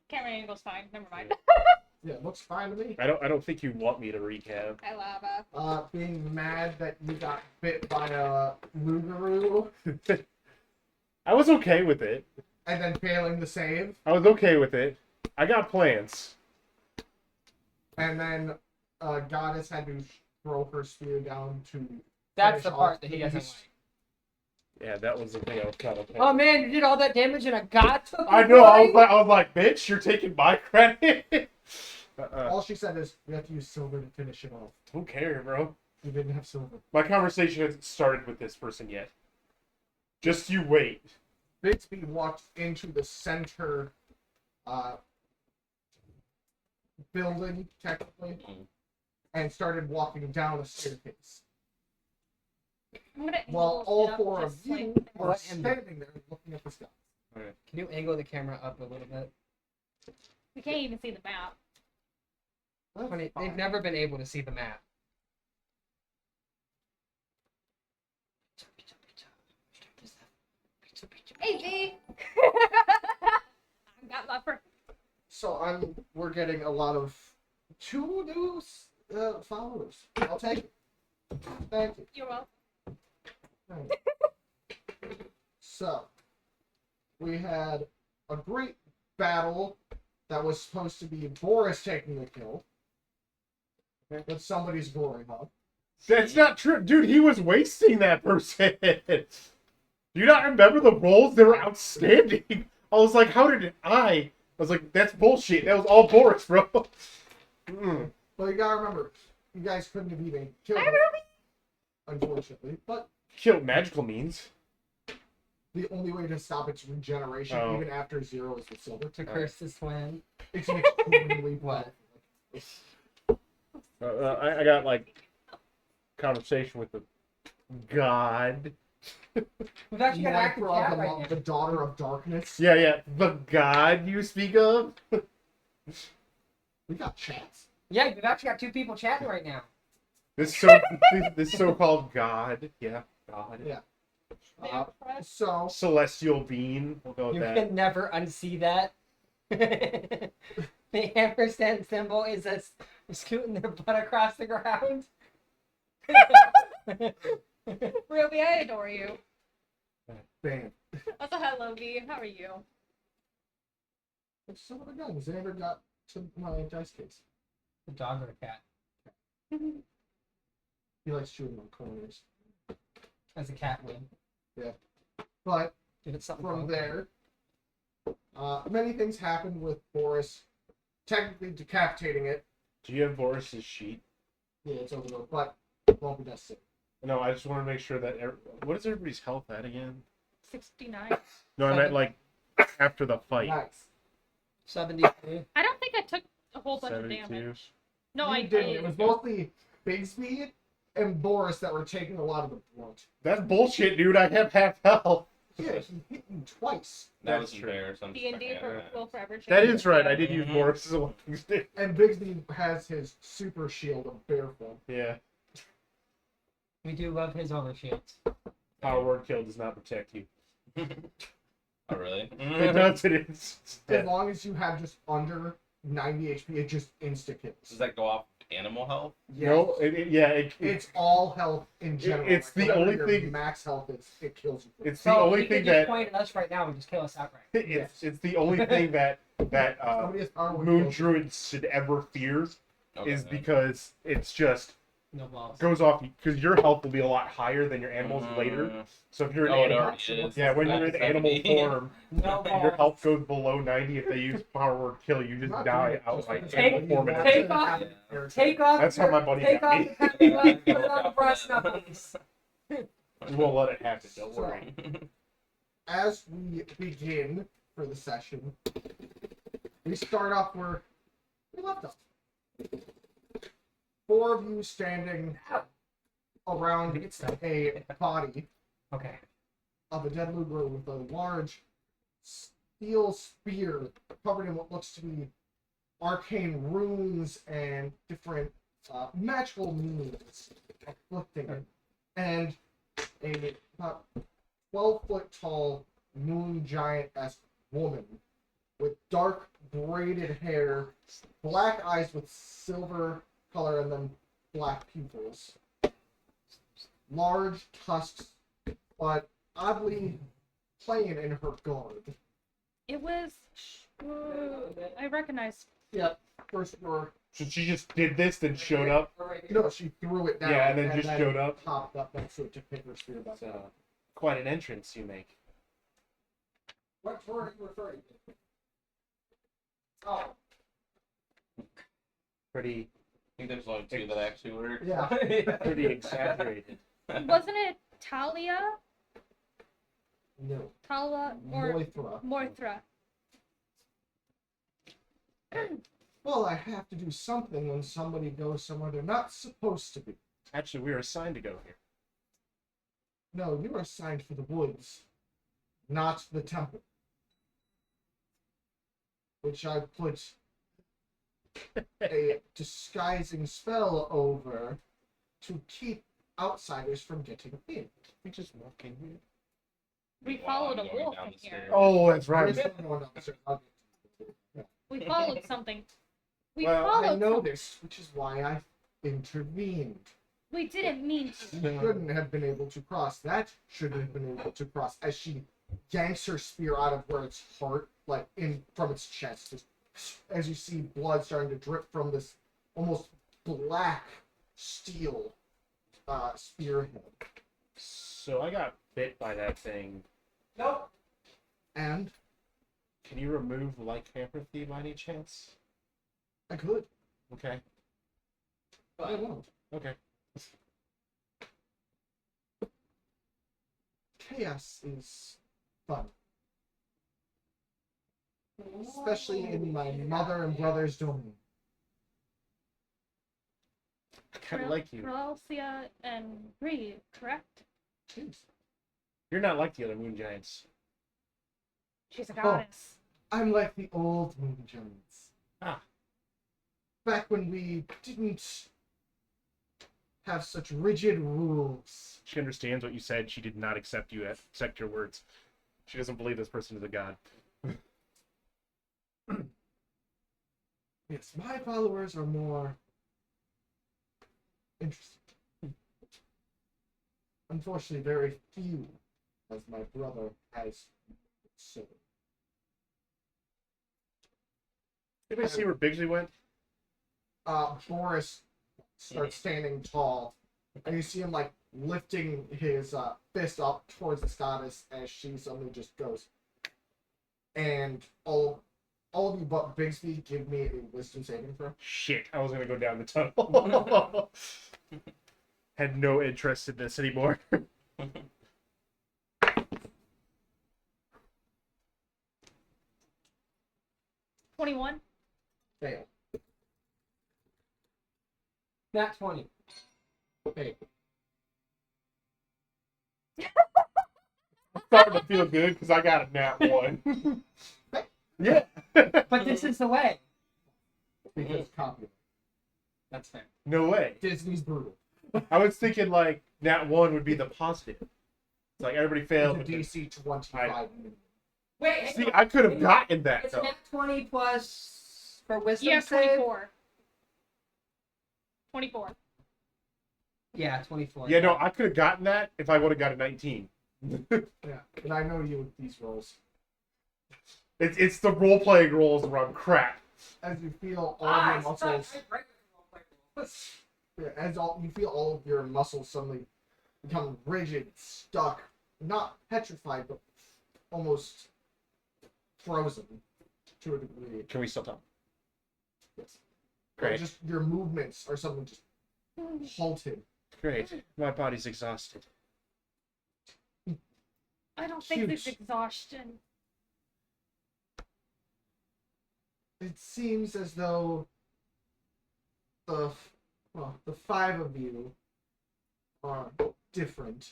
Camera angle's fine. Never mind. Yeah, looks fine to me. I don't think you want me to recap. I lava. Being mad that you got bit by a Lugaroo I was okay with it. and then failing to save, I was okay with it. I got plans. and then Goddess had to throw her spear down to. That's the finish part off that he the doesn't beast. like. Yeah, that was the thing I was kind of. Oh man, you did all that damage and a god took I it know. away? I was like, bitch, you're taking my credit. All she said is, "We have to use silver to finish it off." Don't care, bro. You didn't have silver. My conversation hasn't started with this person yet. Just you wait. Bixby walked into the center building, technically, and started walking down a staircase. I'm gonna While angle all it up four of just, you like, are What angle? standing there looking at the sky. Can you angle the camera up a little bit? we can't even see the map. That's Funny, fine. they've never been able to see the map. Hey, V! I got love So we're getting a lot of 2 new followers. I'll take it. Thank you. You're welcome. Thank you. So, we had a great battle that was supposed to be Boris taking the kill. With somebody's glory hub. That's not true, dude. He was wasting that person. Do you not remember the rolls? They were outstanding. I was like, how did I was like, that's bullshit. That was all Boris, bro. Mm. Well, you gotta remember, you guys couldn't have even killed I him, really. unfortunately. But Kill magical means. the only way to stop its regeneration, Oh. even after 0, is with silver. To curse the swim. It's an extremely What? I got like conversation with the god. We've actually got an active Mythra, chat right now. the daughter of darkness. Yeah, the god you speak of. We got chats. Yeah, we've actually got 2 people chatting right now. This so-called god. Yeah, god. Yeah. They Uh, are pressed. so, Celestial being. We'll go with You that. can never unsee that. The ampersand symbol is us scooting their butt across the ground. Ruby, I adore you. bam. Also, hello, V. How are you? Some of the guns, they never got to my dice case. A dog or a cat? He likes chewing on corners. As a cat would. But If it's something from wrong. there, many things happened with Boris technically decapitating it. Do you have Boris's sheet? Yeah, it's over there, but won't be necessary. No, I just want to make sure that. What is everybody's health at again? 69. No, I meant like after the fight. Nice. 73. I don't think I took a whole bunch of 72. damage. No, You I didn't. did. It was mostly Bigsby and Boris that were taking a lot of the brunt. That's bullshit, dude. I have half health. Yeah, he hit you twice. That That's was true. fair. So I'm just D&D fucking for at it. will forever change. That is right. I did use Mhm. Boris's weapons. And Bigsby has his super shield of bear form. Yeah. We do love his overshields. Power word kill does not protect you. Oh really? It does. It is. As long as you have just under 90 HP, it just insta kills. Does that go off animal health? No. It, It's all health in general. it's the whatever only your thing- max health is, it kills you. it's the So only you thing could just that. point at us right now and just kill us outright. It's the only thing that Somebody has power moon kills. druids should ever fear Okay, is then. because it's just No balls. goes off because your health will be a lot higher than your animal's later. So if you're an Oh, it animal, already is. yeah, when you're in animal 70. form, No your balls. health goes below 90. If they use power word kill, you just Not die doing it, just outright. because Animal Take- form. and take everything. off- Take off. That's how my buddy Take got off me. the padding glove, put it on the brass knuckles. We won't let it happen. Don't So- worry. As we begin for the session, we start off where we left off. 4 of you standing around a body Okay. of a dead Lugro with a large steel spear covered in what looks to be arcane runes and different magical meanings afflicting it. And a about 12-foot tall moon giant-esque woman with dark braided hair, black eyes with silver color, and then black pupils. Large tusks, but oddly plain in her garb. It was. I recognized. Yep. First were So she just did this, then showed up. no, she threw it down. Yeah, and then just showed up. Popped up next to it to pick her spear back So, up. quite an entrance you make. What tour are you referring to? Oh. Pretty, I think there's only two that actually work. Yeah. pretty exaggerated. Wasn't it Talia? No. Tala or Moithra. Morthra? Well, I have to do something when somebody goes somewhere they're not supposed to be. Actually, we were assigned to go here. No, you are assigned for the woods, not the temple. Which I put a disguising spell over to keep outsiders from getting in. We just walk in here. We Wow, followed I'm a going wolf down in the here. stairs. Oh, that's Right. right. We followed something. We Well, I followed. something. noticed, which is why I intervened. We didn't mean to. You shouldn't have been able to cross. That shouldn't have been able to cross. As she yanks her spear out of where its heart, like in from its chest, just, as you see blood starting to drip from this almost black steel spearhead. So I got bit by that thing. Nope. And Can you remove lycanthropy by any chance? I could, Okay. but I won't. Okay. Chaos is fun. Especially in my mother and brother's domain. I kind of like you. Kralsia and Bree, correct? Jeez. You're not like the other moon giants. She's a goddess. I'm like the old moon giants. Ah. Back when we didn't have such rigid rules. She understands what you said. She did not accept your words. She doesn't believe this person is a god. Yes, my followers are more interesting. Unfortunately, very few, as my brother has so. Anybody see where Bigsby went? Boris starts standing tall, and you see him like lifting his fist up towards the goddess as she suddenly just goes. And all of you but Bigsby give me a wisdom saving throw. Shit, I was gonna go down the tunnel. Had no interest in this anymore. 21. Fail. Nat 20. Fail. I'm starting to feel good because I got a nat 1. Yeah. But this is the way. Because copy. That's fair. No way. Disney's brutal. I was thinking like nat 1 would be the positive. It's like everybody failed. It's a DC 25. Wait, See, I could have gotten that it's though. nat 20 plus for wisdom Yeah, save? 24. 24. Yeah, 24. Yeah, no, I could have gotten that if I would have got a 19. Yeah, and I know you with these rolls. It's the role playing roles where I'm crap. As you feel all of your I muscles, suck. you feel all of your muscles suddenly become rigid, stuck, not petrified, but almost frozen to a degree. Can we still talk? Yes. Or Great. just your movements are suddenly just halted. Great. My body's exhausted. I don't think this Huge. exhaustion. It seems as though the five of you are different.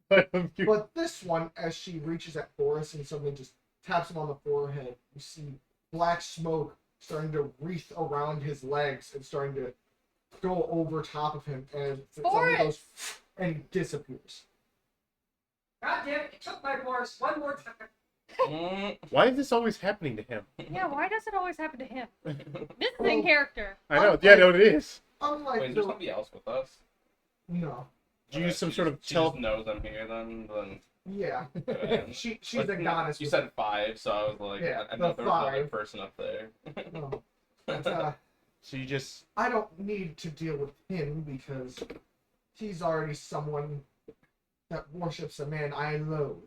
But this one, as she reaches at Boris and suddenly just taps him on the forehead, you see black smoke starting to wreath around his legs and starting to go over top of him, and it suddenly goes and he disappears. God damn it, it took my horse one more time. Why is this always happening to him? Yeah, why does it always happen to him? This is in character. I know. Yeah, no, it is. Unlike Wait, is there somebody else with us? no, Do you use some She sort of just- she tele? just knows I'm here then. yeah, Okay. she's Like, a goddess. You with- said 5, so I was like, Yeah, I know the there was another 5. person up there. No. But, So you just I don't need to deal with him because he's already someone that worships a man I loathe.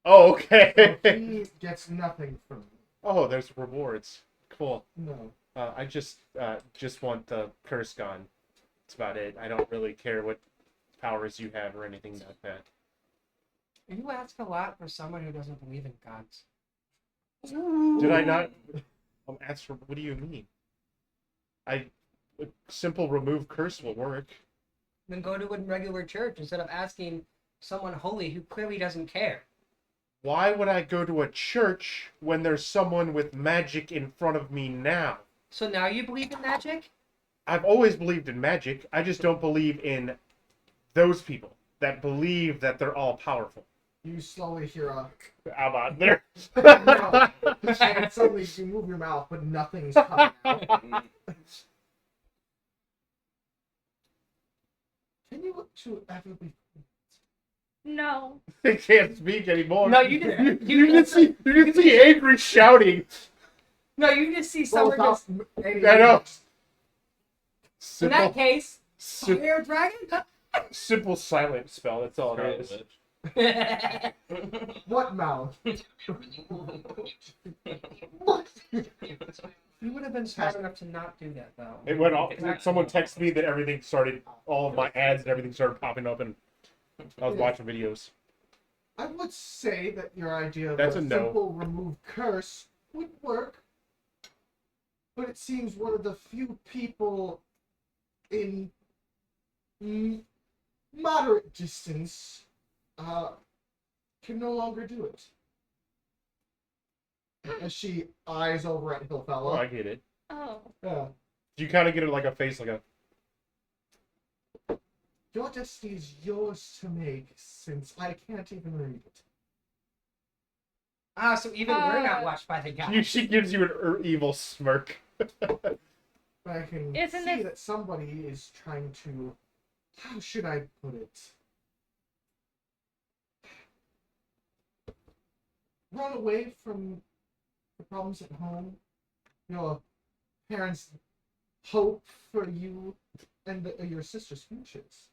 oh, So okay. he gets nothing from me. Oh, there's rewards. Cool. No. I just want the curse gone. That's about it. I don't really care what powers you have or anything like that. You ask a lot for someone who doesn't believe in gods. Did I not? Ask for. What do you mean? A simple remove curse will work. Then go to a regular church instead of asking someone holy who clearly doesn't care. Why would I go to a church when there's someone with magic in front of me now? So now you believe in magic? I've always believed in magic. I just don't believe in those people that believe that they're all powerful. You slowly hear a How about there? no. And suddenly you move your mouth, but nothing's coming out. Can you look to ever be? No. They can't speak anymore. No, you just You can see angry shouting. no, you just see Well, someone just. I know. In Simple, that case, sim- fire dragon. simple silent spell. That's all it is. What mouth? You would have been smart enough to not do that, though. It went off. Someone texted me that everything started, all of my ads and everything started popping up, and I was watching videos. I would say that your idea of That's a a no. simple remove curse would work, but it seems one of the few people in moderate distance can no longer do it. As she eyes over at Oh, Hillfella. I get it. Oh. You kind of get it like a face, like a. Your destiny is yours to make, since I can't even read it. Ah, so even we're not watched by the gods. She gives you an evil smirk. But I can Isn't see it- that somebody is trying to. How should I put it? Run away from the problems at home. Your parents' hope for you and your sister's futures.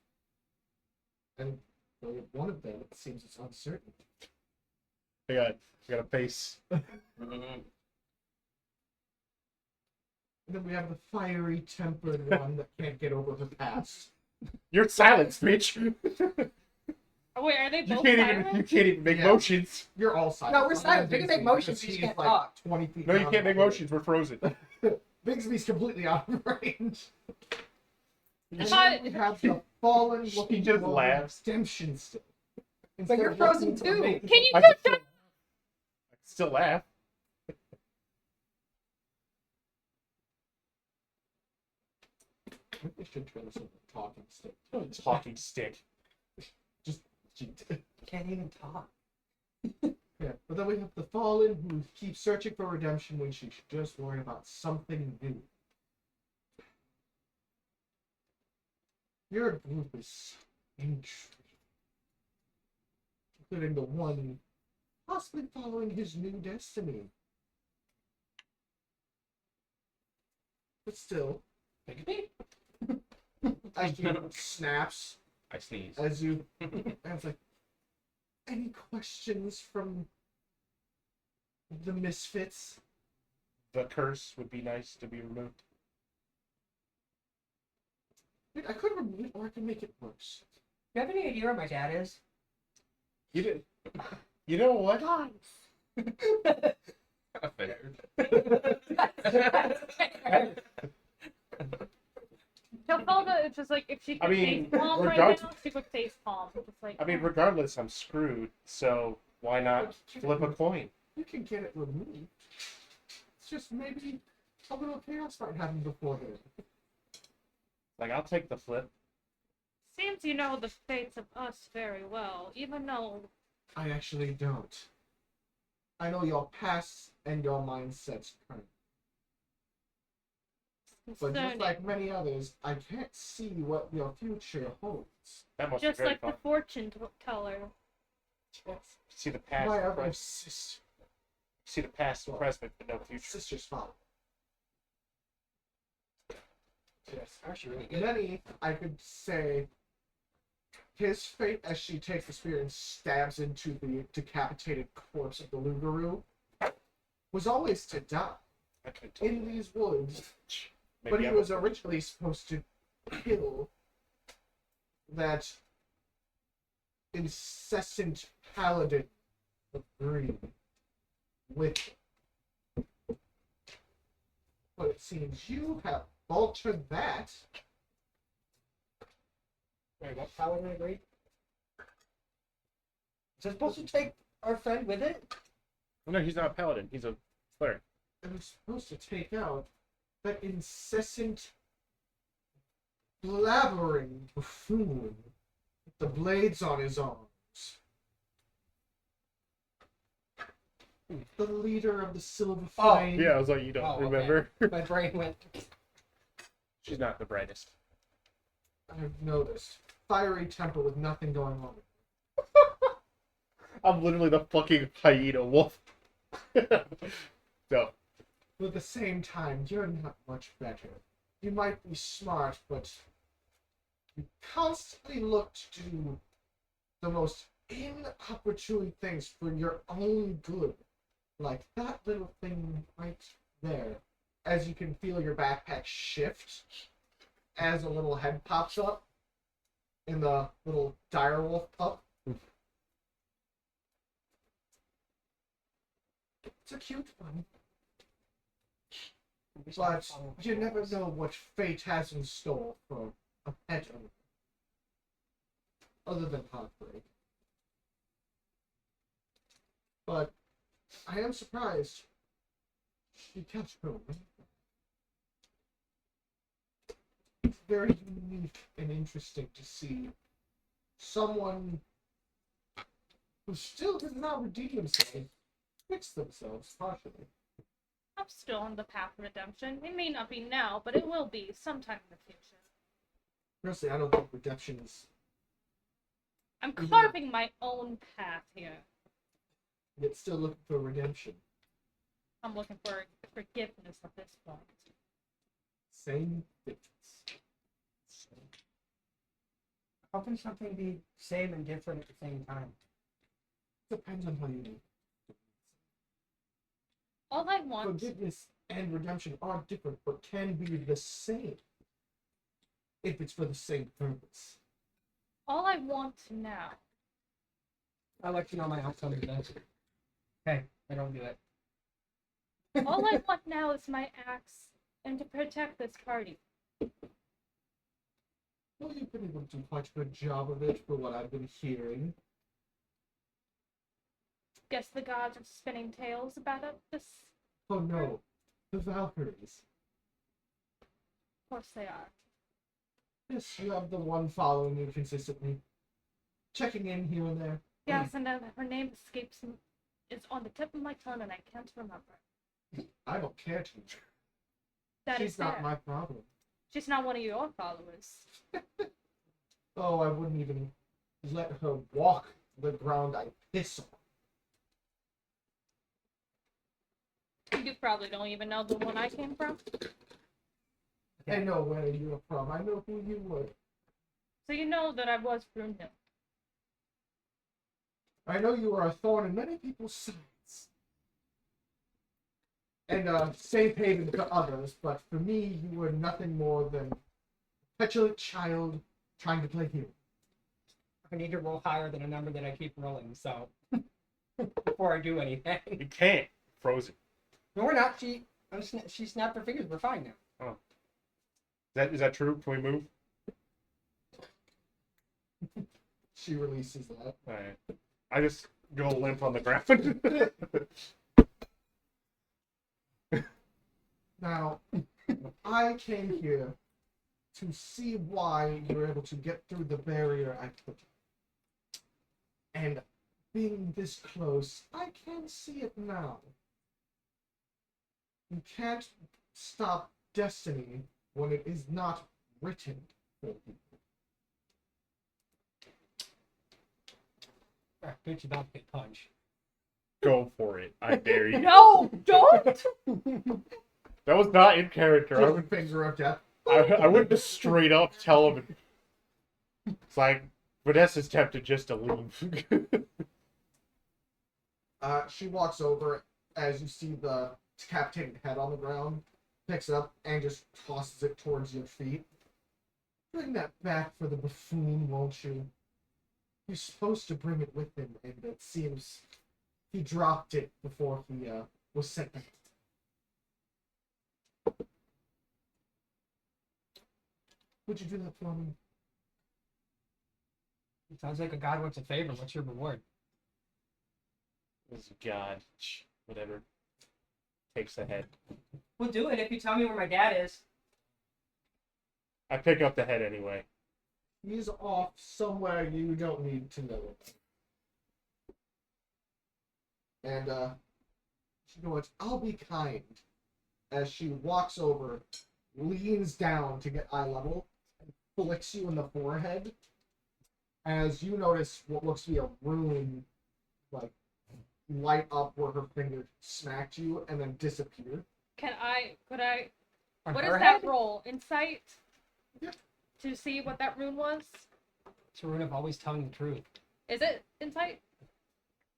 And well, one of them, it seems, it's uncertain. I got a face. And then we have the fiery tempered one that can't get over her past. You're silenced, bitch. Oh, wait, are they You both can't silent? even. You can't even make Yeah. motions. You're all silent. No, we're silent. We can make motions, we just can't talk. 20 feet No, you down can't the make hole. motions. We're frozen. Bigsby's completely out of range. And thought- then we have the fallen looking just one laughs. redemption stick. But you're frozen too. Can you I go can still, I can still laugh. We should turn this into a talking stick. Talking stick. Just Can't even talk. yeah. But then we have the fallen who keeps searching for redemption when she should just worry about something new. Your group is intriguing, including the one possibly following his new destiny. But still, as she snaps, I sneeze. as you, and it's like, any questions from the misfits? The curse would be nice to be removed. I could remove it, or I could make it worse. Do you have any idea where my dad is? You did. You know what? Hilfelga, it's just like, if she could mean, face palm right regards- now, she would face palm. It's like, I mean, regardless, I'm screwed. So why not flip a coin? You can get it removed. It's just maybe a little chaos might happen before then. Like, I'll take the flip. Seems you know the fates of us very well, even though I actually don't. I know your past and your mindsets current. it's But just concerning. like many others, I can't see what your future holds. That must Just be very like fun. the fortune teller. See the past, My and other present. sister, See the past and present, but no future. sister's father. Yes. Actually, really good. Many, I could say, his fate as she takes the spear and stabs into the decapitated corpse of the Lugaroo was always to die I couldn't tell. in these woods. Maybe But he I was originally supposed to kill that incessant paladin of greed with. But it seems you have altered that. Wait, what power did I agree? Is it supposed to take our friend with it? No, he's not a paladin. He's a cleric. It was supposed to take out that incessant blabbering buffoon with the blades on his arms. The leader of the Silver Oh, Flame. Yeah, I was like, you don't Oh, okay. remember? My brain went. She's not the brightest. I've noticed. Fiery temper with nothing going on. I'm literally the fucking hyena wolf. So, But at the same time, you're not much better. You might be smart, but you constantly look to do the most inopportune things for your own good. Like that little thing right there. As you can feel your backpack shift as a little head pops up in the little direwolf pup. It's a cute one. But you never know what fate has in store for a pet owner. Other than heartbreak. But I am surprised she kept going. It's very unique and interesting to see someone who still does not redeem themselves fix themselves partially. I'm still on the path of redemption. It may not be now, but it will be sometime in the future. Honestly, I don't think redemption is I'm carving my own path here. yet still looking for redemption. I'm looking for forgiveness at this point. Same difference. How can something be same and different at the same time? Depends on how you mean. All I want, Forgiveness and redemption are different, but can be the same if it's for the same purpose. all I want now, I'll let you know my outcome of this. Okay, I don't do it. all I want now is my axe and to protect this party. Well, you've been able to do quite a good job of it for what I've been hearing. Guess the gods are spinning tales about this. Oh no, the Valkyries. Of course they are. Yes, you have the one following you consistently, checking in here and there. Yes, and her name escapes me. It's on the tip of my tongue, and I can't remember. I don't care to. That She's is not fair. my problem. She's not one of your followers. Oh, I wouldn't even let her walk the ground I piss on. You probably don't even know the one I came from. I know where you're from. I know who you were. So you know that I was Brunhild. I know you are a thorn in many people's sides. And safe haven to others, but for me, you were nothing more than a petulant child trying to play hero. I need to roll higher than a number that I keep rolling, so before I do anything. you can't. Frozen. No, we're not. She snapped her fingers. We're fine now. Is that true? Can we move? She releases that. Alright. I just go limp on the ground. Now, I came here to see why you're able to get through the barrier I put. And being this close, I can see it now. You can't stop destiny when it is not written for people. Bitch about to get punched. Go for it. I dare you. No, don't. That was not in character. Throw the finger of death. I wouldn't just straight up tell him. It's like Vanessa's tempted just to leave. She walks over as you see the decapitated head on the ground, picks it up, and just tosses it towards your feet. Bring that back for the buffoon, won't you? You're supposed to bring it with him, and it seems he dropped it before he was sent back. Would you do that for me? It sounds like a god wants a favor. What's your reward? This God, whatever. Takes the head. We'll do it if you tell me where my dad is. I pick up the head anyway. He's off somewhere you don't need to know about. And she goes, I'll be kind. As she walks over, leans down to get eye level, and flicks you in the forehead. As you notice what looks to be a rune, like, light up where her finger smacked you and then disappear. Could I, On what her is that head? roll? Insight? Yeah. To see what that rune was? It's a rune of always telling the truth. Is it insight?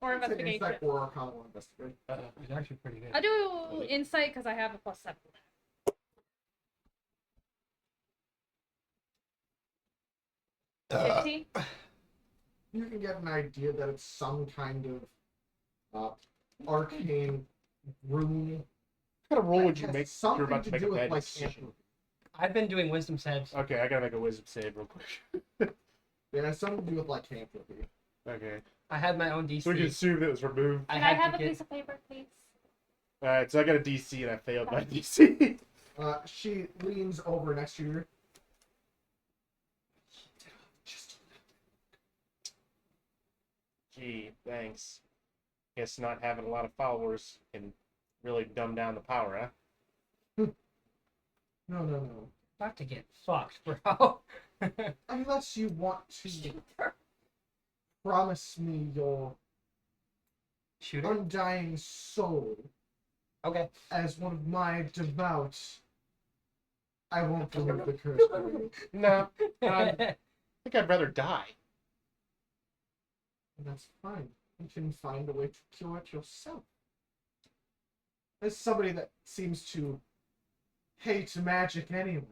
Or It's an investigation? insight or Arcana or investigate. It's actually pretty good. I do insight because I have a +7. 15? You can get an idea that it's some kind of arcane rune. What kind of roll would that you has make? something You're about to to make do a with bad like decision. amber. I've been doing wisdom saves. Okay, I gotta make a wisdom save real quick. Yeah, it has something to do with lycanthropy. Okay. I had my own DC. So we can assume that it was removed. Can I had have to a get- piece of paper, please? Alright, so I got a DC and I failed my DC. She leans over next to you. Just Gee, thanks. Guess not having a lot of followers can really dumb down the power, huh? no. About to get fucked, bro. Unless you want to promise me your Shooter. undying soul Okay. as one of my devout, I won't remove the curse for you. No, I think I'd rather die. And that's fine. You can find a way to cure it yourself. As somebody that seems to hate magic anyway,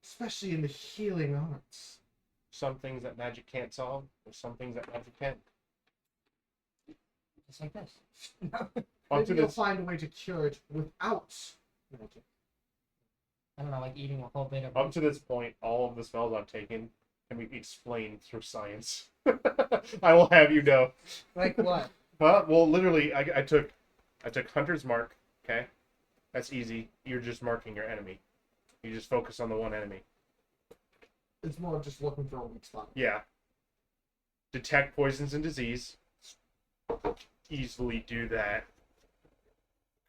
especially in the healing arts. Some things that magic can't solve, or some things that magic can. Just like this. Up Maybe to you'll this. find a way to cure it without magic. I don't know, like eating a whole bit of. Up to this point, all of the spells I've taken can be explained through science. I will have you know. Like what? Well, literally, I took Hunter's Mark. Okay, that's easy. You're just marking your enemy. You just focus on the one enemy. It's more of just looking for a weak spot. Yeah. Detect poisons and disease. Easily do that.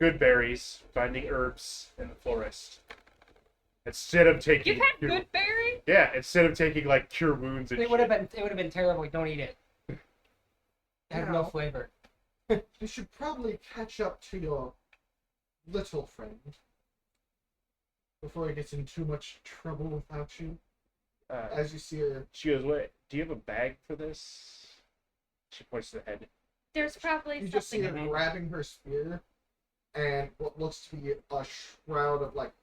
Good berries. Finding herbs in the forest. Instead of taking. You've had good berry? Yeah, instead of taking like cure wounds and It would have shit. been terrible. Don't eat it. It had no No. flavor. You should probably catch up to your little friend before he gets in too much trouble without you. As you see her, She goes, "Wait, do you have a bag for this?" She points to the head. There's probably you just see something her in it. grabbing her spear, and what looks to be a shroud of like,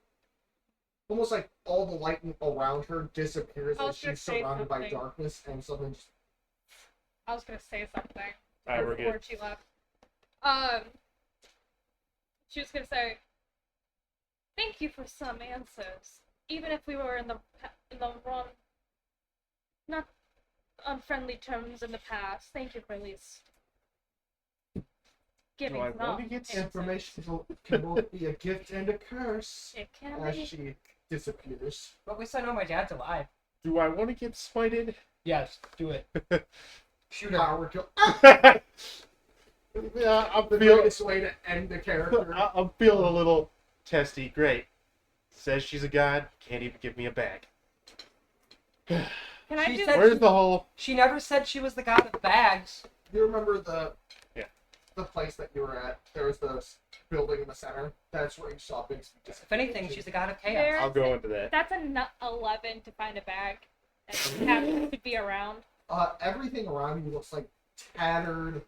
almost like all the light around her disappears I as was gonna she's say surrounded by something. darkness, and suddenly just I was gonna say something Alright, we're before good. she left. She was gonna say, "Thank you for some answers, even if we were in the wrong, not unfriendly terms in the past. Thank you for at least giving Do I some want to get answers." information can both be a gift and a curse. It can As be. she disappears. But at least I know my dad's alive. Do I want to get smited? Yes, do it. Shoot her. Power kill. Yeah, I'm The feeling. greatest way to end the character. I'm feeling a little testy. Great. Says she's a god. Can't even give me a bag. Can I She do? said- Where's the whole? She never said she was the god of bags. You remember the Yeah. the place that you were at? There was the building in the center. That's where you saw Bixby disappear. If anything, she's the god of chaos. There- I'll go into that. That's a 11 to find a bag that happens to be around. Everything around you looks like tattered,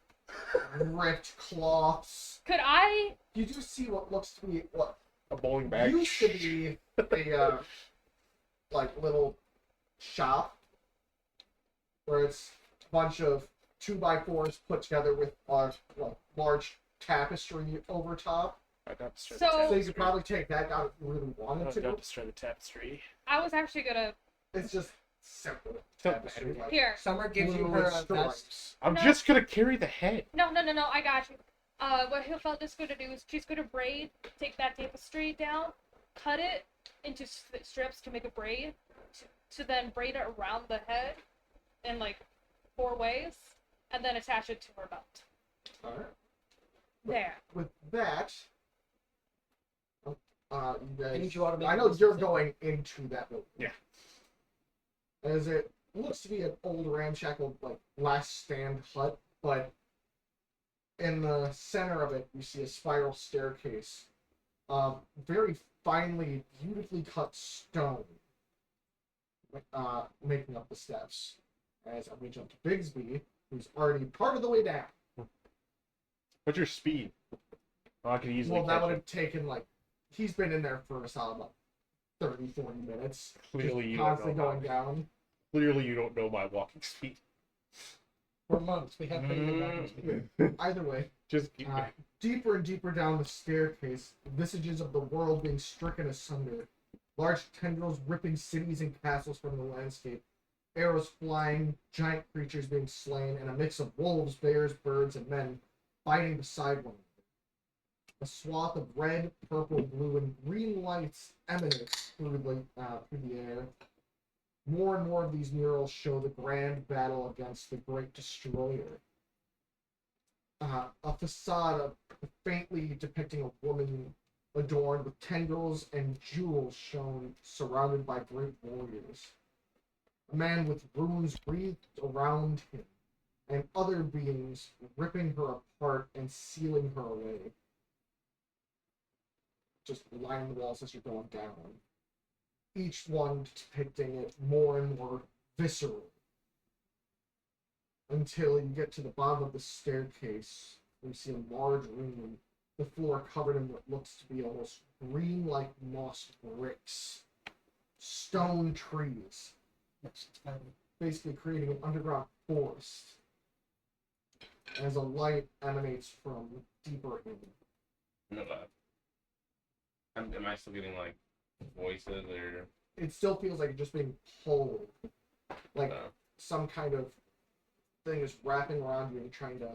ripped cloths. Could I? You do see what looks to be what A bowling bag. used to be a like little shop where it's a bunch of 2x4s put together with a large tapestry over top. I got to destroy So- the So you tapestry. could probably take that down if you really wanted I to. got to destroy the tapestry. I was actually gonna. It's just simple. Tapestry. Like Here. Summer gives you blue her with a vest. stripes. I'm No. just gonna carry the head. No, I got you. What Hilfelda's gonna do is she's gonna braid, take that tapestry down, cut it into strips to make a braid, to then braid it around the head in like 4 ways, and then attach it to her belt. Alright. There. With that, you I guys. need you all to make I a know list you're of things. going into that building. Yeah. As it looks to be an old ramshackle, like last stand hut, but in the center of it, you see a spiral staircase, very finely, beautifully cut stone, making up the steps. As I reach up to Bigsby, who's already part of the way down. What's your speed? Oh, I could easily Well, that catch would him. have taken like he's been in there for a solid about 30-40 minutes. Clearly just you constantly don't know. going down. Clearly you don't know my walking speed. We're monks. We have pretty good walking speed. Either way, Just keep deeper and deeper down the staircase, visages of the world being stricken asunder, large tendrils ripping cities and castles from the landscape, arrows flying, giant creatures being slain, and a mix of wolves, bears, birds, and men fighting beside one another. A swath of red, purple, blue, and green lights emanates through the air. More and more of these murals show the grand battle against the Great Destroyer. A facade faintly depicting a woman adorned with tendrils and jewels shown surrounded by great warriors. A man with runes breathed around him, and other beings ripping her apart and sealing her away. Just lining the walls as you're going down. Each one depicting it more and more visceral. Until you get to the bottom of the staircase, you see a large room, the floor covered in what looks to be almost green-like moss bricks. Stone trees, It's fine. basically creating an underground forest. As a light emanates from deeper in. No, am I still getting like voices or? It still feels like you're just being pulled. Like No. some kind of thing is wrapping around you and trying to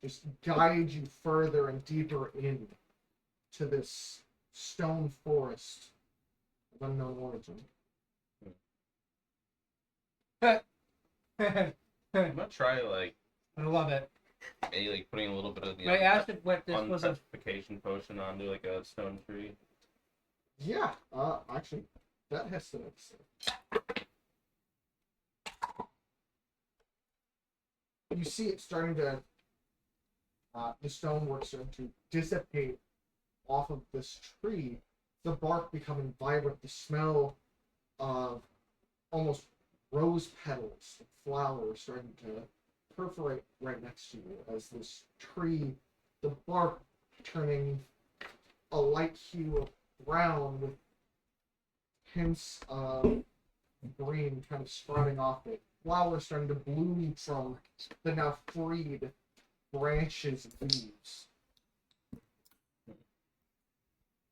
just guide you further and deeper in to this stone forest of unknown origin. I'm gonna try like I love it. maybe like putting a little bit of the I asked if what this was a unpetrification potion onto like a stone tree. Yeah, actually, that has to make sense. You see it starting to, the stonework starting to dissipate off of this tree, the bark becoming vibrant, the smell of almost rose petals and flowers starting to perforate right next to you as this tree, the bark turning a light hue of brown with hints of green kind of sprouting off it. Flowers starting to bloom from the now freed branches and leaves.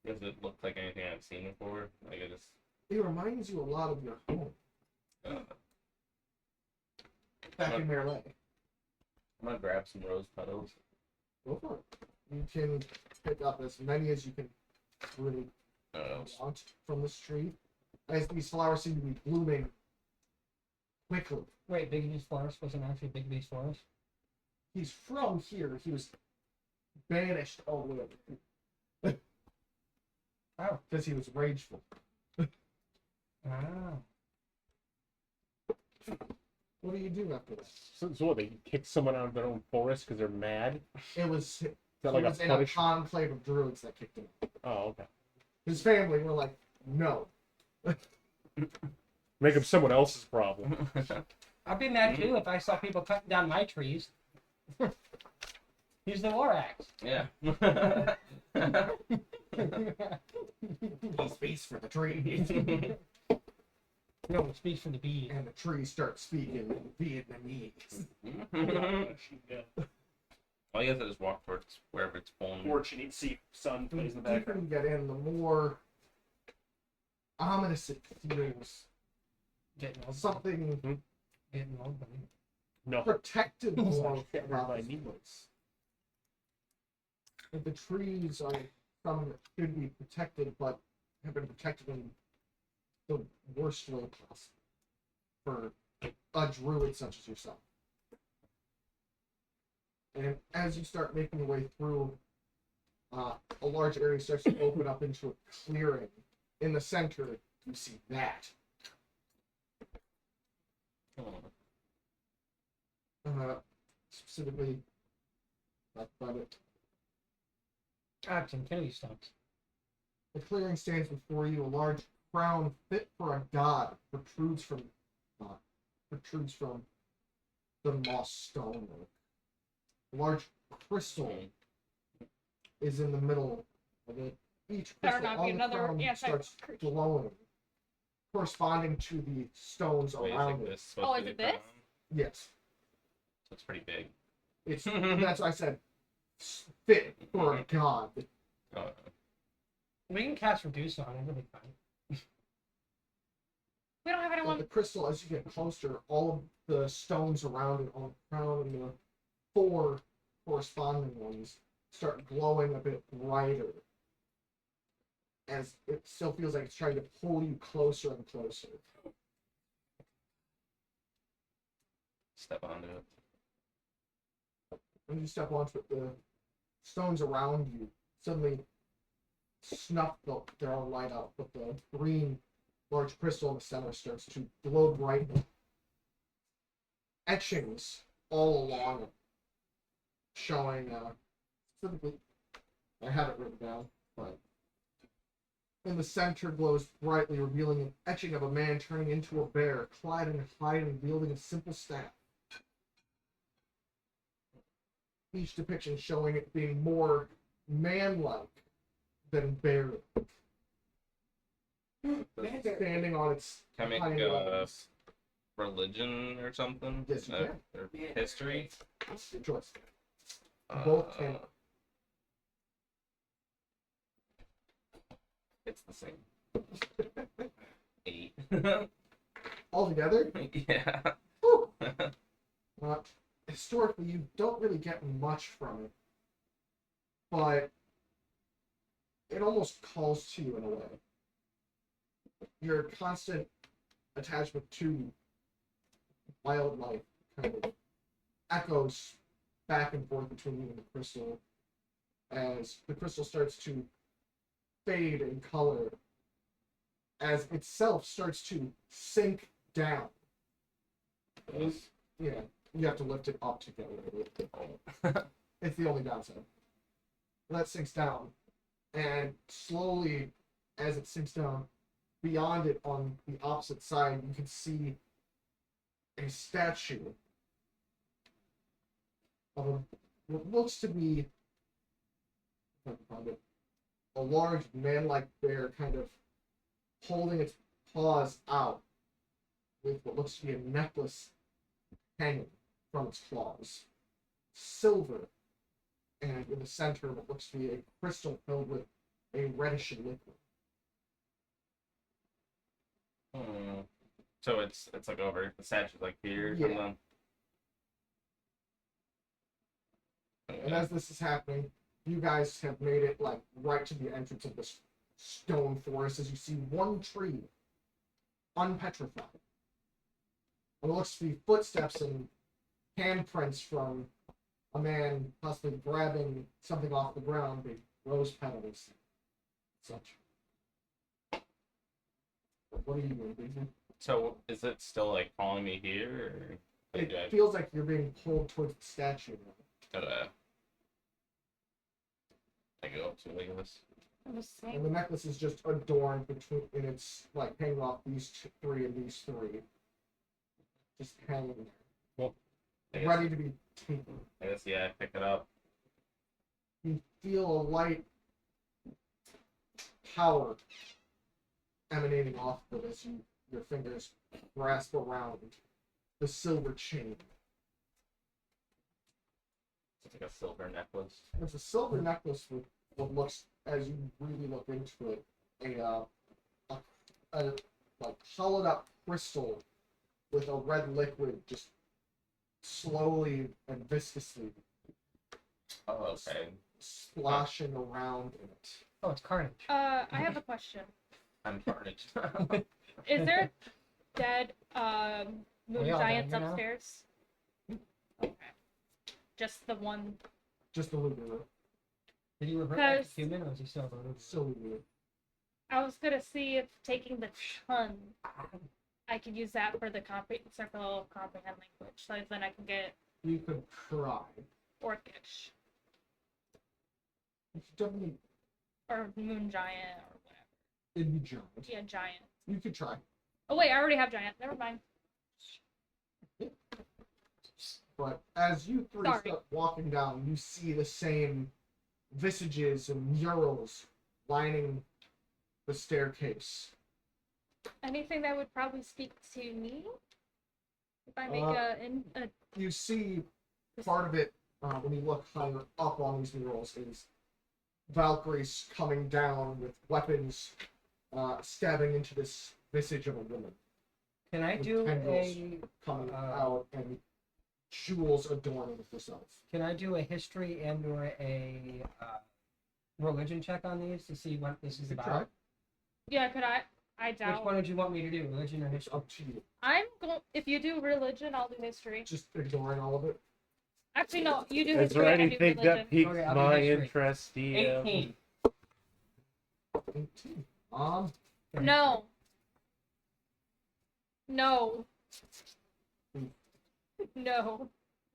Does it look like anything I've seen before? Like it just. It reminds you a lot of your home Uh, back in Merle. I'm gonna grab some rose petals. Go for it. You can pick up as many as you can really Uh, want from this tree. as these flowers seem to be blooming quickly. Wait, Bigby's Forest wasn't actually Bigby's Forest? He's from here. He was banished all the way over Oh. because he was rageful. Ah. What do you do after that? So what? They kick someone out of their own forest because they're mad? It was, Is that like he was a in a punishment? conclave of druids that kicked him. Oh, okay. His family were like, no. Make him someone else's problem. I'd be mad too if I saw people cutting down my trees. Use the war axe. Yeah. He speaks for the trees. No, it speaks for the bees. And the trees start speaking Vietnamese. Well, you have to just walk towards wherever it's pulling. Fortune, you see sun The plays in the deeper you background. get in, the more ominous it feels. Getting old. Something Getting old. buddy. No. protected more Can't about remember this my knee. place. And the trees are some that should be protected, but have been protected in the worst way possible for a druid such as yourself. And as you start making your way through, a large area starts to open up into a clearing. In the center, you see that. Specifically, that's about it. Ah, it's Infinity Stones. The clearing stands before you. A large crown fit for a god protrudes from the moss stonework. A large crystal is in the middle of it. Each Better crystal not be on the another crown starts anti-creature. glowing, corresponding to the stones Wait, around is it. this supposed Oh, to is be it the this? crown? Yes, So it's pretty big. it's that's why I said fit for a god. Oh, We can cast Reduce on it. It'll be fine. We don't have But anyone. the crystal, as you get closer, all of the stones around it, on the crown and the four corresponding ones, start glowing a bit brighter. As it still feels like it's trying to pull you closer and closer. step onto it. When you step onto it, the stones around you suddenly snuff, they're all light up, but the green large crystal in the center starts to glow brightly. Etchings all along it, showing, specifically, I have it written down, but in the center glows brightly, revealing an etching of a man turning into a bear, clad in hide and wielding a simple staff. Each depiction showing it being more man-like than bear-like. Standing on its Can I make hind legs. religion or something? Yes, you can. Or history? Good choice. Both can. It's the same. 8. Altogether, Yeah. whew, historically, you don't really get much from it, but it almost calls to you in a way. Your constant attachment to wildlife kind of echoes back and forth between you and the crystal as the crystal starts to fade in color as itself starts to sink down. Yeah, you have to lift it up to get rid of it. It's the only downside. That sinks down, and slowly, as it sinks down, beyond it on the opposite side, you can see a statue of what looks to be, if I can find it, a large man-like bear kind of holding its paws out with what looks to be a necklace hanging from its claws. Silver, and in the center what looks to be a crystal filled with a reddish liquid. So it's like over the statue's like here or Yeah. something. And as this is happening, you guys have made it like right to the entrance of this stone forest as you see one tree unpetrified. And it looks to be footsteps and handprints from a man possibly grabbing something off the ground, big rose petals, such. What are you doing, Beasley? So is it still like calling me here, or It do I- feels like you're being pulled towards the statue. I go up to Legolas? I'm just saying. And the necklace is just adorned between, and it's like hanging off these three and these three. Just hanging there. I guess, Ready to be taken. I guess yeah, I pick it up. You feel a light power emanating off of it as your fingers grasp around the silver chain. It's like a silver necklace. It's a silver necklace with what looks, as you really look into it, a like hollowed out crystal with a red liquid just slowly and viscously Oh, okay. splashing around in it. Oh, it's Carnage. I have a question. I'm Carnage. Is there a dead moon We all giants dead, you know? upstairs? Okay. Just the one. Just a little bit. Did he revert back to Because- human, or is he still a robot? Silver. I was gonna see if taking the chun, I could use that for the circle of comprehend language, so then I can get You could try. orcish You could definitely or moon giant or whatever. it'd be giant. Yeah, giant. You could try. Oh wait, I already have giant. Never mind. But as you three Sorry. start walking down, you see the same visages and murals lining the staircase. Anything that would probably speak to me if I make a You see part of it when you look higher up on these murals is Valkyries coming down with weapons, stabbing into this visage of a woman, Can I With do tendrils. coming out and jewels adorning herself. Can I do a history and or a religion check on these to see what this is You could about? try. yeah? Could I? I Which doubt. one would you want me to do, religion or It's history? up to you. I'm going. If you do religion, I'll do history. Just ignoring all of it. Actually, no. You do Is history. there I do anything religion. that piques Okay, I'll do my history. interest? 18. 18. No. No. No.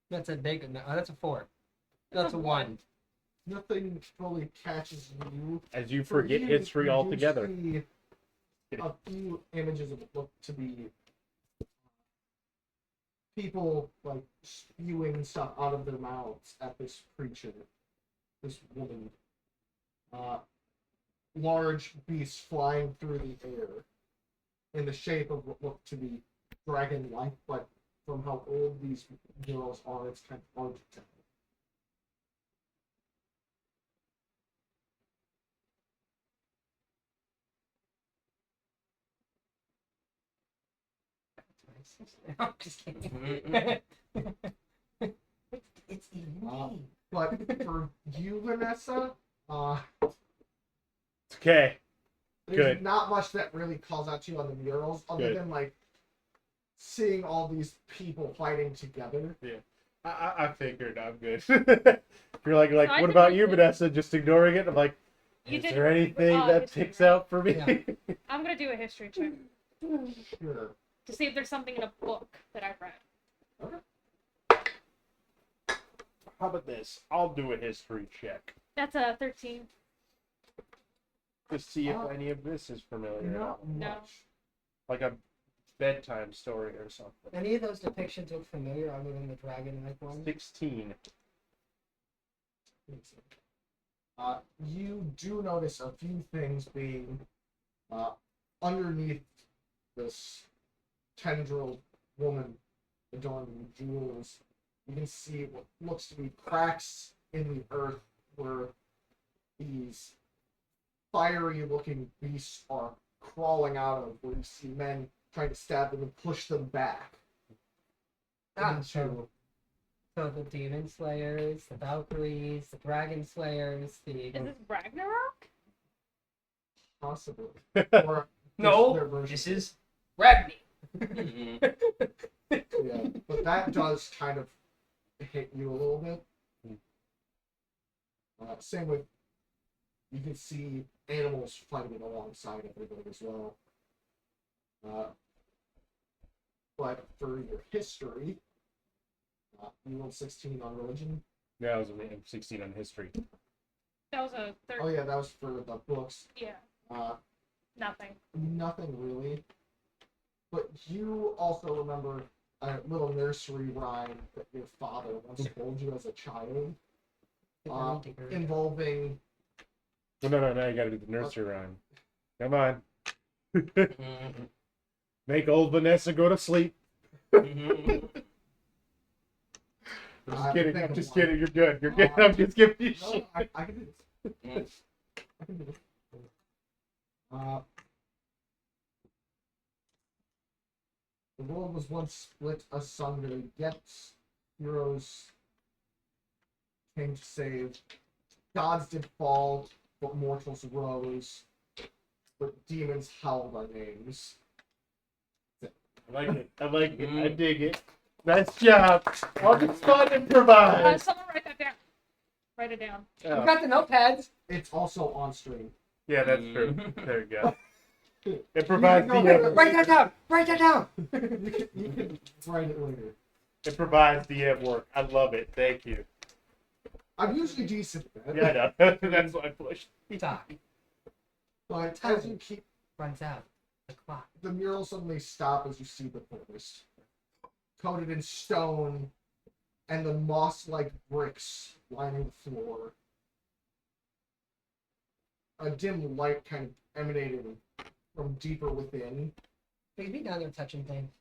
That's a big no. That's a 4. That's a 1. Nothing fully catches you. as you For forget you, history you do altogether. see a few images of what look to be people like spewing stuff out of their mouths at this creature, this woman. Large beasts flying through the air in the shape of what look to be dragon-like, but from how old these murals are, it's kind of hard to tell. I'm just kidding. It's even me. But for you, Vanessa, Okay. there's Good. not much that really calls out to you on the murals, other Good. than like seeing all these people fighting together. I figured I'm good. You're like, So I what did about you, really- Vanessa? Just ignoring it? I'm like, You is did, there anything that history, ticks right? out for me? Yeah. I'm gonna do a history check Sure. to see if there's something in a book that I've read. How about this? I'll do a history check That's a 13. to see if Oh. any of this is familiar. Not No. much. Like a bedtime story or something. Any of those depictions look familiar other than the dragon-like one? 16. You do notice a few things being underneath this tendril woman adorned with jewels. You can see what looks to be cracks in the earth where these fiery looking beasts are crawling out of, where you see men trying to stab them and push them back. So the demon slayers, the Valkyries, the dragon slayers, the Is this Ragnarok? Possibly. no. Their version. This is Ragni. Mhm. Yeah, but that does kind of hit you a little bit. Same with, you can see animals fighting alongside everybody as well. But for your history, you rolled 16 on religion. Yeah, I was 16 on history. That was a third. Oh yeah, that was for the books. Yeah, Nothing nothing. really. But you also remember a little nursery rhyme that your father once told you as a child, involving No, you gotta do the nursery rhyme. Come on. Mhm. Make old Vanessa go to sleep. Mhm. I'm I just kidding. think I'm of just one. kidding. You're good. You're good. I'm just giving you no, shit. I can do this. Mhm. I can do this. The world was once split asunder, yet heroes came to save. Gods did fall, but mortals rose. But demons howled our names. I like it. I like it. I dig it. Nice job. I'll just fun improvise. Someone write that down. Write it down. You Oh, got the notepads. It's also on stream. yeah, that's true. There you go. You Improvise can go DM. Write that down. Write that down. you can write it later. Improvise DM work. I love it. Thank you. I'm usually decent at Yeah, it. I know. That's why I pushed. Talk. But as you keep, Runs out. The clock. the mural suddenly stop as you see the forest. Coated in stone and the moss-like bricks lining the floor. A dim light kind of emanating from deeper within. He's be down there touching things.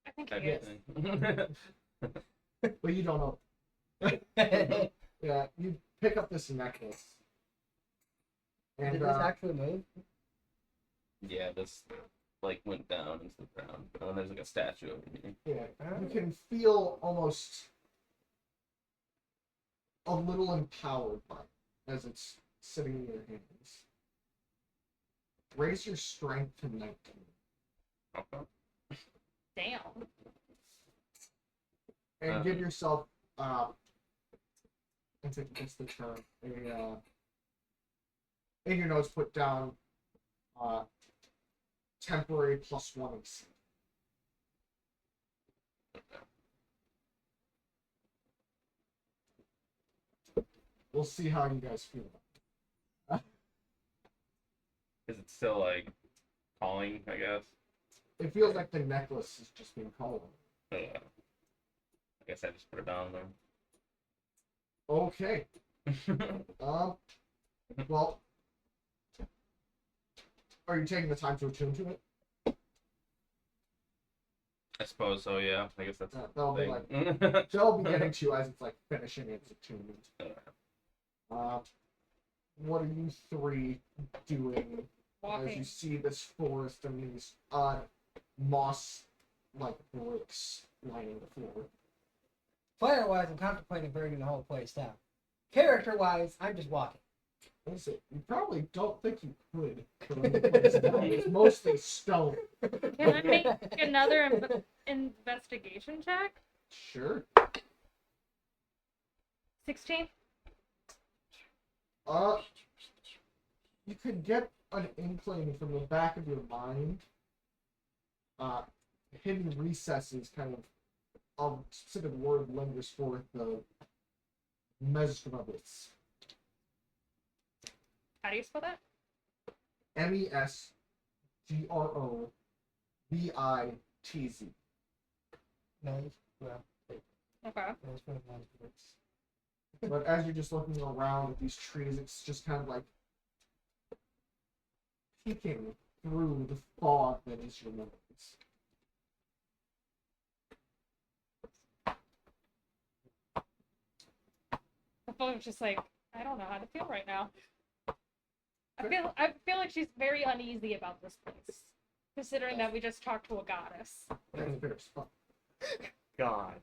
I think he is. Everything. But you don't know. Yeah, you pick up this necklace. Did And this actually move? Yeah, this like went down into the ground. Oh, and there's like a statue over here. yeah, you can feel almost a little empowered by it as it's sitting in your hands. Raise your strength to 19. Okay. Damn. And give yourself I think what's the term? In your notes put down temporary +1 AC. We'll see how you guys feel. Is it still like calling? I guess. It feels like the necklace is just being called. I guess I just put it down Okay. there. Well, are you taking the time to attune to it? I suppose so. Yeah. I guess that's That'll be the like thing. they'll be getting to you as it's like finishing its attunement. What are you three doing as you Walking. see this forest and these moss-like bricks lining the floor? Player-wise, I'm contemplating burning the whole place down. Character-wise, I'm just walking. Listen, you probably don't think you could burn the place down. It's mostly stone. Can I make another investigation check? Sure. 16? You could get an inkling from the back of your mind. Hidden recesses, kind of a specific word lingers forth, the Mesdrovitz. How do you spell that? Mesdrovitz. Nice. Well, Okay. that's one of my favorites. But as you're just looking around at these trees, it's just kind of like peeking through the fog that is your memories. The phone was just like, I don't know how to feel right now. I feel like she's very uneasy about this place, considering that we just talked to a goddess. That's fair spot. God.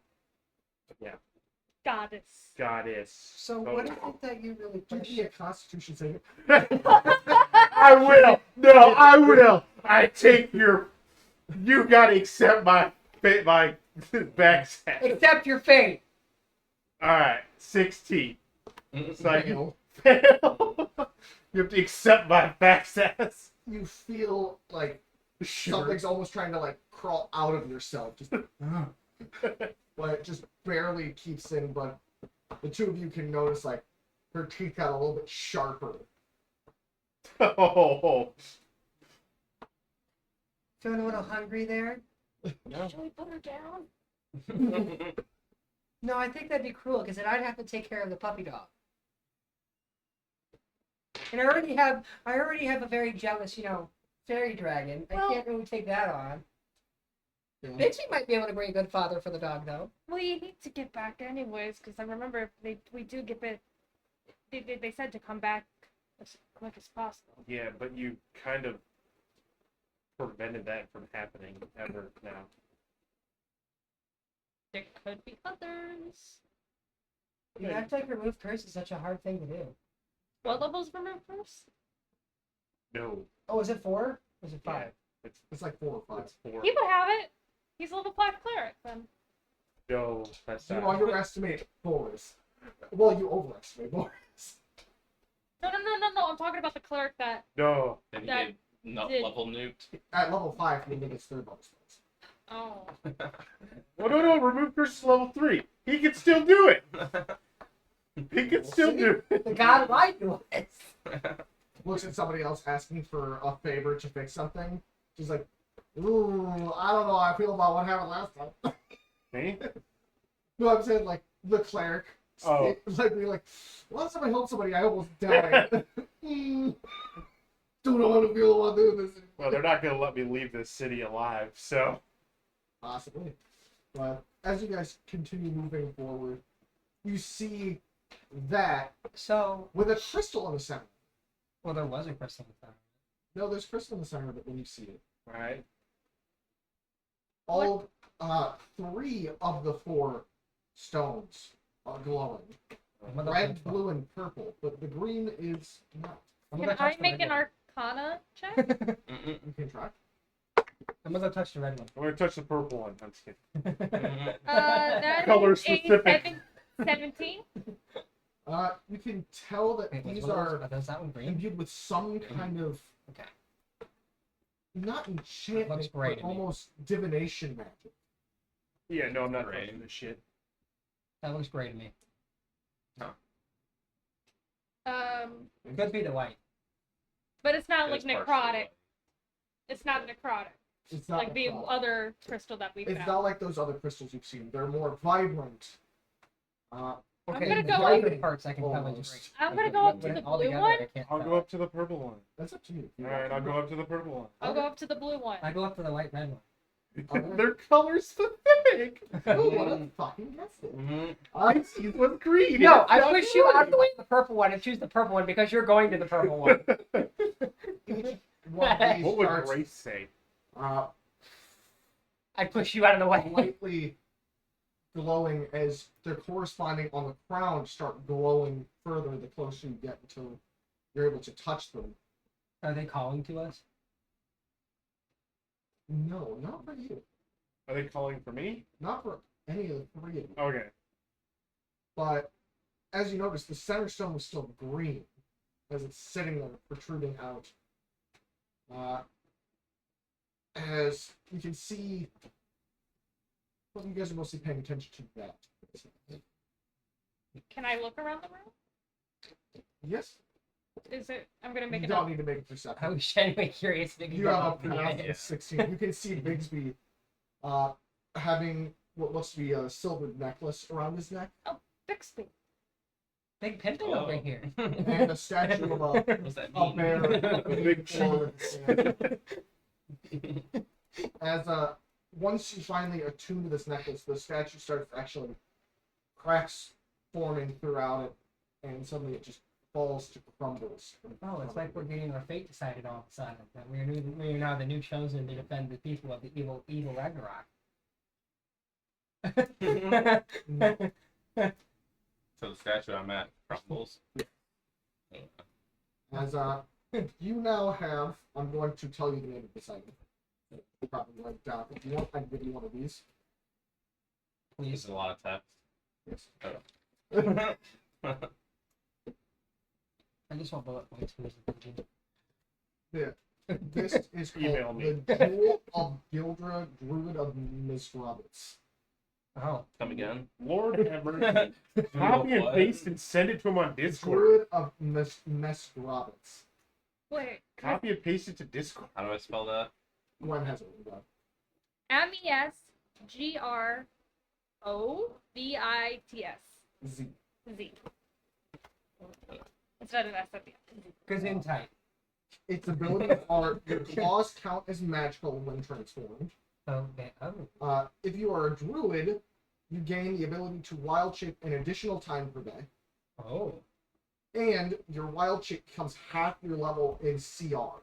Goddess. Goddess. So what is it that you really Do push? me a Constitution saving. I will. No, I will. I take your You gotta accept my backstab. Accept your fate. Alright, 16. So I Fail. fail. You have to accept my backstab. You feel like something's almost trying to like crawl out of yourself, just, but it just barely keeps in. But the two of you can notice like her teeth got a little bit sharper. Oh. Feeling a little hungry there? Should we put her down? No, I think that'd be cruel because then I'd have to take care of the puppy dog. And I already have a very jealous, fairy dragon. I Well- can't really take that on. You know? Bitsy might be able to bring a good father for the dog, though. Well, you need to get back anyways, because I remember we do get bit. They said to come back as quick as possible. Yeah, but you kind of prevented that from happening ever now. There could be others. You act like remove curse is such a hard thing to do. What levels remove first? No. Oh, is it 4? Or is it 5? Yeah, It's like 4 or 5. it's 4. He would have it. He's a level 5 cleric then. No, that's You not. underestimate Boris. Well, you overestimate Boris. No. I'm talking about the cleric that. No. And he That get not did- level nuked. At level 5, he gets 3 bonus points. Oh. Well, no. Remove curse is level 3. He can still do it. He can still do it. The god lied to us. Looks at somebody else asking for a favor to fix something. She's like, ooh, I don't know how I feel about what happened last time. Me? No, I'm saying like the cleric. Oh. Like be like, last time I helped somebody, I almost died. Don't know how to feel about doing this. Well, they're not gonna let me leave this city alive, so. Possibly. But as you guys continue moving forward, you see that So, with a crystal in the center. well, there was a crystal in the No, there's crystal in the center of it when you see it. Alright. All 3 of the 4 stones are glowing. Red, blue, and purple, but the green is not. Can I make an Arcana check? Mm-mm. You can try. I'm gonna touch the red one. I'm gonna touch the purple one. I'm just kidding. Mm-mm. That Color is specific. 17. You can tell that Wait, these what's one of are those? Is that one green? imbued with some kind of Okay. not enchantment, Looks gray but to me. almost divination magic. Yeah, no, I'm not Right. touching this shit. That looks gray to me. Could be the white. But it's not like It's partially necrotic. white. It's not necrotic. It's not Like the necrotic. other crystal that we It's found. not like those other crystals you've seen. They're more vibrant. Okay, gonna the go darker with- parts I can tell is almost. green. I'm gonna go up to the All blue together, one. I can't I'll tell. go up to the purple one. That's up to you. Alright, I'll go up to the purple one. I'll go up to the blue one. I go up to the white red one. They're color specific. Who would have fucking guessed it? Mhm. I see what's green. No, It's I not push you out of the green. way of the purple one and choose the purple one because you're going to the purple one. Each one of these What would starts Grace say? I push you out of the way. lightly glowing as their corresponding on the crown start glowing further the closer you get until you're able to touch them. Are they calling to us? No, not for you. Are they calling for me? Not for any of the 3 of you. Okay. But as you notice, the center stone is still green as it's sitting there protruding out. As you can see, well, you guys are mostly paying attention to that. Can I look around the room? Yes, Is it? I'm gonna make you it don't up. need to make a I perception. was genuinely curious if You have a could pass Yeah. of 16. You can see Bigsby having what looks to be a silver necklace around his neck Bixby. Big pimping Oh. over here. and a statue of What's that a mean? bear with a big Big horns. As once you finally attune to this necklace, the statue starts actually cracks forming throughout it, and suddenly it just falls to crumbles. Oh, it's like we're getting our fate decided all of a sudden. That we are now the new chosen to defend the people of the evil Ragnarok. So the statue I'm at crumbles. As you now have, I'm going to tell you the name of this item. probably write it down. If you want, I can give you one of these. This Please. is a lot of text. Yes. I just want bullet points. For this. This is Email called me. the Jewel of Gildra, Druid of Miss Roberts. Oh. Come again. Lord have mercy. Copy and What? paste and send it to him on Discord. Druid of Miss Roberts. Wait. Copy and paste it to Discord. How do I spell that? Gwen has it written down. MESGROVITS. Z. Z. Instead of S at the end. Gesundheit. Its abilities are your claws count as magical when transformed. Okay. Oh. If you are a druid, you gain the ability to wild shape an additional time per day. Oh. And your wild shape becomes half your level in CR.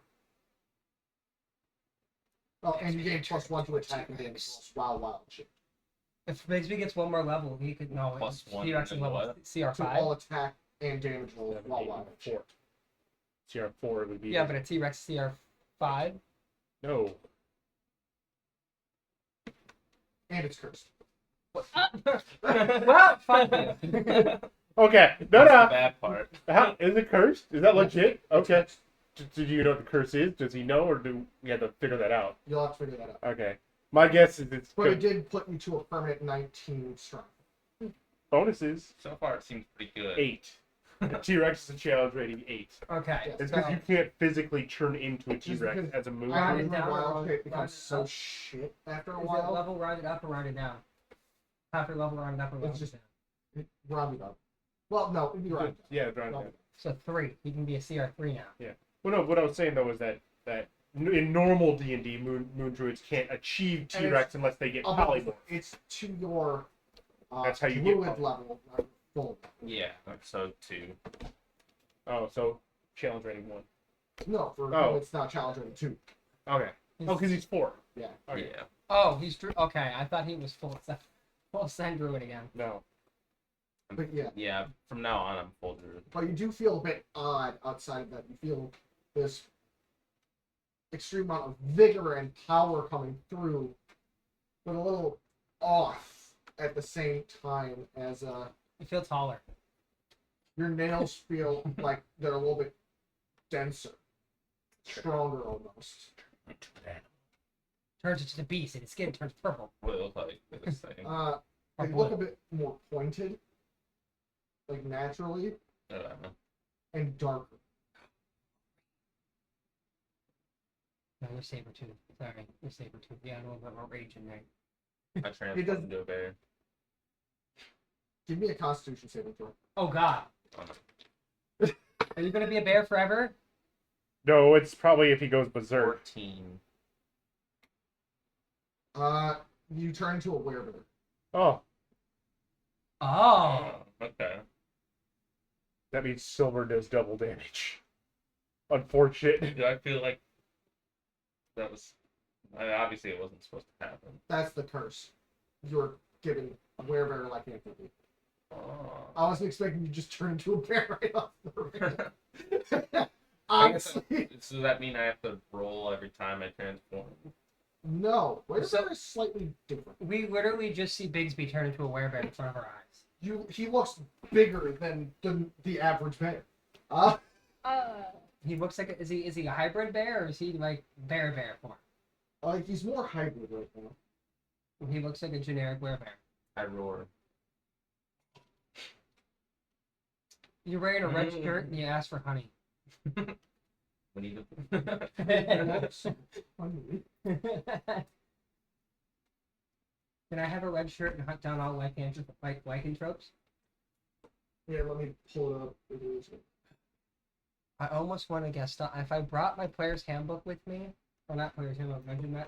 Oh, and you gain +1 to attack and damage rolls while wild shape. If Bigsby gets one more level, he could no. Plus one He actually and level what? CR To all 5. attack and damage rolls while wild shape. CR4 would be. Yeah, but a T-Rex CR 5. No. And it's cursed. Well, fuck you. Okay. No, That's the no. bad part. How, is it cursed? Is that legit? Okay. Did you know what the curse is? Does he know, or do we have to figure that out? You'll have to figure that out. Okay. My guess is it's But it did put you to a permanent 19 strength. bonuses. So far, it seems pretty good. 8. The T-Rex is a challenge rating 8. Okay. Yes. It's so- because you can't physically turn into a Just T-Rex because as a moon. Round I it think down or wild round shape it becomes so up? shit after a Is it while. level rounded up or rounded down? Half your level rounded up or It's rounded just- down? Rounded up. Well, no, it'd be rounded up. Yeah, round No. down. So 3. He can be a CR 3 now. Well, no, what I was saying though is that in normal D&D, moon druids can't achieve And T-Rex unless they get Although polymorph. it's to your That's how you get druid poly. level, not full. Yeah, episode 2. Oh, so challenge rating 1. No, for Oh. it's not challenge rating 2. Okay. Oh, because he's 4. Yeah. Okay. Yeah. Oh, he's okay. I thought he was full send druid again. No. But yeah. Yeah, from now on, I'm full druid. But you do feel a bit odd outside of that. You feel this extreme amount of vigor and power coming through, but a little off at the same time as You feel taller. your nails feel like they're a little bit denser, stronger almost. Turns into the beast and his skin turns purple. What it look like for this thing. Or They look blue. a bit more pointed, like naturally, Uh, and darker. No, you're Sabertooth. Sorry, you're Sabertooth. Yeah, a little bit more rage in there. I transformed into a bear. Give me a Constitution saving throw. Oh God. Oh, no. Are you gonna be a bear forever? No, it's probably if he goes berserk. 14. You turn into a werebear. Oh, Oh. Okay. that means silver does double damage. Unfortunate. Do I feel like that was... obviously, it wasn't supposed to happen. That's the curse. You're giving werebear like entity. Oh. I wasn't expecting you to just turn into a bear right off the rip. I guess Honestly, Does that mean I have to roll every time I transform? no. Werebear So- is slightly different. We literally just see Bigsby turn into a werebear in front of our eyes. He looks bigger than the average bear. He looks like is he a hybrid bear or is he like bear form? He's more hybrid right now. He looks like a generic werebear. I roar. You're wearing a red shirt and you ask for honey. We need That's funny. Can I have a red shirt and hunt down all lycanthropes? Yeah, let me pull it up. It is- I almost want to guess that if I brought my player's handbook with me, or not player's handbook,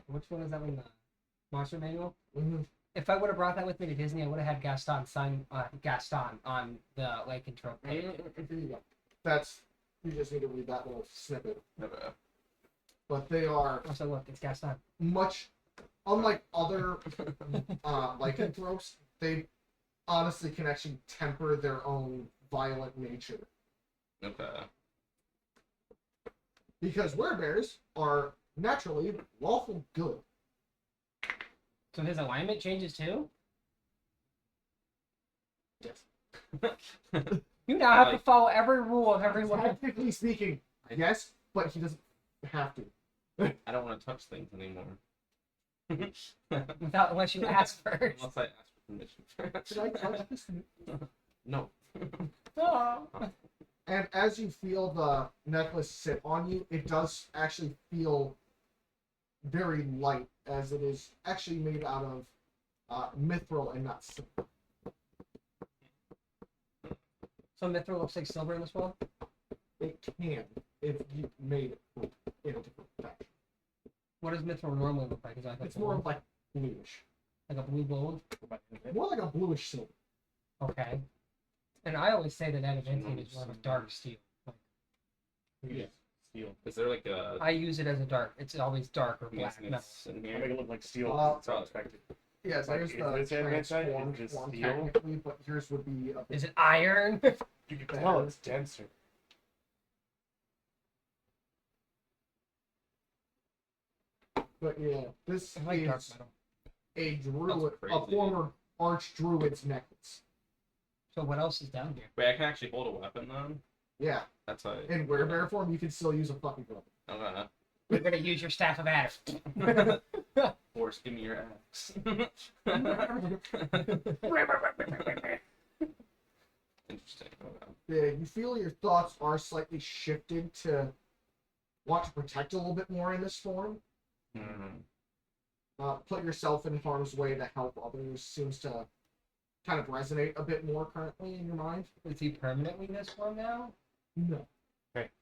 which one is that one? The monster manual? Mhm. If I would have brought that with me to Disney, I would have had Gaston sign Gaston on the lycanthrope page. Here you go. That's you just need to read that little snippet. Okay. But they are Also, look, it's Gaston. much unlike other lycanthropes. They honestly can actually temper their own violent nature Okay. because werebears are naturally lawful good. So his alignment changes too? Yes. You now have to Like- follow every rule of everyone. Technically speaking, yes, but he doesn't have to. I don't want to touch things anymore. Unless you ask first. Unless I ask for permission. Should I touch this? No. Oh. And as you feel the necklace sit on you, it does actually feel very light, as it is actually made out of mithril and not silver. So mithril looks like silver in this world? It can, if you made it in a different fashion. What does mithril normally look like? Is that like It's more like bluish. like a blue gold? More like a bluish silver. Okay. And I always say that adamantine is more of a dark steel. Like, Yeah. Steel. Is there like a? I use it as a dark. It's always dark or I'm black guessing metal. it's in I here. make it look like steel. Uh, so expected. Yeah, so Like, here's is the this adamantine? transformed Is it form steel? technically, but yours would be a bit Is it iron? You can tell it's denser. But yeah, this I like dark is metal. a druid, That's a crazy. former archdruid's necklace. So what else is down here? Wait, I can actually hold a weapon then. Yeah, That's how. in werebear form, you can still use a fucking gun. Okay. You're gonna use your staff of Adam. Force, give me your axe. Interesting. Okay. Yeah, you feel your thoughts are slightly shifted to want to protect a little bit more in this form. Put yourself in harm's way to help others seems to kind of resonate a bit more currently in your mind. Is he permanently this form now? No.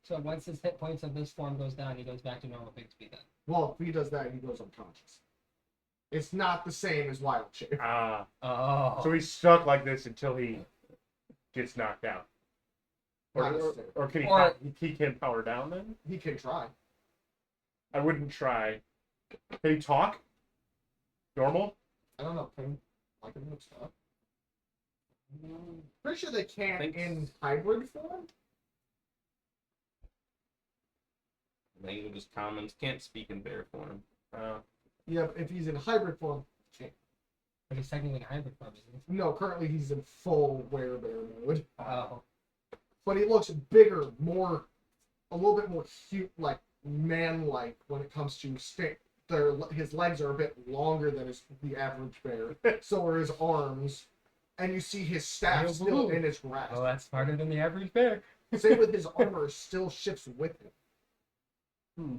So once his hit points of this form goes down, he goes back to normal Bigsby then. Well, if he does that, he goes unconscious. It's not the same as wild shape. Ah. Oh. So he's stuck like this until he gets knocked out. Or, Not or, necessarily. or can he, Or- he can power down then? He can try. I wouldn't try. Can he talk? Normal? I don't know. Can I can move stuff? Pretty sure they can't Think- in hybrid form. Language is common. Can't speak in bear form. Yeah, but if he's in hybrid form, he can't. But he's technically in hybrid form, isn't he? No, currently he's in full werebear mode. Oh. But he looks bigger, more, a little bit more cute, like man-like when it comes to his legs are a bit longer than the average bear. So are his arms, and you see his staff Yeah, still woo. in his grasp. Oh, that's smarter than the average bear. Same with his armor, still shifts with him. Hmm.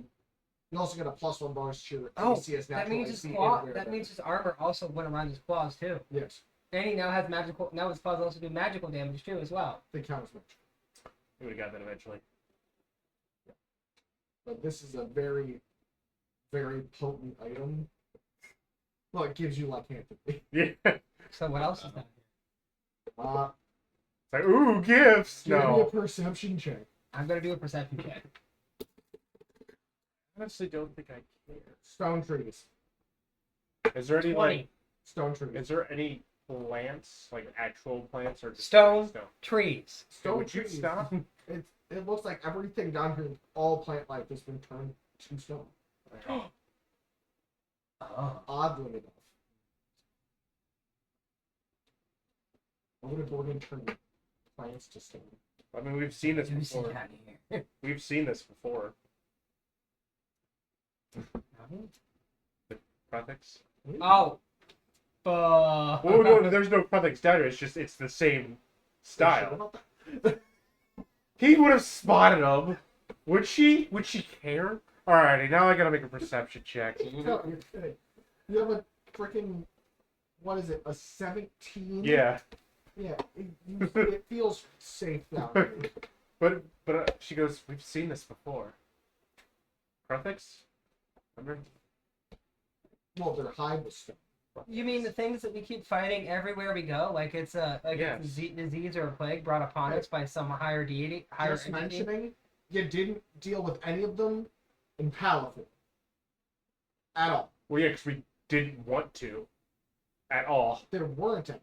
You also get a +1 bonus to your Oh, AC as that natural means his AC claw. and That werebear. means his armor also went around his claws too. Yes, And he now has magical. Now his claws also do magical damage too as well. they count as much. He would have got that eventually. But this is a very, very potent item. Well, it gives you like Anthony. Yeah. It's So what else is down here? like, ooh, gifts! Give me a No. perception check. I'm gonna do a perception check. I honestly don't think I care. Stone trees. Is there any, 20. like, Stone trees. is there any plants, like actual plants, or just Stone. stone? Trees. Stone Would you trees. stop? It looks like everything down here, all plant life, has been turned to stone. Oh. Oddly enough. Why would a Gorgon turn plants to stone? I mean, we've seen this You see before. that here. We've seen this before. Prothics? Oh. Oh no, there's no Prothics down here. It's just it's the same style. He would have spotted him. Would she? Would she care? Alrighty, now I gotta make a perception check. No, you're kidding. You have a freaking, what is it, a 17? Yeah, Yeah, it feels safe down here. but she goes. We've seen this before. Prothics? Remember? Well, they're high with stone. You mean the things that we keep fighting everywhere we go? Like it's a Yes. disease or a plague brought upon us by some higher deity, higher Just entity? mentioning, you didn't deal with any of them in Palafin. At all. Well, yeah, because we didn't want to, at all. There weren't any.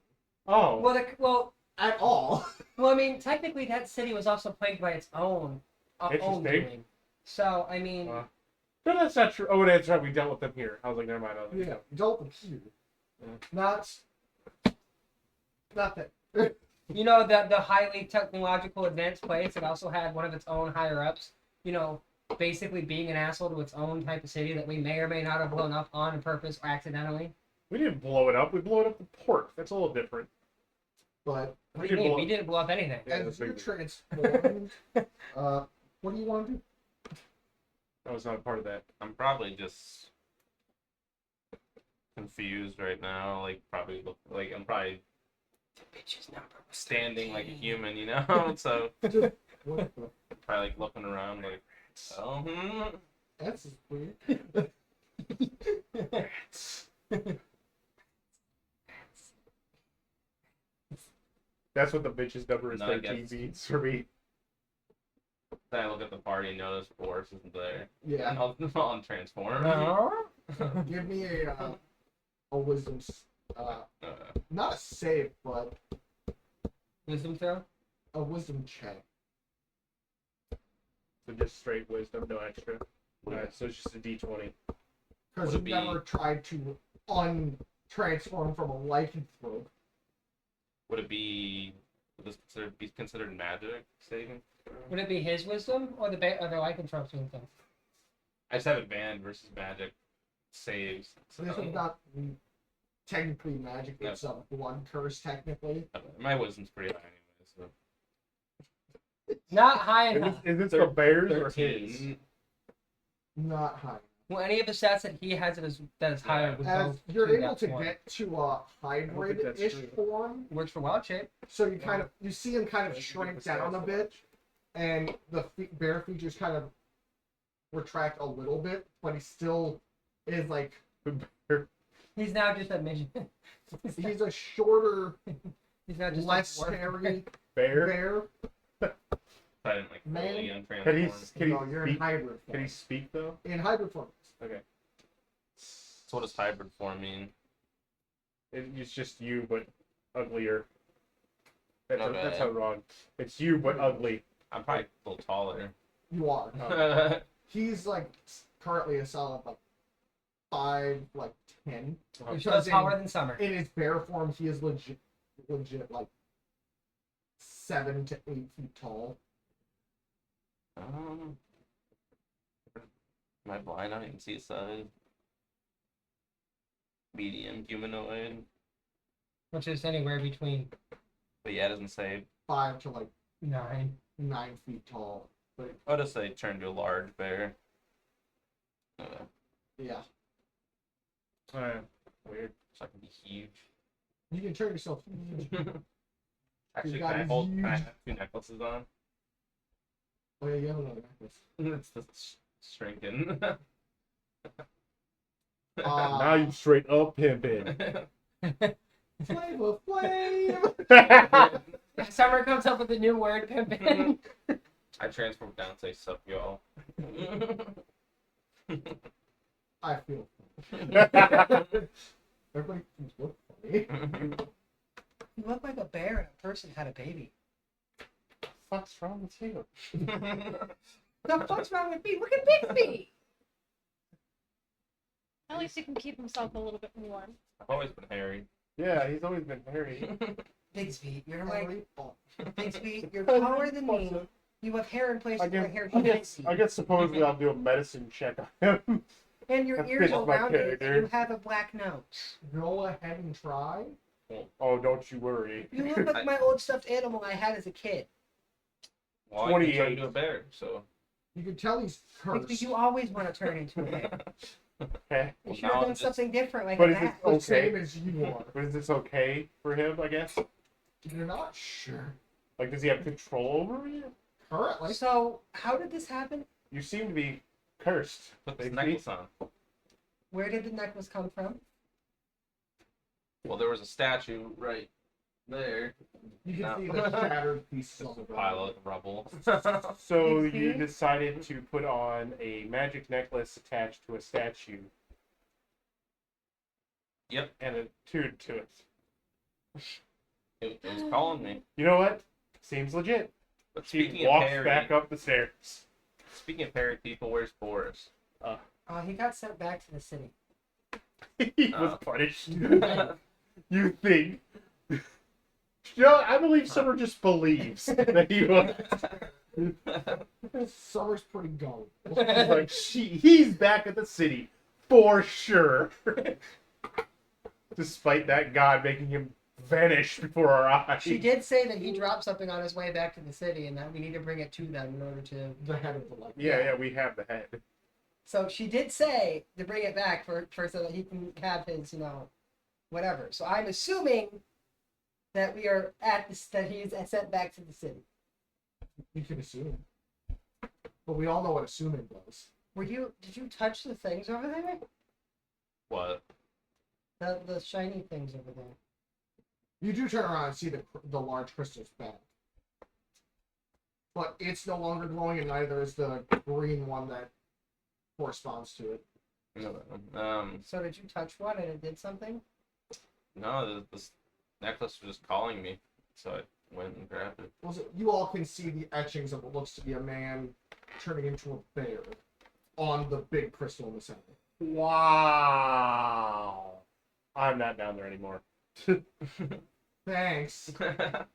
Oh, Well, At all. I mean, technically that city was also plagued by its own Interesting. doing. So I mean, no, that's not true. Oh, that's right. We dealt with them here. I was like, never mind. I was like, Yeah, you dealt with here. Not that. You know, the highly technological advanced place, it also had one of its own higher ups, you know, basically being an asshole to its own type of city that we may or may not have blown up on purpose or accidentally. We didn't blow it up. We blew it up the port. That's a little different. But What do you mean? We didn't blow up anything. Yeah, as that's you're big. transformed, what do you want to do? That was not a part of that. I'm probably just confused right now. Like probably I'm probably Bitch's number was standing like a 13. human, you know. So What the- probably like looking around like, oh, That's weird. That's what the bitch's number is. No, I 13 guess. means for me. Then I look at the party and notice Boris isn't there. Yeah. And I'll transform. Give me a wisdom, not a save, but Wisdom throw? a wisdom check. So just straight wisdom, no extra. Alright, so it's just a d20. Because Would you it be- never tried to untransform from a lycanthrope. Would it be? Would this be considered magic saving? Would it be his wisdom or the lycanthrope's wisdom? I just have advantage versus magic saves. So this is not technically magic, No. it's a blood curse technically. My wisdom's pretty high anyway. So Not high enough. Is this for bears or his? 13. Not high. Well, any of the stats that he has that is higher would As go you're to able that to one. get to a hybrid-ish that's true. form, Works for wild shape. so you kind of you see him kind of shrink down a bit, and the bear features kind of retract a little bit, but he still is like He's now just a midget. he's a shorter, He's not just less a dwarf. hairy Bear? bear. I didn't like Man. fully Can untransform. he, can No, you're in speak? hybrid form. Can he speak though? In hybrid form. Okay. So what does hybrid form mean? It's just you, but uglier. That's Okay. how wrong. It's you, but ugly. I'm probably a little taller. You are. Oh. He's like currently a solid like 5'10". You're so taller than Summer. In his bear form, he is legit like 7 to 8 feet tall. Am I blind? I don't even see his side. Medium humanoid. Which is anywhere between But yeah, it doesn't say. 5 to like 9. 9 feet tall. But I'll just say turn to a large bear. yeah, Weird. So I can be huge. you can turn yourself. Actually, got can I huge- have 2 necklaces on? Oh yeah, you have another necklace. It's just shrinking. Now you straight up pimping. Flavor Flav. Summer comes up with a new word, pimpin'. I transformed down and say, sup, y'all. I feel. Everybody look funny. You look like a bear and a person had a baby. What's wrong with you? The fuck's wrong with me? Look at Bixby! At least he can keep himself a little bit warm. I've always been hairy. Yeah, he's always been hairy. Bixby, you're like, Harry Potter. Bixby, you're taller than me. You have hair in places I where guess, hair I shouldn't guess, be. I guess supposedly I'll do a medicine check on him. And your that ears fits are my rounded and character. you have a black nose. Go ahead and try. Oh, don't you worry. You look like my old stuffed animal I had as a kid. Well, I can 28. turn into a bear, so. You can tell he's Bixby, cursed. you always want to turn into a bear. Okay. You Well, should now have I'm done just- something different like But is that. it The same okay? as you are. But is this okay for him, I guess? You're not sure. Like, does he have control over you? Currently. So, how did this happen? You seem to be cursed. Put this Bixby. necklace on. Where did the necklace come from? Well, there was a statue right there. You can No. see the shattered pieces Just on a the pile ground. of rubble. So Bixby? you decided to put on a magic necklace attached to a statue. Yep. And attuned to it. It was calling me. You know what? Seems legit. But She speaking of walks hairy, back up the stairs. speaking of hairy people, where's Boris? Oh, he got sent back to the city. He was punished. You think? I believe Summer just believes that he was. Summer's pretty gullible. She's like, he's back at the city for sure. Despite that god making him vanish before our eyes. She did say that he dropped something on his way back to the city, and that we need to bring it to them in order to. The head of the light. Yeah, we have the head. So she did say to bring it back for so that he can have his, whatever. So I'm assuming that we are at this, that he's sent back to the city. You can assume. But we all know what assuming does. Did you touch the things over there? What? The shiny things over there. You do turn around and see the large crystals back. But it's no longer glowing, and neither is the green one that corresponds to it. No, So did you touch one and it did something? no, this necklace was just calling me, so I went and grabbed it. Also, you all can see the etchings of what looks to be a man turning into a bear on the big crystal in the center. Wow. I'm not down there anymore. Thanks.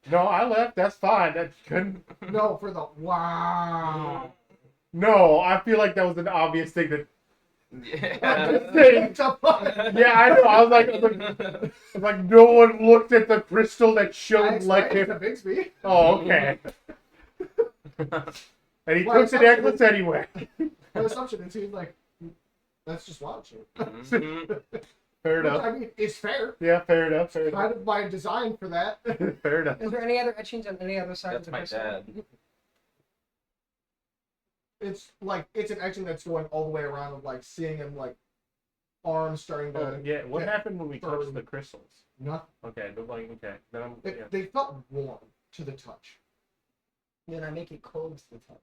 No, I left. That's fine. That's good. No, for the wow. No, I feel like that was an obvious thing that. Yeah. Yeah, I know. I was like, no one looked at the crystal that I showed like explained him. to Bigsby. Oh, okay. And he Well, took the necklace anyway. My assumption is he's like, that's just watching. Mhm. Fair Which, enough. I mean, it's fair. Yeah, fair enough. Fair Kind enough. of by design for that. Fair enough. Is there any other etchings on any other side That's of the my crystal? dad. It's like it's an etching that's going all the way around of like seeing him like arms starting to Oh, yeah. What happened when we touched the crystals? nothing. Okay, but like, okay. Then I'm. Yeah. They felt warm to the touch. Then I make it cold to the touch.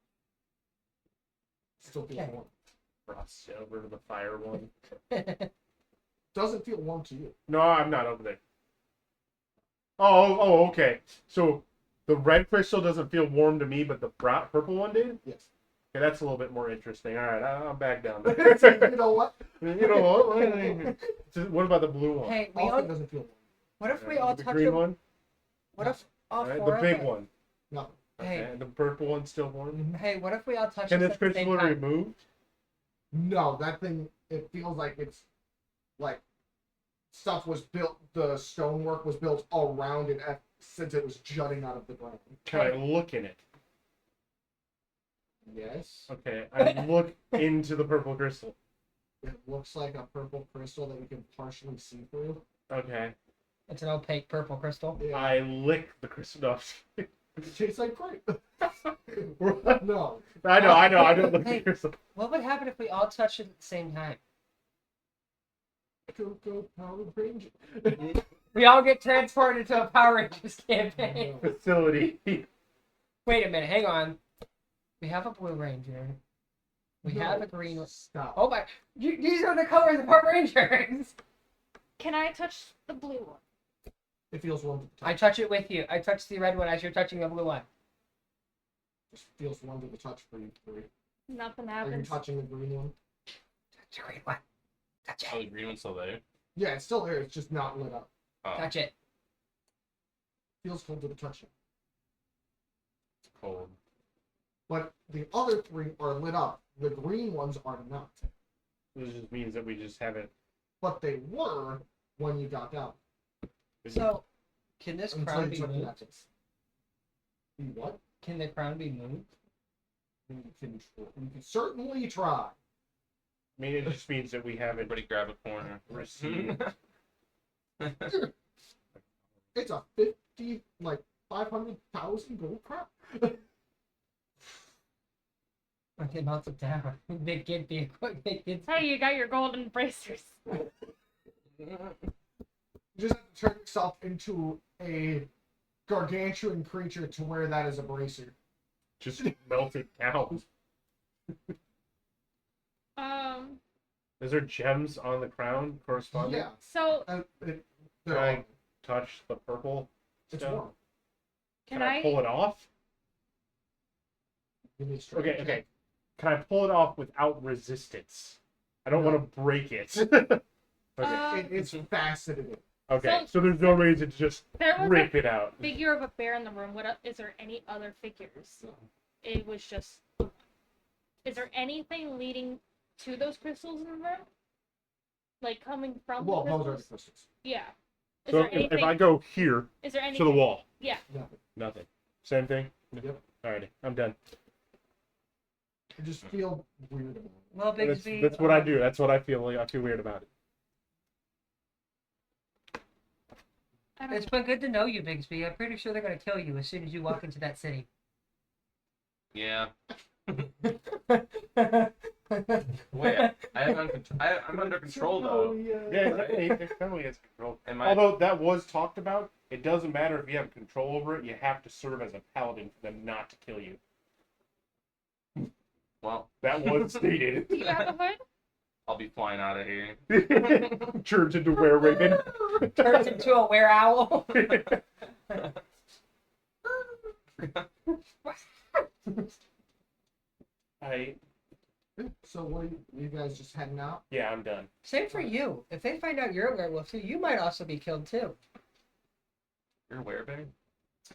Still feels Okay. warm. Cross over to the fire one. Doesn't feel warm to you. No, I'm not over there. Oh, okay. So the red crystal doesn't feel warm to me, but the purple one did. Yes. Okay, that's a little bit more interesting. All right, I'm back down you there. know what? You know what? What about the blue one? Hey, we Also all, doesn't feel warm. what if we all the touch green them? one? What if all All right, four the of big them- one. Nothing. Hey, Okay, and the purple one's still warm. hey, what if we all touch Can this this at the crystal same be time? removed? No, that thing. It feels like it's like stuff was built. The stonework was built around it since it was jutting out of the ground. Can I look in it? Yes. Okay, I look into the purple crystal. It looks like a purple crystal that you can partially see through. Okay, It's an opaque purple crystal. Yeah. I lick the crystal. No, It tastes like grape. What? No. I know. I don't look at Hey. the crystal. What would happen if we all touched it at the same time? Go Power Ranger. We all get transported to a Power Rangers campaign. No. Facility. Wait a minute, hang on. We have a Blue Ranger. We have a green one. Stop. Oh my! These are the colors of Power Rangers. Can I touch the blue one? It feels warm to the touch. I touch it with you. I touch the red one as you're touching the blue one. It feels warm to the touch for you three. Nothing Are you happens. touching the green one? Touch the green one. Touch Oh, the it. green one's still there. Yeah, it's still there. It's just not lit up. Oh, Touch it. Feels cold to the touch. it's cold. But the other three are lit up. The green ones are not. This just means that we just haven't. But they were when you got down. So, can this Until crown you be took the moved? necklace. You what? Can the crown be moved? You can certainly try. I mean, it just means that we haven't Everybody grab a corner. received. It's a 50, like 500,000 gold crop. Okay, melt it down. Big kid be a quick big kid. Hey, you got your golden bracers. You just have to turn yourself into a gargantuan creature to where that is a bracer. Just melt it down. Is there gems on the crown corresponding? Yeah. So They're Can I all- touch the purple it's stone? warm. can I I? pull it off? Give me a strength Okay, check. okay. Can I pull it off without resistance? I don't No. want to break it. Okay. It's faceted. Okay. So- So there's no reason to just There was rip a it out. figure of a bear in the room. Is there any other figures? It was just. Is there anything leading to those crystals in the room? Like coming from Well, the those are the crystals? crystals. Yeah. Is So there if anything? I go here Is there to anything? the wall, Yeah. Nothing. nothing. Same thing. Yep. Alrighty, I'm done. I just feel weird about it. Well, That's, Bigsby. that's what I do. That's what I feel. Like, I feel weird about it. I don't It's been good to know you, Bigsby. I'm pretty sure they're gonna kill you as soon as you walk into that city. Yeah. Wait, I'm under control though. Yeah, it definitely is control. Am I? Although that was talked about, it doesn't matter if you have control over it. You have to serve as a paladin for them not to kill you. Well, That was stated. Do you have a hood? I'll be flying out of here. Turns into were raven. Turns into a were owl. I So what are you guys just heading out? yeah, I'm done. Same for you. If they find out you're a werewolf too, you might also be killed too. You're a werebear?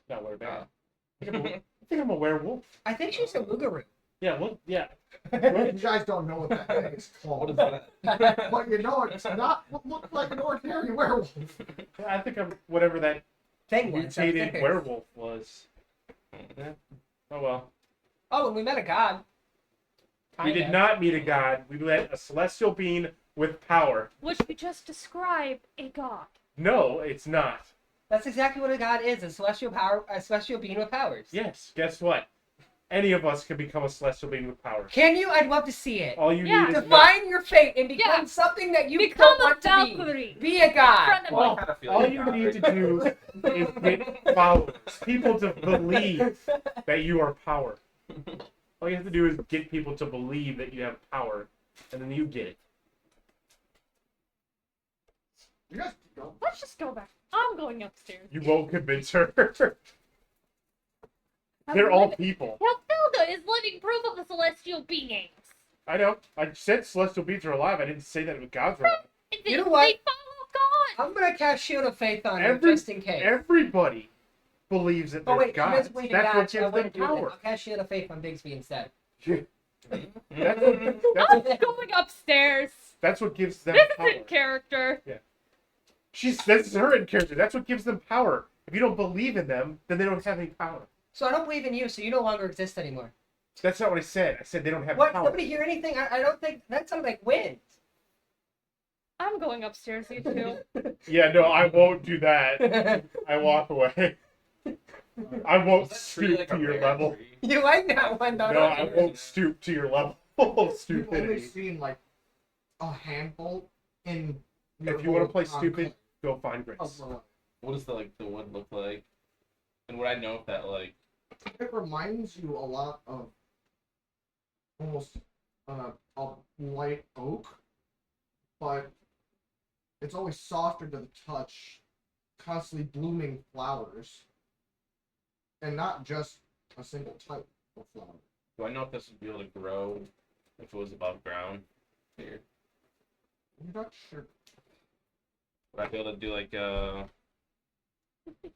Not were bad. Oh. I think I'm a werewolf. I think she's a Lugaroo. Yeah, well, yeah. You guys don't know what that thing is called. What is that? But you know it's not what looks like an ordinary werewolf. I think I'm whatever that Thing was mutated upstairs. werewolf was. Yeah. Oh well. Oh, and we met a god. We did Kinda. not meet a god. We met a celestial being with power. Which we just described a god. No, it's not. That's exactly what a god is—a celestial power, a celestial being with powers. Yes, guess what? Any of us can become a celestial being with power. Can you? I'd love to see it. All you Yeah. need is Define your fate and become Yeah. something that you Become don't a want to Valkyrie. be. Be a god. Friend of Well, I mine. kinda feel all like you God need to right do is get followers, people to believe that you are power. All you have to do is get people to believe that you have power, and then you get it. You guys go. Let's just go back. I'm going upstairs. You won't convince her. They're all people. Hilda is living proof of the celestial beings. I know. I said celestial beings are alive. I didn't say that gods were alive. You know what? They follow God. I'm gonna cast Shield of Faith on Every- you just in case. Everybody believes that Oh they're wait, gods. you guys That's what gods. I gives them wouldn't do that. power. I'll cast Shield of Faith on Bigsby instead. That's I'm going upstairs. that's what gives them This power. is in character. This is her in character. That's what gives them power. If you don't believe in them, then they don't have any power. So I don't believe in you, so you no longer exist anymore. That's not what I said. I said they don't have What? power. Nobody hear anything? I don't think that sounded like wind. I'm going upstairs, you two. Yeah, no, I won't do that. I walk away. I won't Was that tree stoop like to a your rare level. tree? You like that one, though, No, don't I you? won't stoop to your level of You've only stupidity. seen like a handful in. If you want to play whole stupid, go find Grace. enclave. What does the wood look like? And would I know if that like It reminds you a lot of almost a light oak, but it's always softer to the touch, constantly blooming flowers, and not just a single type of flower. do I know if this would be able to grow if it was above ground here? I'm not sure. Would I be able to do like a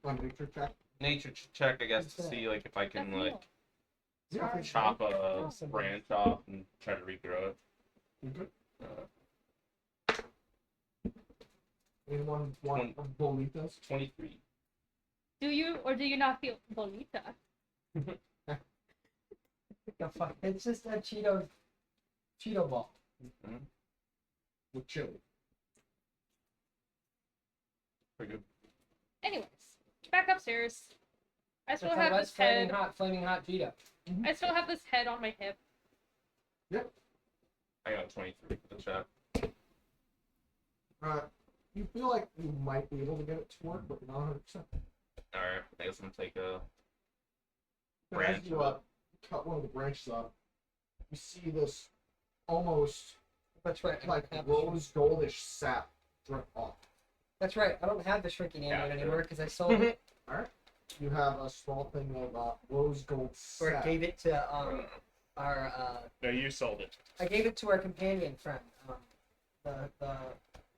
On nature check. nature check, I guess, to What's that? see like if I can That's like cool. Yeah, for chop a Awesome. branch off and try to regrow it. Okay. Uh, Anyone want bolitas? 23. Do you or do you not feel bonita? The fuck? It's just a Cheeto ball. With chili. Pretty good. Anyways, back upstairs. I still It's a have red this head. flaming hot Cheeto. I still have this head on my hip. I got 23 for the chat. You feel like you might be able to get it to work, but not 100%. Alright, I guess I'm gonna take a But branch as you of it. cut one of the branches up, you see this almost That's right. I like don't have the rose goldish sap drip off. That's right. I don't have the shrinking Yeah, ambient sure. anymore because I sold it Alright? You have a small thing of rose gold or sap. gave it to our. No, you sold it. I gave it to our companion friend. The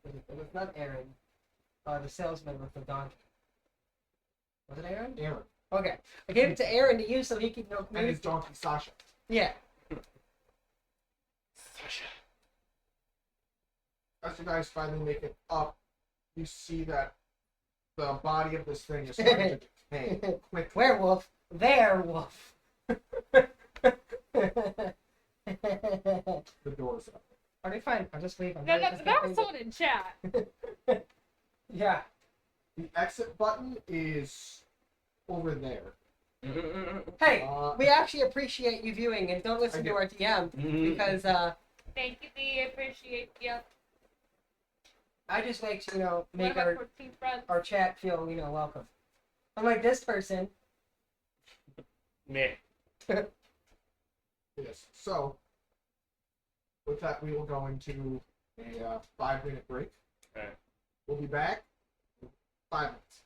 It was not Aaron. The salesman with the donkey. Was it Aaron? Aaron. Okay. I gave it to Aaron to use so he could know. And his donkey Sasha. Yeah. As you guys finally make it up, you see that the body of this thing is starting to decay quickly. Werewolf. Werewolf. The door's up. Alright, fine. I'll just leave. I'm No, not- no, just that gonna was leave sold in chat. it. Yeah. The exit button is over there. Hey, Uh, we actually appreciate you viewing and don't listen I to do. our DM because Thank you, D. I appreciate you. I just like to, One make of my our 14 friends. chat feel, welcome. Unlike this person. Meh. Yes. So, with that, we will go into a 5-minute break. Alright. We'll be back in 5 minutes.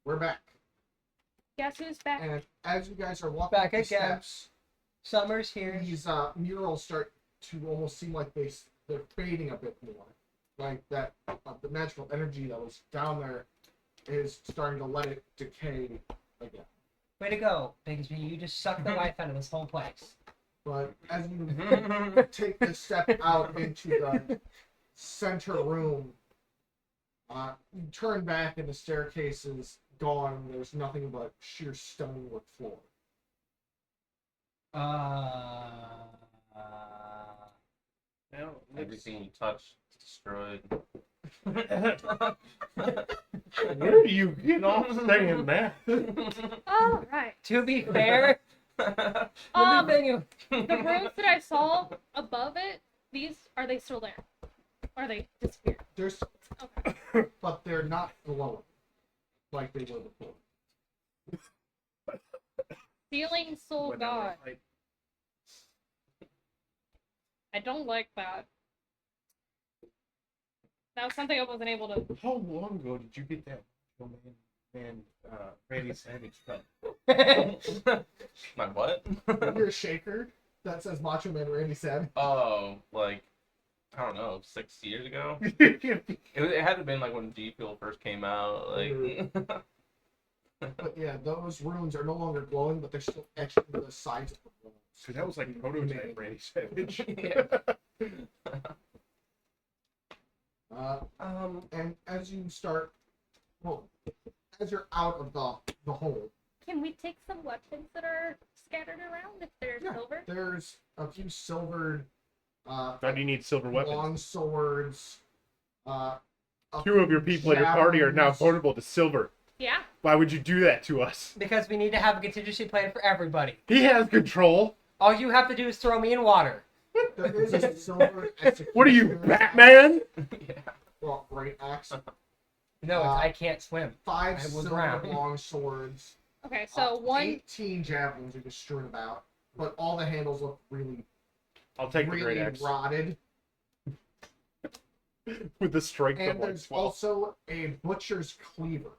We're back. Guess who's back? And as you guys are walking Back up the again. steps, Summer's here. these murals start to almost seem like they're fading a bit more. Like that, the magical energy that was down there is starting to let it decay again. Way to go, Bigsby. You just sucked the life out of this whole place. But as you take this step out into the center room, you turn back and the staircase is gone. There's nothing but sheer stonework floor. Now, Everything you touch is destroyed. where do you get off saying that? All right. To be fair, the thing The rooms that I saw above it, are they still there? Or are they disappeared? There's, Okay. but they're not glowing like they were before. Ceiling Soul God. I don't like that. That was something I wasn't able to. How long ago did you get that man Randy Savage from? My what? You're a shaker that says Macho Man Randy Savage. Oh, like, I don't know, 6 years ago? It had to have been like when G Fuel first came out. Like, But yeah, those runes are no longer glowing, but they're still etched into the sides of the walls. So that was like prototype Randy Savage. yeah. And as you start, well, as you're out of the hole, Can we take some weapons that are scattered around if they're Yeah. silver? there's a few silvered Why do you need silver weapons? long swords. A 2 of your people in your party are now javelins. vulnerable to silver. Yeah. Why would you do that to us? because we need to have a contingency plan for everybody. He has control. All you have to do is throw me in water. There is a silver executioner. What are you, Batman? Yeah. Well, great axe. No, I can't swim. 5 I will silver drown. long swords. Okay, so one. 18 javelins are just strewn about, but all the handles look really, I'll take the great really axe rotted. with the strength of And like there's 12. also a butcher's cleaver.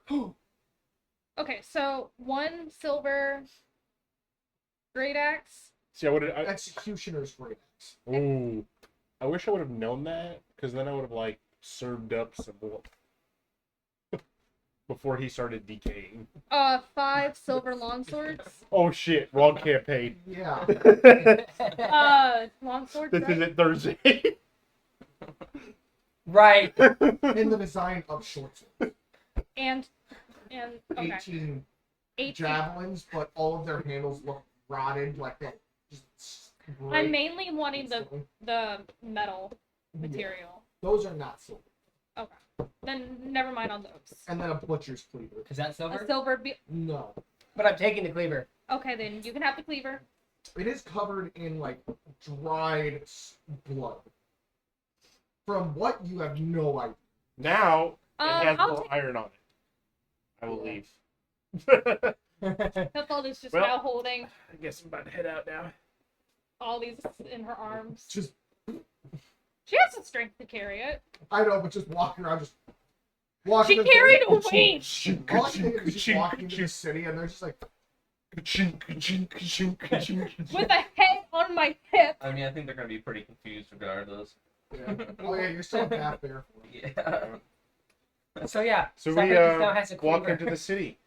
Okay, so one silver great axe. See, I would have. Executioner's great axe. Ooh, I wish I would have known that, because then I would have like served up some more before he started decaying. 5 silver longswords. Oh shit! Wrong campaign. Yeah. Longswords. This Right? isn't Thursday. Right. In the design of short sword. And okay, 18 18. javelins, but all of their handles look rotted, like that. Just I'm mainly wanting the metal Yeah. material. Those are not silver. Okay, then never mind on those. And then a butcher's cleaver. Is that A silver? silver. No. But I'm taking the cleaver. Okay, then you can have the cleaver. It is covered in like dried blood. From what you have no idea. Now it has I'll more take. iron on it. I will leave. Hilfold is just Well- now holding I guess I'm about to head out now. all these in her arms. Just She has the strength to carry it. I know, but just walking around, just walking. She into- carried a weight All I think is just walking into the city, and they're just like, with a head on my hip. I mean, I think they're gonna be pretty confused regardless. yeah. Oh yeah, you're still half there. Yeah. So yeah. So somebody we just now has a walk cleaver. into the city.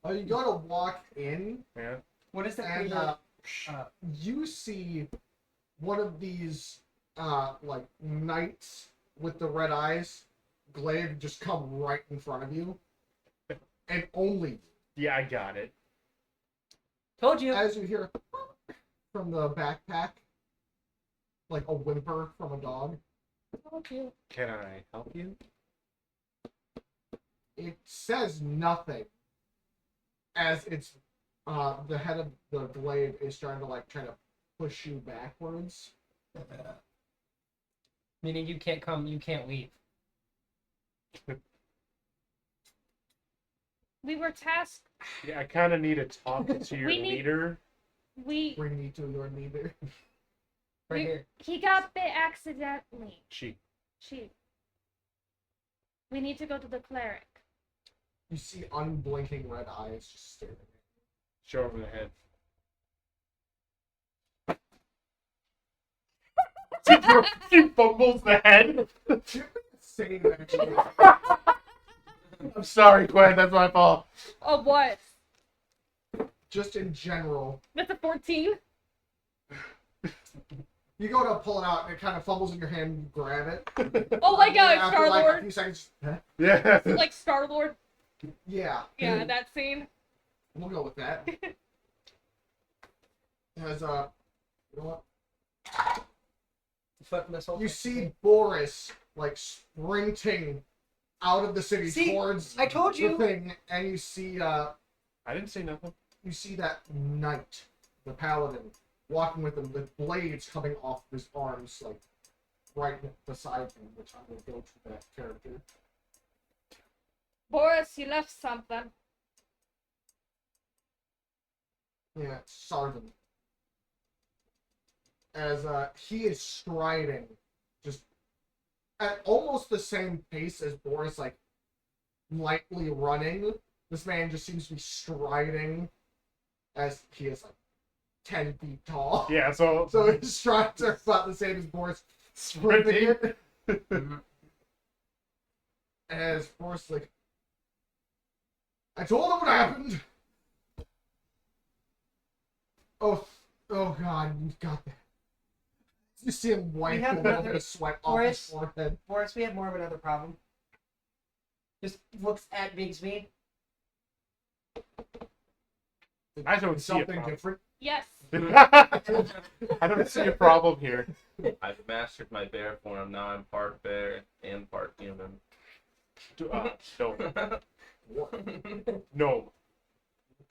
You gotta walk in, Yeah. What is the and cleaver? you see one of these like knights with the red eyes, glaive, just come right in front of you, and only Yeah, I got it. Told you. as you hear from the backpack, like a whimper from a dog. Can I help you? It says nothing, as it's the head of the glaive is starting to like try to push you backwards. Meaning you can't come, you can't leave. We were tasked. Yeah, I kind of need to talk to your We need- leader. We Bring me to your leader. Right You- here. he got bit accidentally. She. She. We need to go to the cleric. You see unblinking red eyes just staring at Show over the head. He fumbles the head. you. Same actually. I'm sorry, Gwen. That's my fault. Oh, what? Just in general. That's a 14? You go to pull it out, and it kind of fumbles in your hand, and you grab it. Oh my god, After, Star like, a Lord! few seconds, huh? Yeah. Like Star Lord? Yeah. Yeah, that scene. We'll go with that. As, you know what? Foot missile. You see Boris, like, sprinting out of the city See, towards I told the you. thing, and you see, I didn't say nothing. you see that knight, the paladin, walking with him, with blades coming off his arms, like, right beside him, which I'm going to go to that character. Boris, you left something. Yeah, Sarvin. As he is striding, just at almost the same pace as Boris, like lightly running. This man just seems to be striding as he is like 10 feet tall. Yeah, so So his strides are about the same as Boris sprinting it. As Boris like, I told him what happened. Oh God, you got that. You see him wipe have a little another- bit of sweat off his Boris. forehead. Boris, we have more of another problem. Just looks at Bigsby. I don't see a Something problem. different. Yes. I don't see a problem here. I've mastered my bear form. Now I'm part bear and part human. No. Dwarf. No.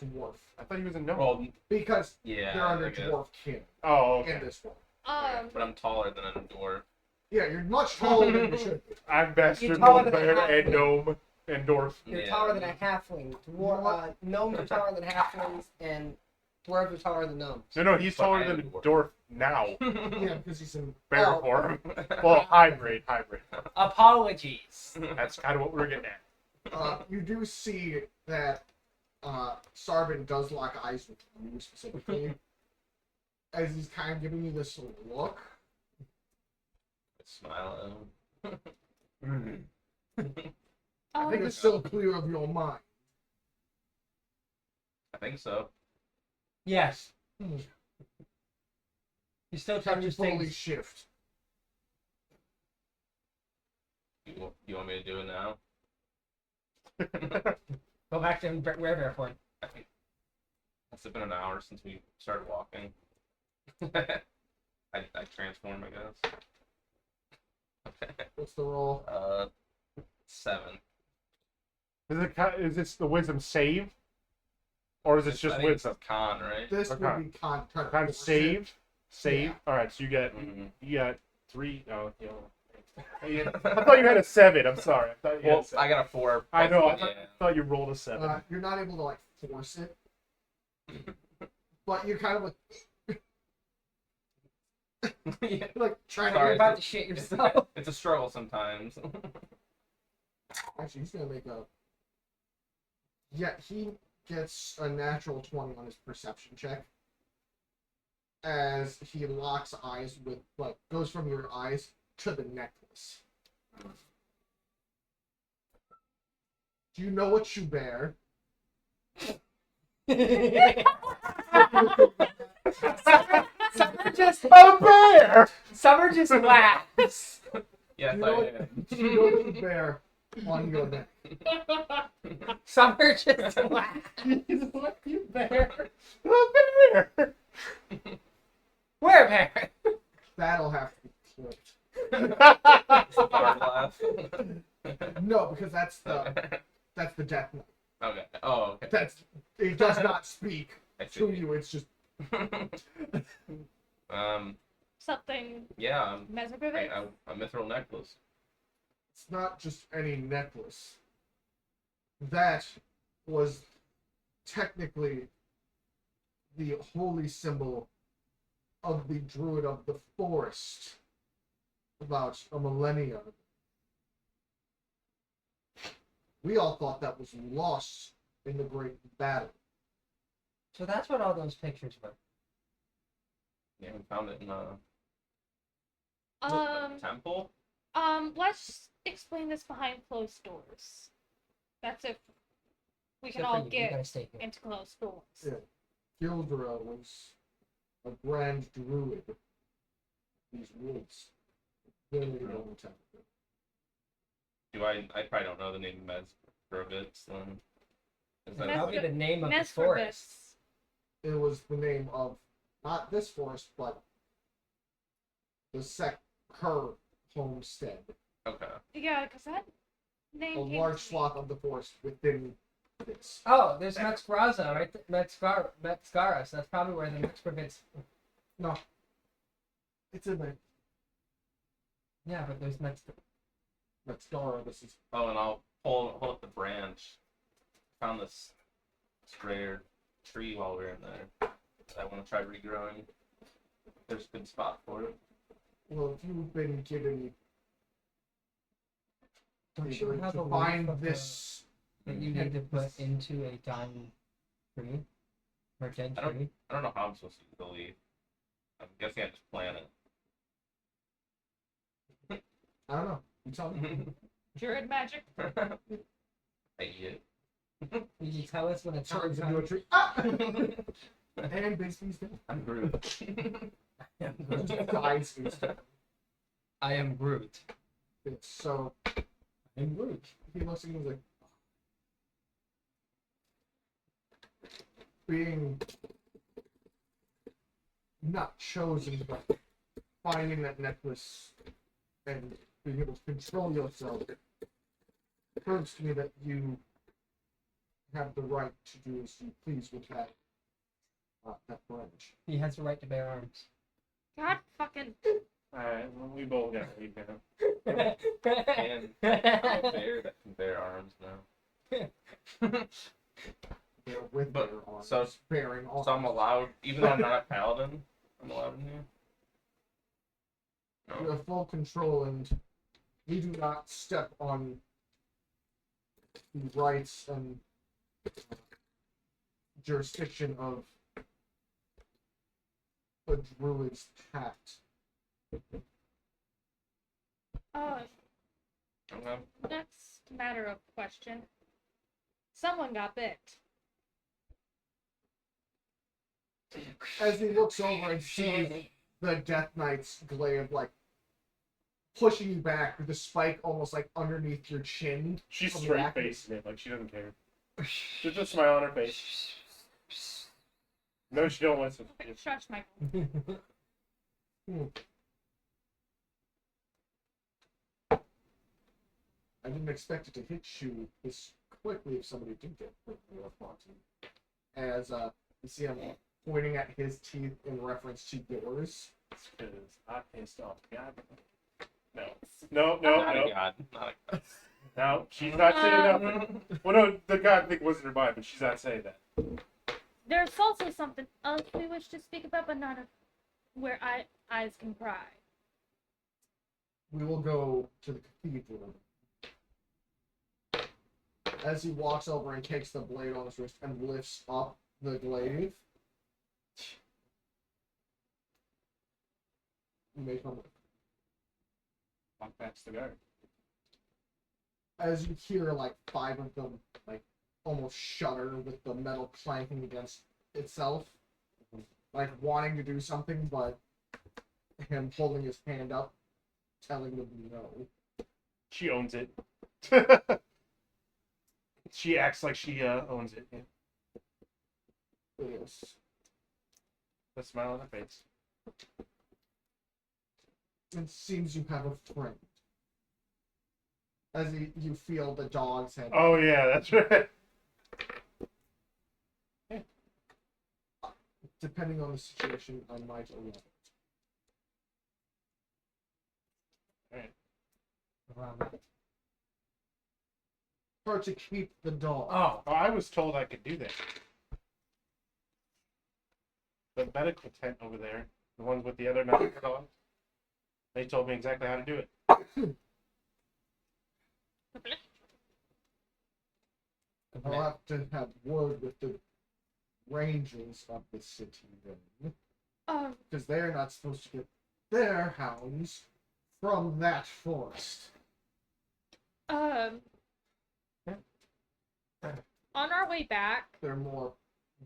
Dwarf. I thought he was a no. Well, Because yeah. they're under I guess. dwarf king Oh, in okay. this one. But I'm taller than a dwarf. Yeah, you're much taller than you should be. I'm bastard, You're taller than bear, a and halfling. gnome, and dwarf. You're Yeah. taller than a halfling. Gnomes are taller than halflings, and dwarves are taller than gnomes. No, he's But taller I am than a dwarf. dwarf now. Yeah, because he's in. Bear Oh. form. Well, hybrid. Apologies. That's kind of what we're getting at. You do see that Sarvin does lock eyes with you specifically, as he's kind of giving you this look. Smile at him. I think it's still clear of your mind. I think so. Yes. Hmm. You still Can touch you his fully things. shift? You want me to do it now? Go back to where bear form. I think it's been an hour since we started walking. I transform, I guess. What's the roll? 7. Is this the wisdom save? Or is it I just think it's wisdom? a con, right? This Okay. would be con. Kind of save? Save? Yeah. Alright, so you got Mhm. 3. Oh, yeah. I thought you had a 7. I'm sorry. I thought you had Well, a 7. I got a 4. I know. I Yeah. thought you rolled a 7. You're not able to like force it, but you're kind of Yeah. like trying You're Sorry. to. about to shit yourself. It's a struggle sometimes. Actually, he's gonna make a. Yeah, he gets a natural 20 on his perception check. As he locks eyes with, like, goes from your eyes to the necklace. Do you know what you bear? Summer just A bear! Summer just laughs. Yes, You I know am. Do you know what you bear on your neck? Summer just laughs. What you bear? A bear! Where bear? That'll have to be clipped. It's a bard laugh. No, because that's the death note. Okay. Oh, okay. It does not speak I to see. you. It's just Something Yeah, Mesophobic? a mithril necklace. it's not just any necklace. That was technically the holy symbol of the druid of the forest about a millennia. We all thought that was lost in the Great Battle. So that's what all those pictures were. Yeah, we found it in a Um, temple. let's explain this behind closed doors. That's if we can Except for all you, you get gotta stay here. into closed doors. Yeah. Gildra was a grand druid. These woods. Very long time ago. Do I probably don't know the name of Mesgrovitz then. Is It's that Mes- probably the name of the forest. Mesgrovitz. It was the name of not this forest, but her homestead. okay? Yeah, because that name A came large to me. swath of the forest within this. Oh, there's Mexgraza, right? Mexgaras. That's probably where the Mexgravitz. No. It's in there. Yeah, but there's Mex. That's Dara. This is Oh, and I'll hold up the branch. Found this rare tree while we were in there. I want to try regrowing. There's a good spot for it. well, if you've been given Don't the you ability have a to leaf find of this that you need to put into a dying tree or dead I don't- tree? I don't know how I'm supposed to use the leaf. I'm guessing I just plant I don't know. You tell me. it. Druid magic. I eat it. Can you tell us when it's time? Turns into a tree. Ah! And basically dead. I'm Groot. Just dies instantly. I am Groot. So I am Groot. he looks at me and he's like, being not chosen, but finding that necklace and being able to control yourself proves to me that you have the right to do as you please with that branch. He has the right to bear arms. God fucking. Alright, well, we both got to leave now. And I'm a bear that can bear arms now. They're with But- their arms, so- bearing arms. So I'm allowed, even though I'm not a paladin, I'm allowed in here. You No. have full control, and we do not step on the rights and jurisdiction of a druid's pact. Oh, Okay. next matter of question. Someone got bit. As he looks over and sees the Death Knight's glaive, like pushing you back with the spike almost like underneath your chin. She's On the straight back. facing it, like she doesn't care. Just a smile on her face. No, she don't listen. Shush, Michael. I didn't expect it to hit you this quickly if somebody did get quickly responsive. As you see him pointing at his teeth in reference to yours. Because I pissed off God. No, Not a no. god. Not a god. No, she's not saying nothing. Well, no, the God thing wasn't her mind, but she's not saying that. There's also something else we wish to speak about, but not where eyes can pry. We will go to the cathedral. As he walks over and takes the blade on his wrist and lifts up the glaive, you may come with. Walk past the guard. As you hear like 5 of them like almost shudder with the metal clanking against itself, like wanting to do something, but him holding his hand up, telling them no. She owns it. She acts like she owns it. Yeah. Yes. A smile on her face. It seems you have a friend. As you feel the dog's head. Oh yeah, that's right. Depending on the situation, I might allow it. Or to keep the dog. Oh, I was told I could do that. The medical tent over there, the ones with the other medical dogs, they told me exactly how to do it. I'll have to have word with the rangers of the city then. Um, Because they're not supposed to get their hounds from that forest. um, on our way back, They're more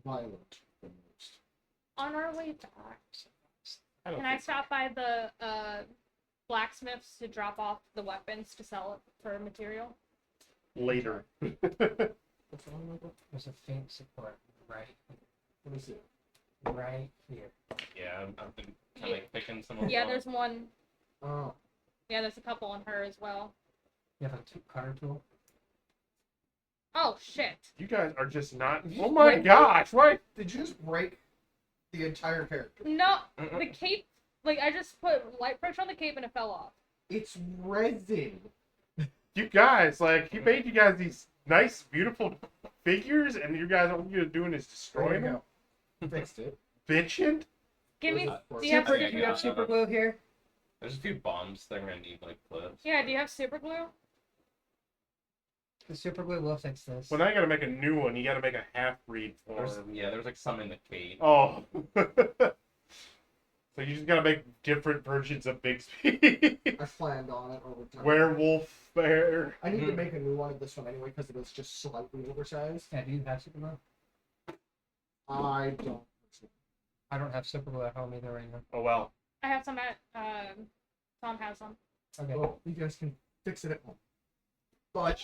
violent than most. on our way back, I don't can I think- stop by the blacksmiths to drop off the weapons to sell it for material? Later. What's wrong with it? There's a faint support right, What is it? right here. Yeah, I've been kind of picking some of Yeah, them. there's one. Oh, Yeah, there's a couple on her as well. You have a cutter tool. Oh shit! You guys are just not. Did you Oh my break gosh! Why? did you just break the entire character? No, Mm-mm. the cape. Like I just put light pressure on the cape and it fell off. It's resin. You guys, like, he made you guys these nice, beautiful figures, and you guys, all you're doing is destroying them? Fixed it. Bitching? Give me. Was it- Do you have? Super, Okay, do you have yeah. super glue here? There's a few bombs that are gonna need like clips. Yeah. Do you have super glue? The super glue will fix this. Well, now you gotta make a new one. You gotta make a half-breed There's form. there's like some in the cave. Oh. So you just gotta make different versions of Bixby. I planned on it over time. Werewolf, bear. I need to make a new one of this one anyway because it was just slightly oversized. Yeah, do you have super glue? I don't. I don't have super glue at home either right now. Oh well. I have some at. Tom has some. Okay. Well, you guys can fix it at home. But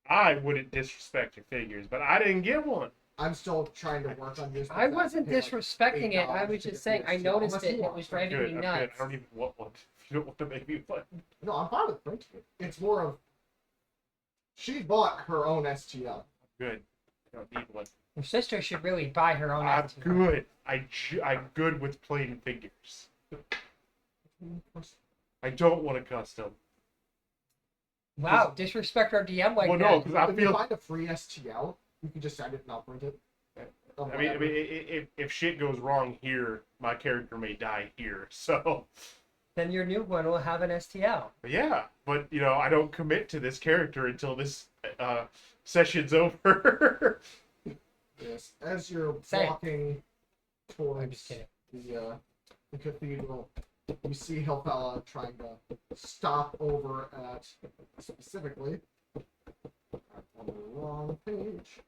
I wouldn't disrespect your figures, but I didn't get one. I'm still trying to work on this. I wasn't disrespecting it. I $8 was to just get saying the I STL, noticed unless it. you It want was some. driving Good, me I'm good. nuts. I don't even want one. If you don't want to make me one. No, I'm fine with printing it. It's more of she bought her own STL. Good. I don't need one. Your sister should really buy her own. I'm STL. good. I'm good with plain figures. I don't want a custom. Wow, disrespect our DM like Well, that. no, because I If you feel. find a free STL, you can just send it and I'll print it. Or I mean, whatever. if shit goes wrong here, my character may die here. So, Then your new one will have an STL. yeah. But I don't commit to this character until this session's over. Yes, as you're Same. walking I'm towards just kidding. the cathedral, you see Helfella trying to stop over at specifically on the wrong page.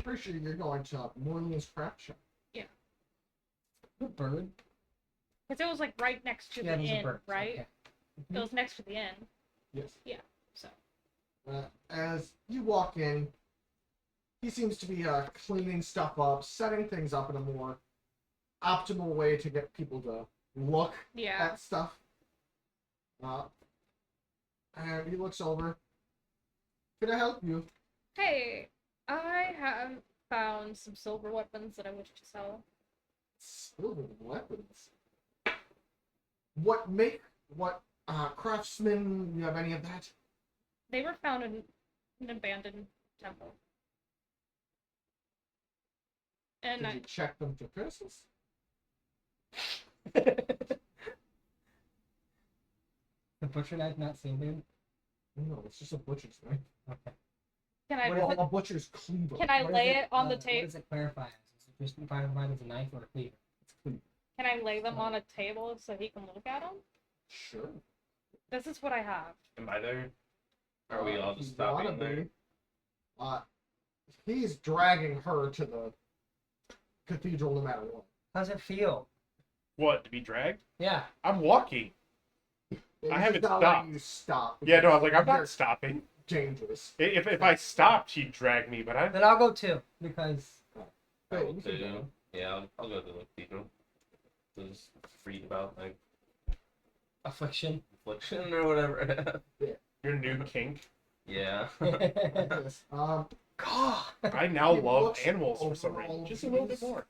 Pretty sure you're going to Morning's Crap Shop. The bird. Because it was like right next to Yeah, the there's a inn, bird. right? Okay. It was next to the inn. Yes. So. As you walk in, he seems to be cleaning stuff up, setting things up in a more optimal way to get people to look Yeah. at stuff. And he looks over. Can I help you? Hey, I have found some silver weapons that I wish to sell. Silver weapons. What craftsman? You have any of that? They were found in an abandoned temple. And Did I, you check them for curses? The butcher knife not seen, dude. No, it's just a butcher's knife. Okay. can I Well, put, a butcher's cleaver. can I What lay is it on the What table? does it clarify as? Is it just defined as a knife or a cleaver? It's cleaver. Can I lay them on a table so he can look at them? Sure. This is what I have. Am I there? Are we all If just you wanna stopping there? be. He's dragging her to the cathedral no matter what. How's it feel? What, to be dragged? Yeah. I'm walking. He's haven't not letting stopped. You stop. Yeah, no, I was like, I'm You're not stopping. dangerous. If I stopped, he'd drag me, but I. Then I'll go too because I Hey, will you can too. go. Yeah, I'll go to the cathedral. Just read about like affliction. affliction or whatever. Your new kink. yeah. Yes. God. I now He love looks animals for some over all reason. of Just a little bit these. more.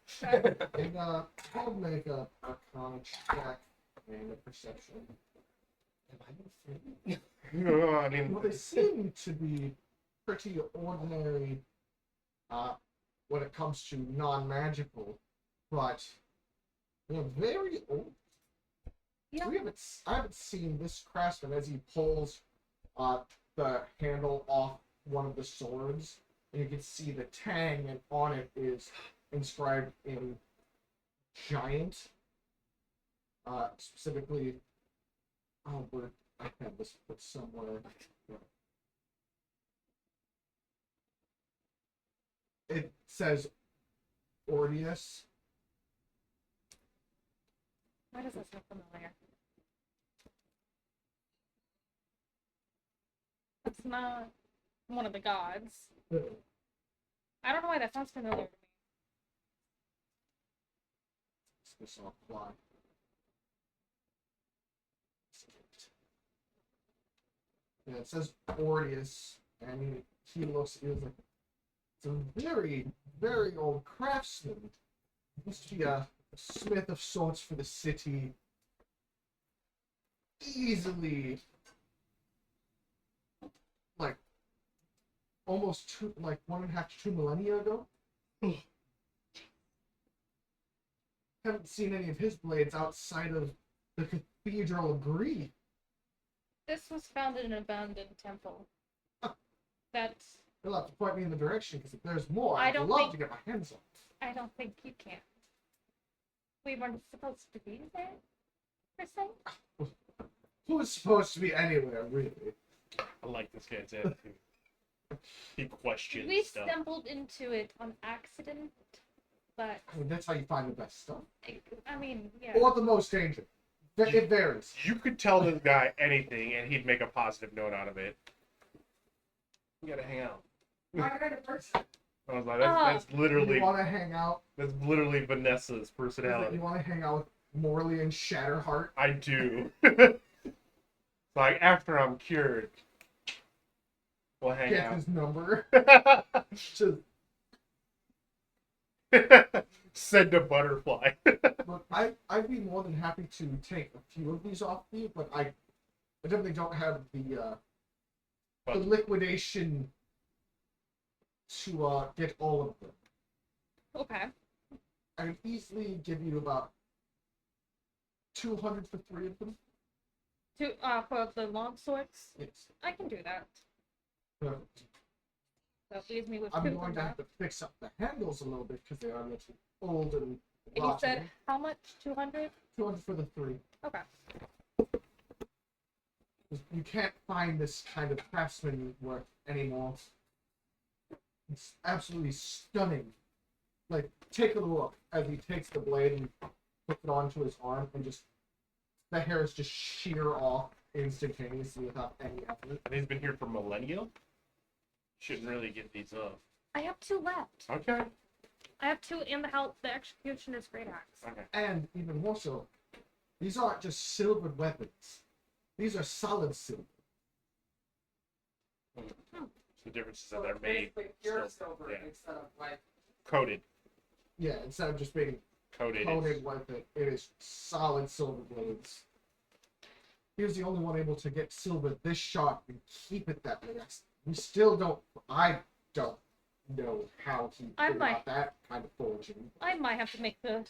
And I'll make a arcana check and a perception. No, I mean, Well, they seem to be pretty ordinary when it comes to non-magical, but they're very old. Yeah. I haven't seen this craftsman as he pulls the handle off one of the swords, and you can see the tang, and on it is inscribed in giant. Specifically, oh, where I have this put somewhere. It says Ordius. Why does this look familiar? That's not one of the gods. I don't know why that sounds familiar to me. This all fly. Yeah, it says Ordius, and he looks. He was like, it's a very, very old craftsman. Used to be a smith of sorts for the city. Easily, like, almost 1.5 to 2 millennia ago. Haven't seen any of his blades outside of the Cathedral of Greed. This was found in an abandoned temple. That's. You'll have to point me in the direction, because if there's more, I I'd don't love think- to get my hands on it. I don't think you can. We weren't supposed to be there, per se. Who's supposed to be anywhere, really? I like this guy's attitude. He questions We stuff. stumbled into it on accident, but I mean, that's how you find the best stuff. I mean, yeah. Or the most danger. It varies. You could tell this guy anything, and he'd make a positive note out of it. You gotta hang out. I was like, Oh. that's literally You want to hang out? Vanessa's personality. You want to hang out with Morley and Shatterheart? I do. Like after I'm cured, we'll hang Get out. his number. Just, Send a butterfly. look, I'd be more than happy to take a few of these off you, but I definitely don't have the liquidation to get all of them. Okay. I could easily give you about 200 for 3 of them. For the long swords, Yes. I can do that. Perfect. That leaves me with I'm 2 going from to have that. to fix up the handles a little bit because they are a little old and And you rotten. said how much? 200? 200 for the 3. Okay. You can't find this kind of craftsman work anymore. It's absolutely stunning. Like, take a look as he takes the blade and puts it onto his arm, and just the hairs just shear off instantaneously without any effort. And he's been here for millennia. Shouldn't really get these up. I have 2 left. Okay. I have 2 in the Executioner's Great Axe. Okay. And even more so, these aren't just silvered weapons. These are solid silver. The difference is that they're made pure silver, silver yeah. instead of like coated. Yeah, instead of just being Coated. coated with it, it is solid silver blades. He was the only one able to get silver this sharp and keep it that way. We still don't. I don't know how he I figured might- out that kind of forging. I might have to make the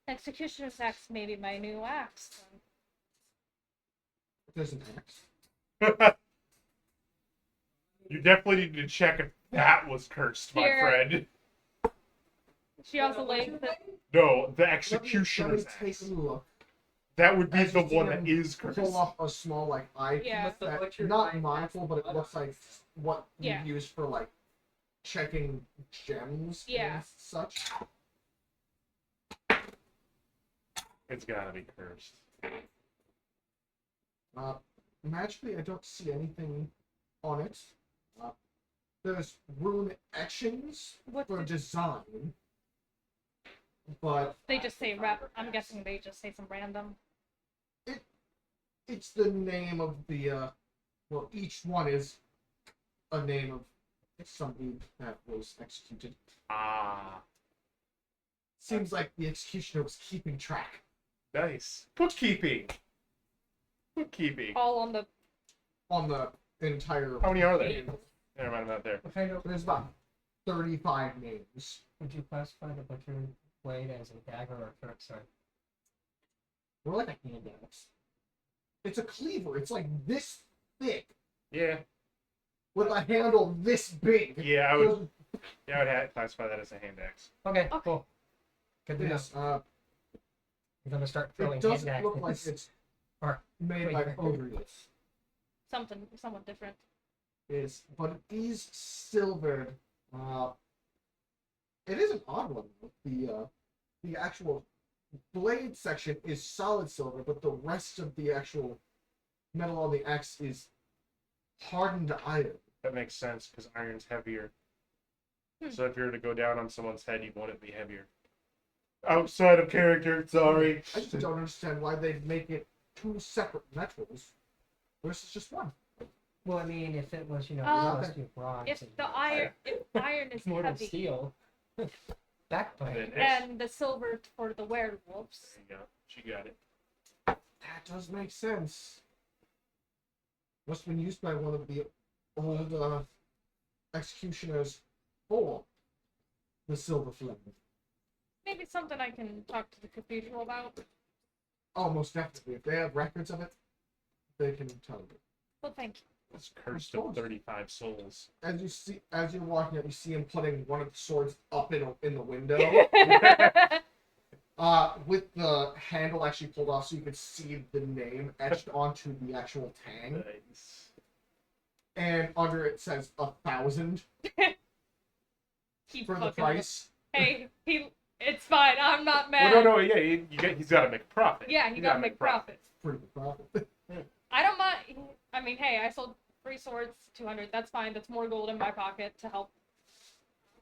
Executioner's Axe maybe my new axe. Then. There's an axe. You definitely need to check if that was cursed, my Here. friend. She also likes the. No, the Let me executioner's take axe. a look. That would be As the you see one him that is cursed. Pull off a small like eye Yeah. piece that not mindful, but it looks like what Yeah. you use for like checking gems Yeah. and such. It's gotta be cursed. Magically, I don't see anything on it. There's rune etchings What for did design, but they just say? I'm guessing they just say some random. it's the name of the well, each one is a name of somebody that was executed. Ah, Seems like the executioner was keeping track. nice. Bookkeeping. Bookkeeping. All on the. On the entire. How many are there? Never mind, I'm not there. what kind of There's about 35 names. would you classify the butcher blade as a dagger or a short sword? More like a hand axe. It's a cleaver. It's like this thick Yeah. with a handle this big. Yeah, I would classify that as a hand axe. Okay, Okay. cool. Good to know. Yes, I'm gonna start throwing it hand doesn't look like axes. it's Or made by cleaver. Ogrius. Somewhat different. But it is silvered. It is an odd one. The actual blade section is solid silver, but the rest of the actual metal on the axe is hardened iron. That makes sense because iron's heavier. Hmm. So if you were to go down on someone's head, you'd want it to be heavier. Outside of character, sorry. I just don't understand why they make it two separate metals versus just one. Well, I mean, if it was, Um, supposed to be bronze. If and iron is more than heavy steel. Backbite. and the silver for the werewolves, There you go. She got it. That does make sense. Must have been used by one of the old executioners for the silver flame. maybe something I can talk to the cathedral about. Oh, most definitely. If they have records of it, they can tell you. Well, thank It's cursed of 35 souls. As you're walking up, you see him putting one of the swords up in the window, you. with the handle actually pulled off, so you could see the name etched onto the actual tang. Nice. And under it says 1,000 Keep for the fucking- price. Hey, it's fine. I'm not mad. Well, no, yeah, he's got to make a profit. Yeah, you gotta make profit. Pretty good profit. I don't mind. I mean, hey, I sold 3 swords, 200. That's fine. That's more gold in my pocket to help.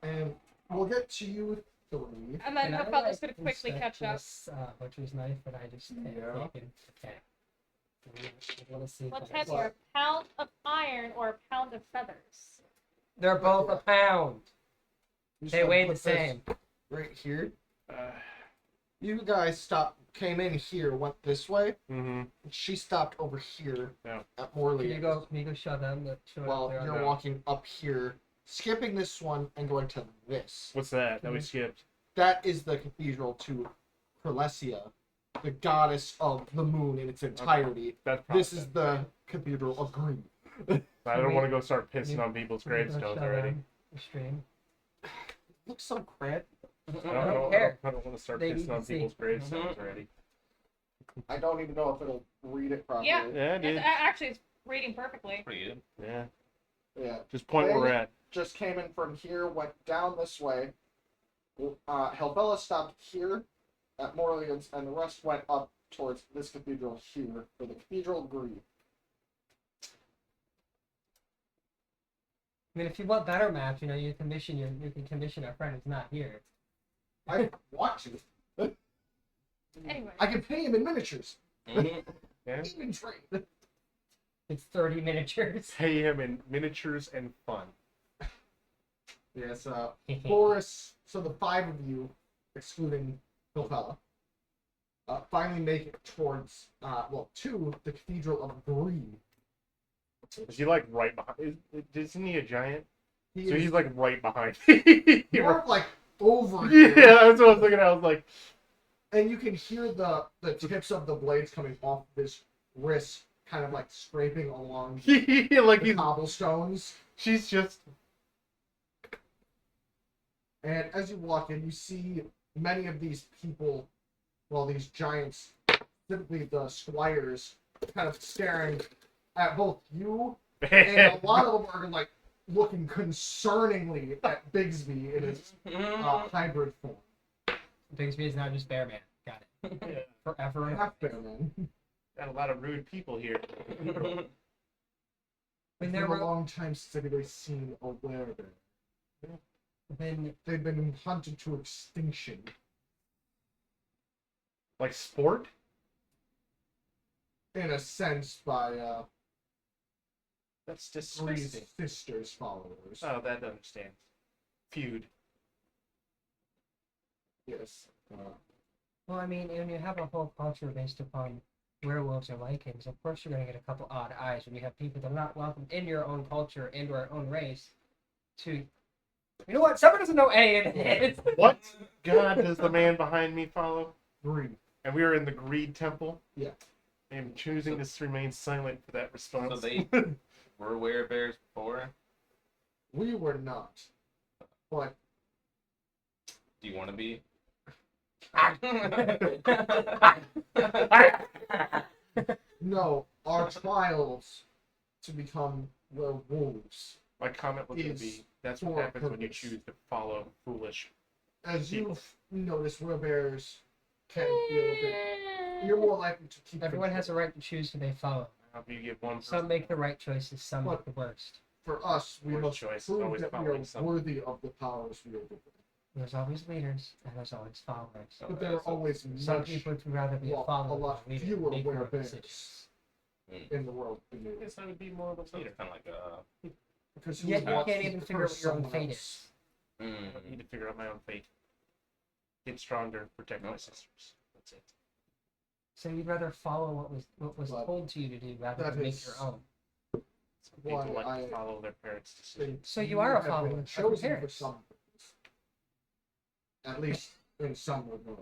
And we'll get to you 3. And then Can I I, felt this could quickly inspect catch up. this, butcher's knife, but I just can't Yeah. take it. Okay. Let's see. if What's I- heavier, a pound of iron or a pound of feathers? They're both a pound. They weigh the same. Right here. Uh, You guys came in here, went this way. mm-hmm. She stopped over here Yeah. at Morley. Can you go show them that show it Well, up there on you're the- walking up here, skipping this one and going to this. What's that we skipped? That is the cathedral to Prolesia, the goddess of the moon in its entirety. That's This is the cathedral of Green. I don't want to go start pissing You- on people's Can you go gravestones show already. them the stream. Looks so crap. I don't care. I don't want to start They need pissing on to see. people's gravestones Mhm. already. I don't even know if it'll read it properly. Yeah. Yeah, dude. Actually, it's reading perfectly. Pretty good. Yeah. Yeah. Just point where we're at. Just came in from here, went down this way. Helbella stopped here at Morley's, and the rest went up towards this cathedral here for the Cathedral of Green. I mean, if you want better maps, you can commission our friend who's not here. I want to. Anyway. I can pay him in miniatures. Mhm. Yeah. Even trade. It's 30 miniatures. Pay him in miniatures and fun. Yes, Boris, so the 5 of you, excluding Helbella, finally make it towards, to the Cathedral of Green. Is he like right behind? Isn't he a giant? He So is he's like right behind me. more of, like over Yeah, here. that's what I was looking at. I was like, And you can hear the tips of the blades coming off his wrist, kind of like scraping along like the he's. cobblestones. She's just. And as you walk in, you see many of these people, these giants, typically the squires, kind of staring at both you, and a lot of them are like looking concerningly at Bigsby in his hybrid form. Bigsby is now just Bearman. Got it. Yeah. Forever. Half Bearman. Got a lot of rude people here. When It's been there a were long time since anybody's seen a werebear. when They've been hunted to extinction. Like sport? In a sense, by That's 3 disgusting. sisters followers. Oh, that understands. Feud. Yes. well, I mean, when you have a whole culture based upon werewolves or Lycans, of course you're gonna get a couple odd eyes when you have people that are not welcome into your own culture and our own race. To you know what? Someone doesn't know A in it. What god does the man behind me follow? Green. And we are in the Greed Temple. Yeah. I am choosing to remain silent for that response. So they were werebears before. We were not. But Do you want to be? no, our trials to become werewolves. My comment was going to Is be, that's what for happens when you purpose. choose to follow foolish. As People. you've noticed, werebears can be a little bit. You're more likely to keep. Everyone has a control. right to choose who they follow. How do you give one Some person make the right choices, some What? make the worst. For us, we Worst must choice, prove always that we following are someone. worthy of the powers we are given. There's always leaders, and there's always followers. But there are always Some much people would rather be a lot- follower a lot than a leader. fewer Make their own werebears decisions. in the world. I guess I would be more of a So leader. it's kind of like a. Because who Yet you wants can't to even figure out curse what your own someone fate else? is. I need to figure out my own fate. Get stronger, protect my sisters. That's it. So you'd rather follow what was But told to you to do rather that than make is- your own. Some people Why like I to follow their parents' They- decisions. So you are a have follower been of your chosen for parents. some purpose. At least in some regard.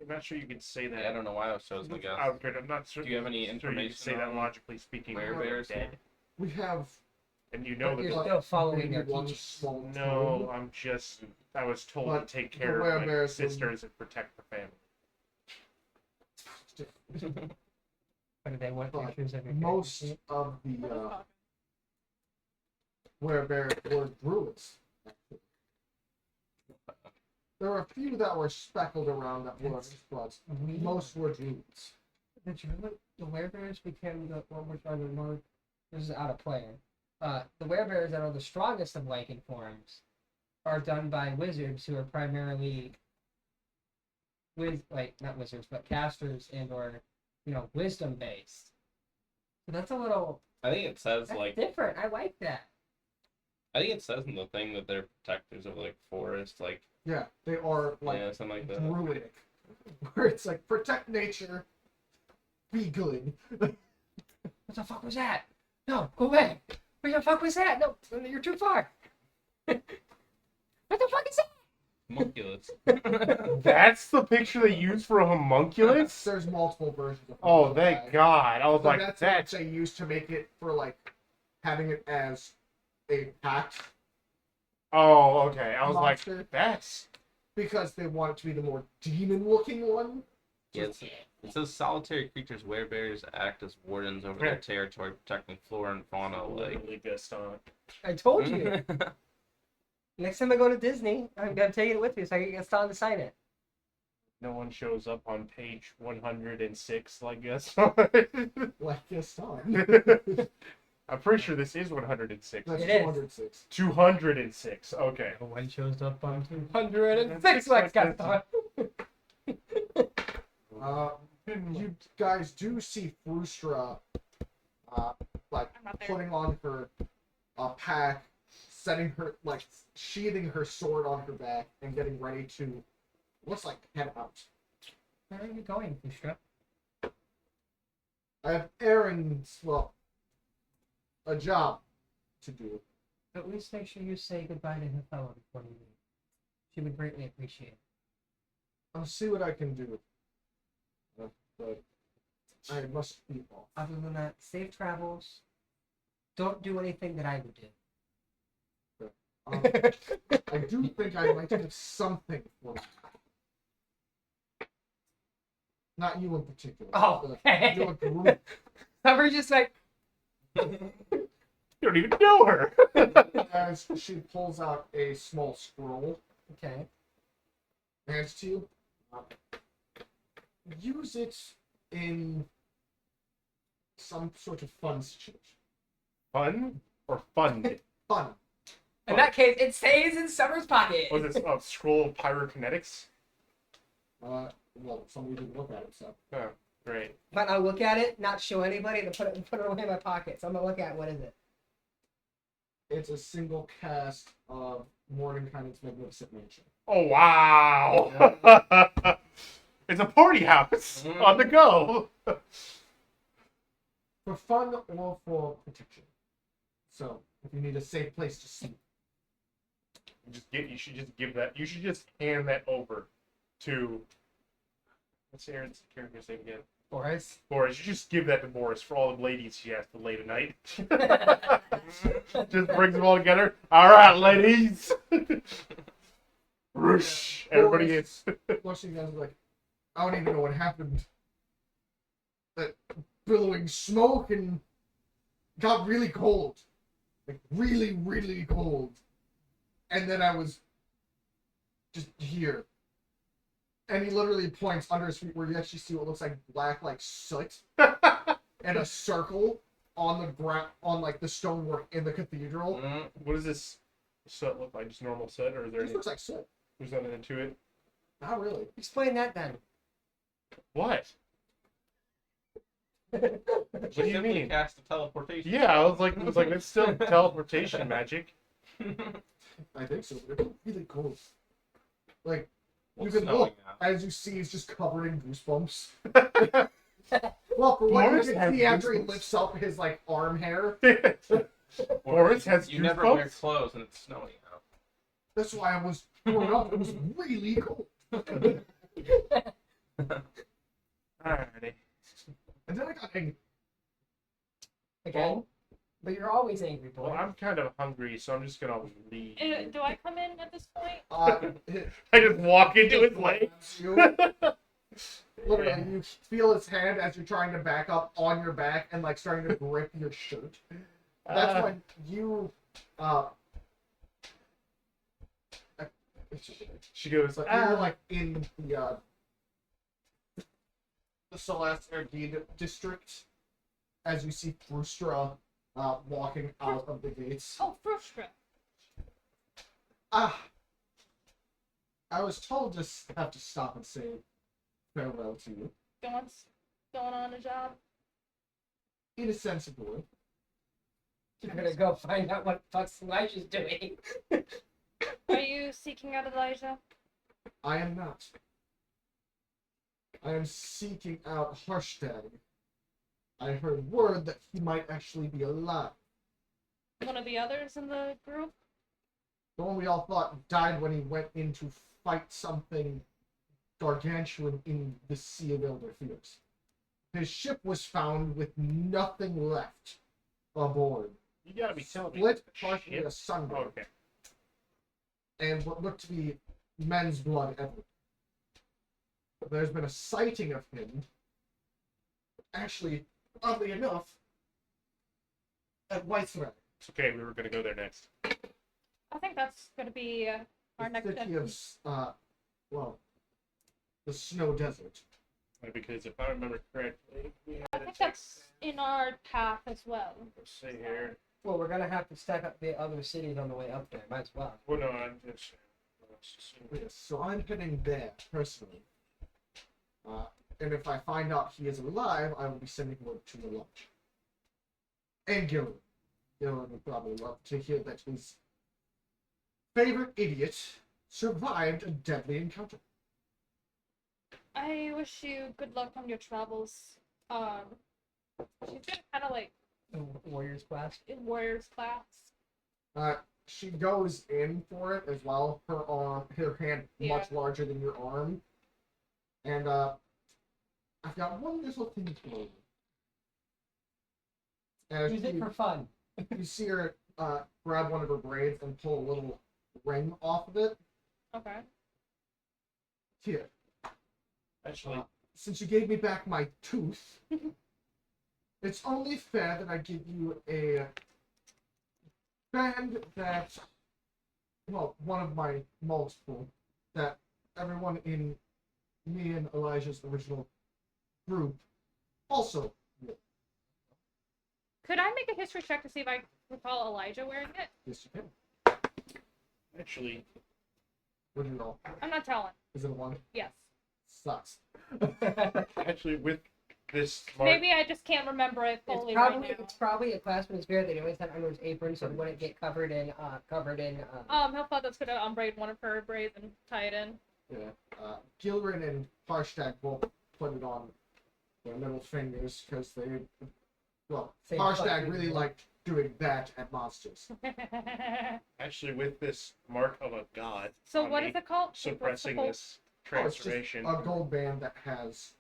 I'm not sure you can say that. Yeah, I don't know why I was chosen. I guess. I'm not sure. Do you have any sure you can information say that on logically speaking? werebears? Dead. We have And you know But that. you're the- still following maybe their one teachings. small No, I was told But to take the care of my werebears sisters and protect the family. What do they want But to choose every most of the werebears were druids. Actually. There were a few that were speckled around that were, but most were druids. The werebears became the one which are the more. This is out of player. The werebears that are the strongest of Lycan forms are done by wizards who are primarily not wizards, but casters and/or wisdom based. So that's a little I think it says that's like. different. I like that. I think it says in the thing that they're protectors of like forest, like Yeah, they are like yeah, something like that. druidic. Where it's like protect nature, be good. What the fuck was that? No, go away. What the fuck was that? No, you're too far. What the fuck is that? Homunculus. That's the picture they use for a homunculus? There's multiple versions of Oh, it. thank God. I was So like, that's that's. what they used to make it for like having it as a pact Oh, okay. I was monster like, that's. because they want it to be the more demon-looking one. Yeah, it says solitary creatures, werebears act as wardens over their territory, protecting flora and fauna. Like Literally Gaston. I told you. Next time I go to Disney, I'm taking it with me so I can get Stan to sign it. No one shows up on page 106 like Gaston. Like Gaston. I'm pretty sure this is 106. That's It is. 206. 206. Okay. No one shows up on 206 like Gaston. You guys do see Frustra, like I'm not there. putting on her pack, setting her like sheathing her sword on her back, and getting ready to looks like head out. Where are you going, Fushka? I have errands, well, a job to do. At least make sure you say goodbye to Hethella before you leave. She would greatly appreciate it. I'll see what I can do. But I must be off. Other than that, safe travels. Don't do anything that I would do. I do think I might have something for you. Not you in particular. Oh, Your group. I was just like, You don't even know her. As she pulls out a small scroll, okay. hands to you. Use it in some sort of fun situation. Fun or fund? Fun. In that case, it stays in Summer's pocket. Was this a scroll of pyrokinetics? Well, somebody didn't look at it, so. Oh, great. But I'll look at it, not show anybody, and put it away in my pocket. So I'm gonna look at what is it? It's a single cast of Mordenkainen's Magnificent Mansion. Oh, wow. It's a party house on the go. For fun or for protection. So, if you need a safe place to sleep. You should just give that. You should just hand that over to what's Aaron's character's name again? Boris. Boris. You just give that to Boris for all the ladies she has to lay tonight. Just brings them all together. All right, ladies. Whoosh. Everybody gets. Looks at you guys and like, I don't even know what happened. That billowing smoke and got really cold. Like, really, really cold. And then I was just here. And he literally points under his feet where you actually see what looks like black, like soot, and a circle on the ground, on like the stonework in the cathedral. Mm, What does this set look like? Just normal set, or is there It any, looks like soot. there's something into it? Not really. Explain that then. What? she What do you simply mean? cast a teleportation. Yeah, I was like, it's still teleportation magic. I think so. But it's really cold. Like, Well, you can snowing look. now. As you see, he's just covered in goosebumps. Well, for what you Boris can has see after he goosebumps. lifts up his like arm hair. Boris has You never wear goosebumps? clothes and it's snowing out. That's why I was thrown up. It was really cold. Alrighty. And then I got angry. Again. But you're always angry, boy. Well, I'm kind of hungry, so I'm just gonna leave. Do I come in at this point? I just walk into his legs. Literally, you feel his hand as you're trying to back up on your back and like starting to grip your shirt. That's when you She goes, But you're like in the Celeste Ergide district as you see Frustra walking out of the gates. Oh, Frustra. I was told to have to stop and say farewell to you. Going on a job. In a sensible way. You're gonna go find out what the fuck Elijah's doing. Are you seeking out Elijah? I am not. I am seeking out Harshtag. I heard word that he might actually be alive. One of the others in the group? The one we all thought died when he went in to fight something gargantuan in the Sea of Elder Fears. His ship was found with nothing left aboard. you gotta be telling me. Split this partially shit. asunder, Oh, okay. and what looked to be men's blood everywhere. There's been a sighting of him, actually, oddly enough, at Whitethread. It's okay, we were gonna go there next. I think that's going to be our The next city of, well, the Snow Desert. Because if I remember correctly, we had I to think check. that's in our path as well. Let's see here. Well, we're gonna have to stack up the other cities on the way up there. Might as well. Well, no, I'm just. Yes, so I'm heading there, personally. And if I find out he is alive, I will be sending word to the lodge. And Gillen. Gillen would probably love to hear that his favorite idiot survived a deadly encounter. I wish you good luck on your travels. She's been kind of like The Warriors class. in Warriors class. She goes in for it as well. Her hand much larger than your arm. And I've got one little thing for you. As Use it for fun. you see her grab one of her braids and pull a little ring off of it. Okay. Here, Actually, since you gave me back my tooth, it's only fair that I give you a band that, well, one of my multiple, that everyone in me and Elijah's original group also wore. Could I make a history check to see if I recall Elijah wearing it? Yes, you can. actually, What do you know? I'm not telling. Is it a one? Yes. Sucks. actually, with this mark, Maybe I just can't remember it It's fully probably right now. it's probably a classman's beard that he always had under his apron, so it wouldn't get covered in He'll thought that's gonna unbraid one of her braids and tie it in. Yeah. Gilrin and Harshtag both put it on their middle fingers because they, well, Same Harshtag fucking really deal. liked doing that at Monsters. actually, with this mark of a god, So on what me, is it called? suppressing What's this transformation. A gold band that has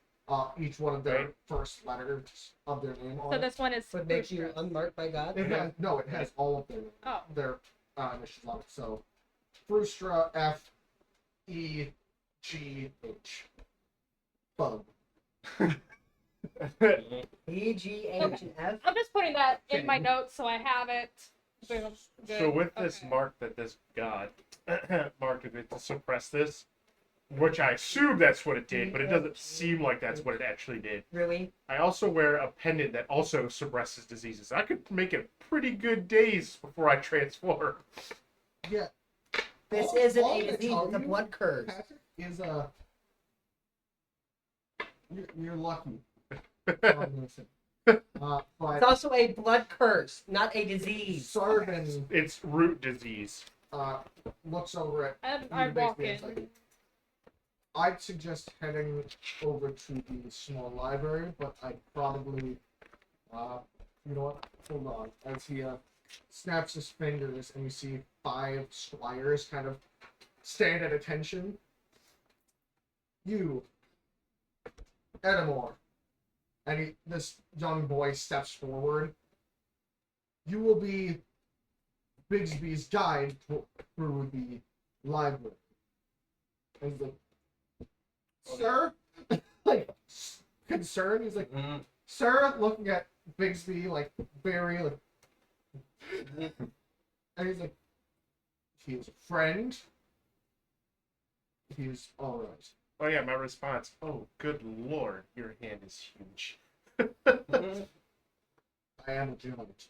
each one of their Right. first letters of their name on So it. this one is Would make you Frustra. unmarked by God. It has no, it has all of Oh. their initials on it. So Frustra, F E G H. Bug. E, G, H, and F. I'm just putting that in my notes so I have it. Boom. Good. So with this Okay. mark that this god marked it to suppress this, which I assume that's what it did, but it doesn't seem like that's what it actually did. Really? I also wear a pendant that also suppresses diseases. I could make it pretty good days before I transform. Yeah. This All- isn't all a I disease, tell it's a you, blood curse. Patrick, is you're lucky. But It's also a blood curse, not a disease. Sarvin It's root disease. looks over at I you walk basically in. and is like, I'd suggest heading over to the small library, but I'd probably, you know what? Hold on. As he snaps his fingers, and you see 5 squires kind of stand at attention. You, Edamore, and this young boy steps forward. You will be Bigsby's guide through the library. And he's like, sir? Like, concerned? He's like, Mm, sir, looking at Bigsby, like, very, like, and he's like, he is a friend. He's alright. Oh yeah, my response. Oh, good lord, your hand is huge. mm. I am a giant.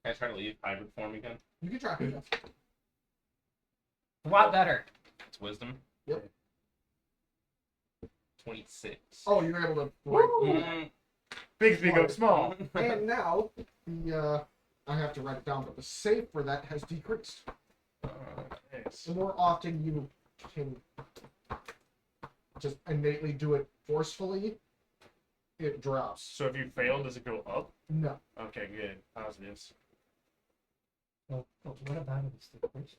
Can I try to leave hybrid form again? You can try it. A lot better. It's wisdom. Yep. 26. Oh, you're able to break. Mm. Bigsby go small. And now, the, I have to write it down, but the save for that has decreased. Nice. The more often you can just innately do it forcefully, it drops. So if you fail, does it go up? No. Okay, good. Positives. Well, what about it? It's the curse.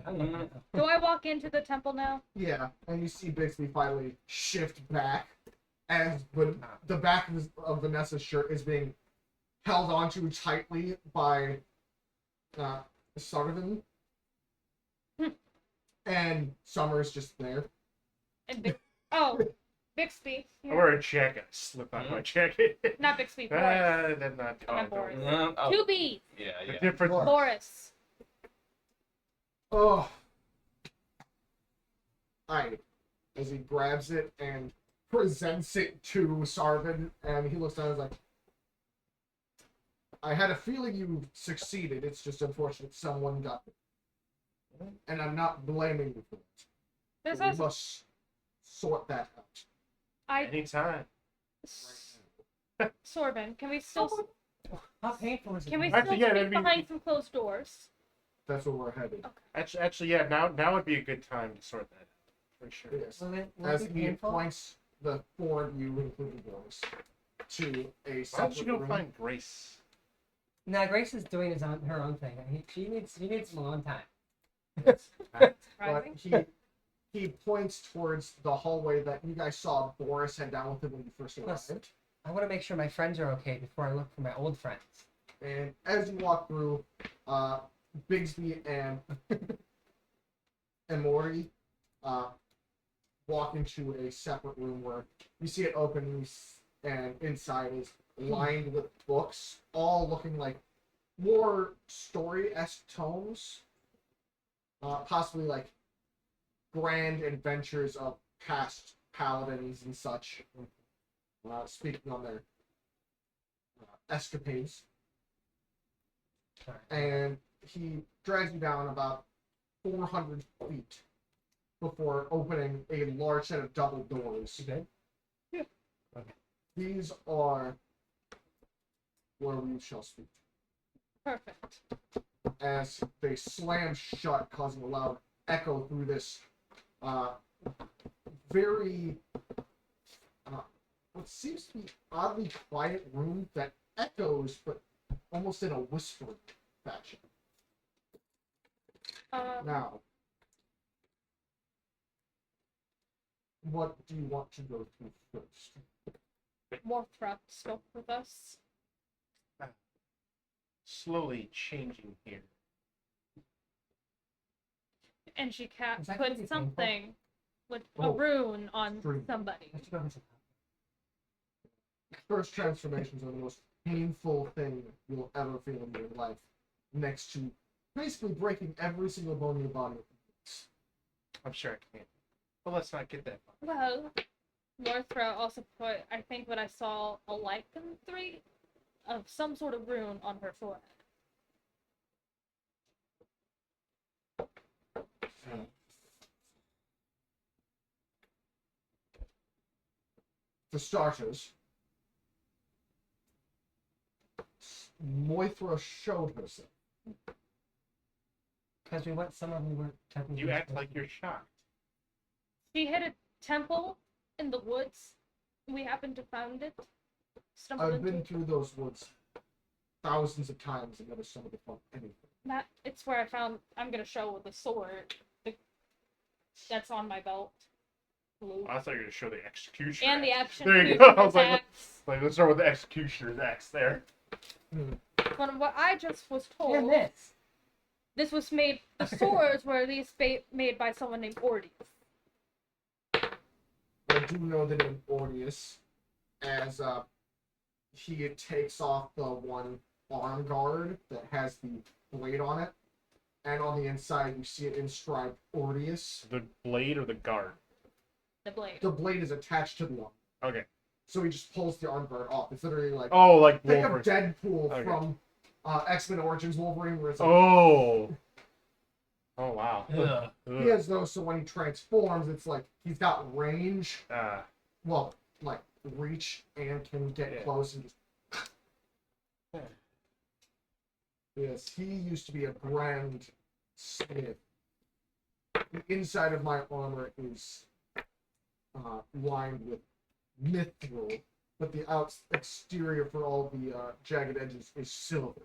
Mm. Do I walk into the temple now? Yeah, and you see Bixby finally shift back as the back of Vanessa's shirt is being held onto tightly by Sullivan. And Summer's just there. And Bixby. I Here. wear a jacket. I slip out my jacket. Not Bixby. Boris. That's not. Not Oh, Boris. no. Oh, Two B's. yeah, The yeah. difference. Boris. Boris. Oh. As he grabs it and presents it to Sarvin, and he looks down and is like, I had a feeling you succeeded. It's just unfortunate someone got it. And I'm not blaming you for it. There's We also must sort that out. Anytime. Sorbin. Can we still How painful is it? can we Actually, still yeah, speak that'd be- behind some closed doors? That's where we're headed. Actually, yeah. Now would be a good time to sort that out for sure. Yes. Will As it be he painful? points the 4 of you, including Boris, to a Why don't separate you go room. find Grace? Nah, Grace is doing her own thing. She needs some alone time. But Surprising. he points towards the hallway that you guys saw Boris head down with him when you first Yes. arrived. I want to make sure my friends are okay before I look for my old friends. And as you walk through, Bigsby and Mori walk into a separate room where you see it open and inside is lined with books, all looking like more story-esque tomes. Possibly like grand adventures of past paladins and such. Speaking on their escapades. And he drags you down about 400 feet before opening a large set of double doors. You good? These are where we shall speak. Perfect. As they slam shut, causing a loud echo through this very what seems to be oddly quiet room that echoes, but almost in a whispering fashion. Now, what do you want to go through first? Morthra spoke with us. Slowly changing here. And she Is that gonna be put painful? something with a Oh, rune on true. somebody. Let's go. First transformations are the most painful thing you'll ever feel in your life, next to basically breaking every single bone in your body. I'm sure I can. But let's not get that far. Well, Morthra also put, I think what I saw, a lycanthropy of some sort of rune on her forehead. For starters, Moithra showed herself. Because we went somewhere we weren't technically. You act supposed like to. you're shocked. She hit a temple in the woods. We happened to find it. Stumbled I've been into through those woods thousands of times and never stumbled upon anything. that. It's where I found. I'm gonna show the sword. That's on my belt. Blue. I thought you were going to show the executioner. And the axe. action. There you piece go. of I was his like, axe. let's start with the executioner's axe there. From what I just was told, And this. this was made. The swords were at least made by someone named Ordius. I do know the name Ordius, as he takes off the one arm guard that has the blade on it, and on the inside you see it inscribed Ordius. The blade or the guard? The blade. The blade is attached to the arm, Okay. so he just pulls the arm guard off. It's literally like Oh, like think of Wolverine. Deadpool Okay. from X-Men Origins Wolverine, where it's like, Oh. Oh, wow. Ugh. he has those, so when he transforms, it's like he's got range, well, like reach, and can get Yeah. close and just. Yes, he used to be a grand smith. The inside of my armor is lined with mithril, but the exterior for all the jagged edges is silver.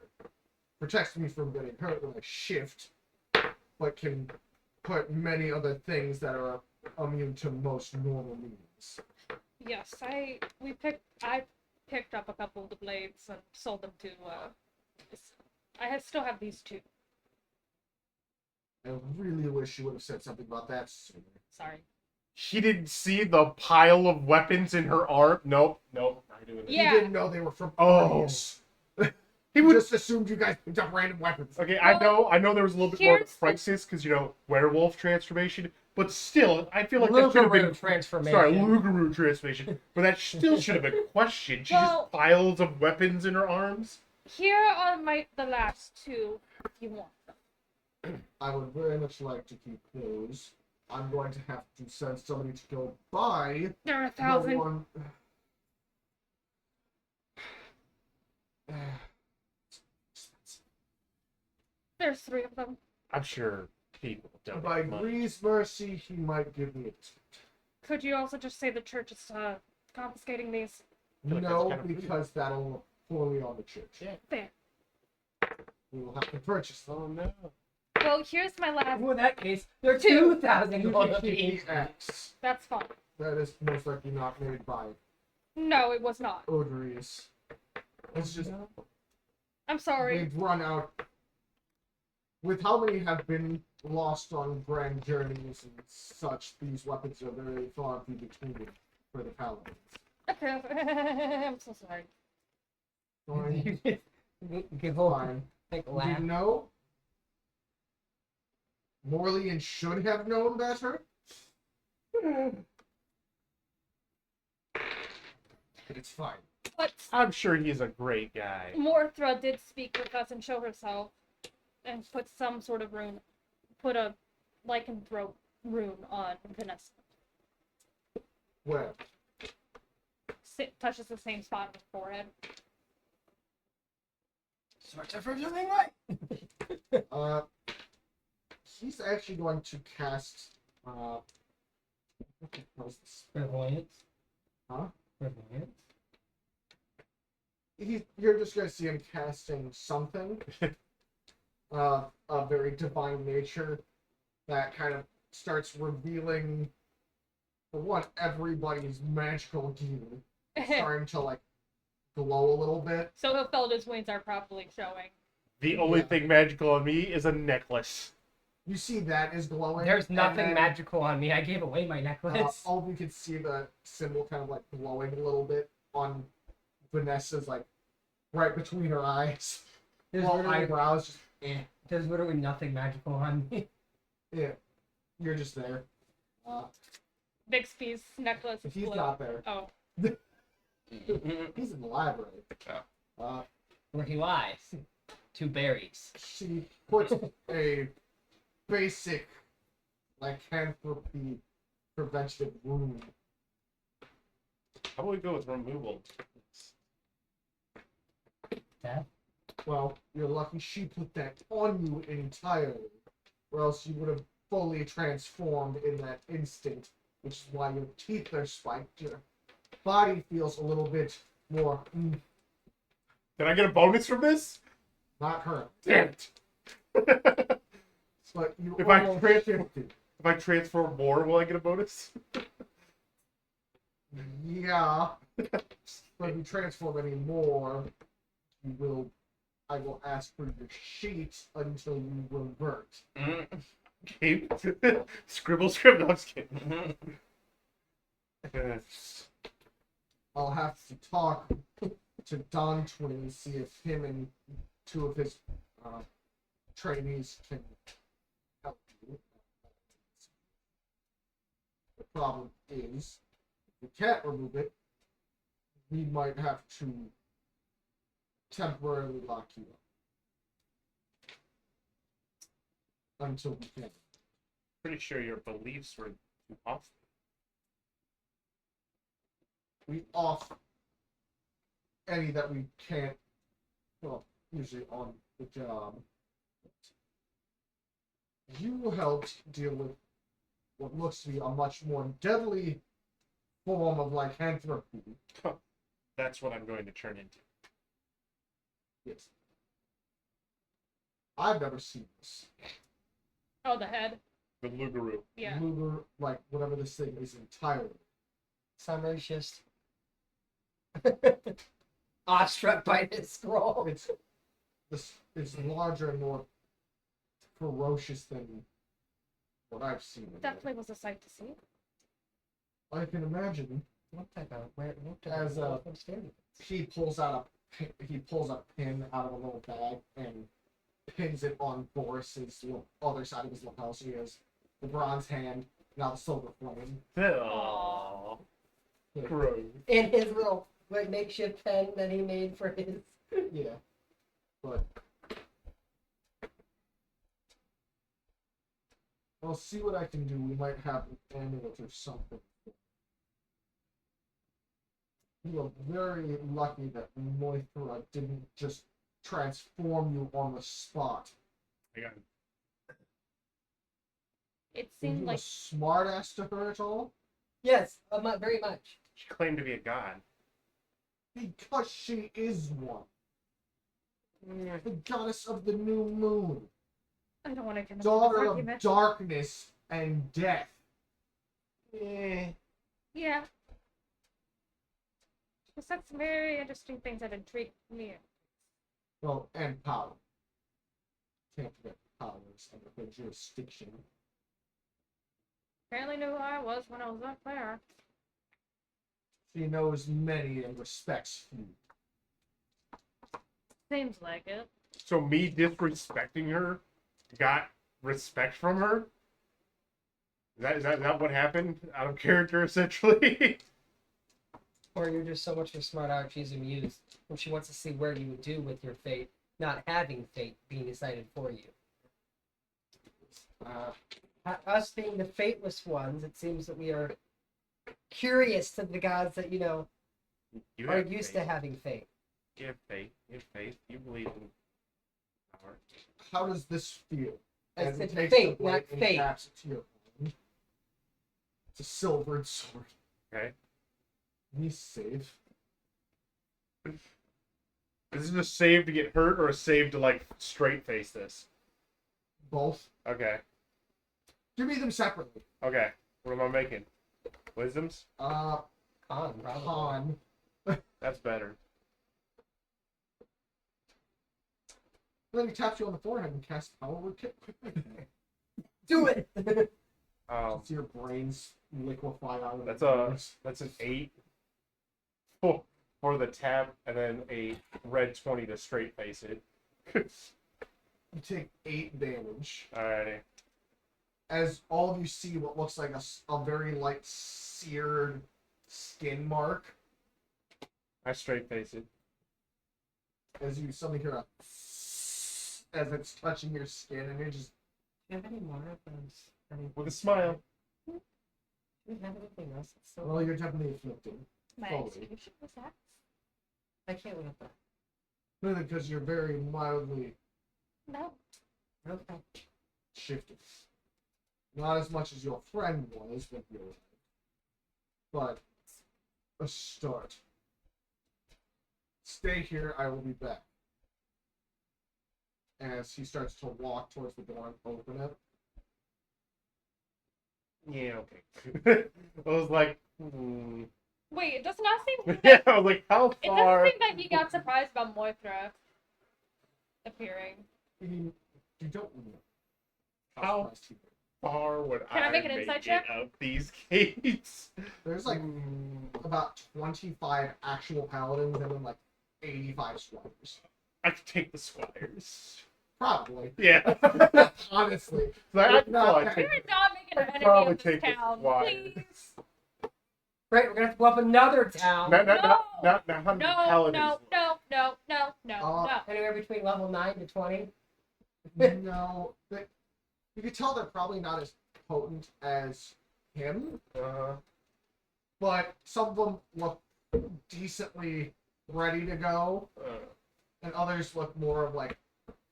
Protects me from getting hurt when I shift, but can put many other things that are immune to most normal means. Yes, I picked up a couple of the blades and sold them to. Still have these two. I really wish you would have said something about that sooner. Sorry. He didn't see the pile of weapons in her arm. Nope. Not doing it. Yeah. He didn't know they were from Oh. Ordius. He He would. just assumed you guys picked up random weapons. Okay, Well, I know there was a little bit more of a here's the- crisis because werewolf transformation, but still, I feel like that should have Lugaroo been transformation. sorry, Lugaroo transformation, but that still should have been questioned. She Well- just piles of weapons in her arms. Here are the last two, if you want them. I would very much like to keep those. I'm going to have to send somebody to go buy There are the 1,000. one. There's 3 of them. I'm sure people don't. By Grease Mercy, he might give me a tip. Could you also just say the church is confiscating these? feel like No, that's kind of rude. because that'll look poorly on the church. Yeah. Fair. We will have to purchase them. Oh no. Well, here's my last. Well, in that case, they're Two. 2,000 You gold can keep each. the X. That's fine. That is most likely not made by No, it was not. Odrius. It's just I'm sorry. they've run out. With how many have been lost on grand journeys and such, these weapons are very far and few between for the paladins. Okay. I'm so sorry. Fine. Give over. Fine. Like Do laugh. you know? Morley should have known better. But it's fine. But I'm sure he's a great guy. Morthra did speak with us and show herself and put some sort of rune, put a lycanthrope rune on Vanessa. Where? Touches the same spot on the forehead. Search for something right. He's actually going to cast. What was this? Clairvoyance. Huh? Clairvoyance. You're just gonna see him casting something, a very divine nature that kind of starts revealing for one, everybody's magical gear is starting to like glow a little bit. So Hilfelda's wings are probably showing. The only Yeah. thing magical on me is a necklace. You see that is glowing. There's and nothing then, magical on me. I gave away my necklace. all we could see the symbol kind of like glowing a little bit on Vanessa's like right between her eyes. There's Well, literally, eyebrows just there's literally nothing magical on me. yeah. You're just there. Bixby's necklace is He's blue. not there. Oh. He's in the library. Where he lies. 2 berries. She puts a basic lycanthropy preventive rune. How about we go with removal? Death? Well, you're lucky she put that on you entirely, or else you would have fully transformed in that instant, which is why your teeth are spiked. Your body feels a little bit more Did I get a bonus from this? not current. Damn it! But you If I almost transfer- shifted. If I transform more, will I get a bonus? Yeah. But if you transform any more, you will. I will ask for your sheet until you revert. Okay. Scribble, scribble. I'm just kidding. I'll have to talk to Don Twin and see if him and 2 of his trainees can help you. The problem is, if we can't remove it, we might have to temporarily lock you up until we can. Pretty sure your beliefs were too hostile. We off any that we can't, well, usually on the job. You helped deal with what looks to be a much more deadly form of lycanthropy. That's what I'm going to turn into. Yes. I've never seen this. Oh, the head. The Lugaroo. Yeah. Luger, like whatever this thing is entirely. Summer's just awestruck by this scroll. It's larger and more ferocious than what I've seen. Definitely was a sight to see. I can imagine. What type of As a- standard? He pulls a pin out of a little bag and pins it on Boris's other side of his lapel. So he has the bronze hand, now the silver flame. Oh, gross. In his little makeshift pen that he made for his. Yeah, but I'll see what I can do. We might have an amulet or something. You are very lucky that Moithra didn't just transform you on the spot. I got It Were seemed you like a smartass to her at all? Yes, very much. She claimed to be a god. Because she is one. The goddess of the new moon. I don't want to get into this Daughter of argument. darkness and death. Yeah. She said some very interesting things that intrigued me. Well, and power. Can't forget powers under her jurisdiction. Apparently knew who I was when I was up there. She knows many and respects few. Seems like it. So me disrespecting her got respect from her? Is that what happened? Out of character, essentially? Or you're just so much of a smart aleck she's amused when she wants to see where you would do with your fate, not having fate being decided for you. Us being the fateless ones, it seems that we are curious to the gods that, You are have used faith. to having fate. You have faith. You have faith. You believe in power. How does this feel? It's he it's takes fate, the blade not and fate. taps it to your hand. It's a silvered sword. Okay. He's safe. Is it a save to get hurt or a save to like straight face this? Both. Okay. Give me them separately. Okay. What am I making? Wisdoms? Con, probably. Con. That's better. Then he taps you on the forehead and casts Power Word Kick. Do it! See your brains liquefy out of That's your a ears. that's an 8 for the tap, and then a red 20 to straight face it. You take 8 damage. Alrighty. As all of you see what looks like a very light seared skin mark. I straight face it. As you suddenly hear a as it's touching your skin, and you're just Do you have any more of those? With a smile. Do you have anything else? That's so... well, you're definitely afflicted. My Fully. execution was that? I can't look at that. Mainly because you're very mildly No. Okay. shifted. Not as much as your friend was with your but a start. Stay here, I will be back. As he starts to walk towards the door and open it. Yeah, okay. I was like, Wait, it does not seem. yeah, I was like, how It far? doesn't seem that he got surprised about Moithra appearing. You don't know. How surprised he was. Far would Can I make an insight it check? up these gates? There's like about 25 actual paladins and then like 85 squires. I could take the squires. Probably. Yeah. Honestly. Like, I'd No, probably okay. take You're not making an I'd enemy probably of this take the town, squire. please. Right, we're gonna have to go up another town. not how many No, paladins. no, no, no, no, no, Uh, no. Anywhere between level 9 to 20. No. You can tell they're probably not as potent as him, Uh-huh. but some of them look decently ready to go, and others look more of like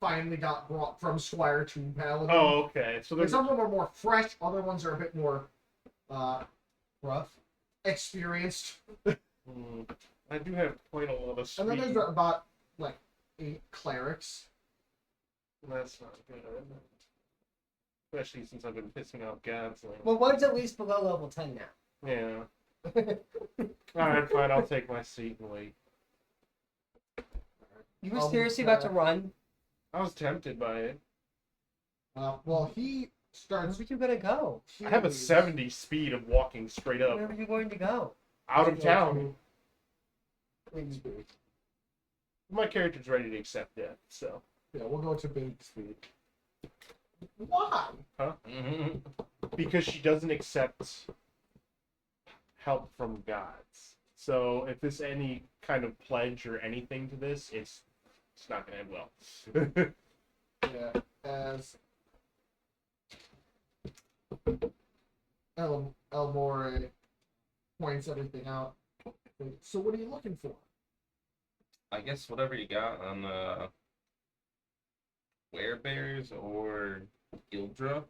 finally got brought from squire to paladin. Oh, okay. So Like, there's some of them are more fresh, other ones are a bit more Rough. experienced. I do have quite a lot of speed. And then there's about like 8 clerics. That's not good. Especially since I've been pissing off gods. Like, Well, one's at least below level 10 now. yeah. Alright, fine. I'll take my seat and wait. You were seriously about to run? I was tempted by it. Well, he Where starts. were you gonna go? I have a 70 speed of walking straight up Where were you going to go? out of town. Speed. My character's ready to accept that, so. Yeah, we'll go to big speed. Why? Because she doesn't accept help from gods. So if there's any kind of pledge or anything to this, it's not gonna end well. Yeah, as Elmore points everything out. So what are you looking for? I guess whatever you got on Werebears or Gildra.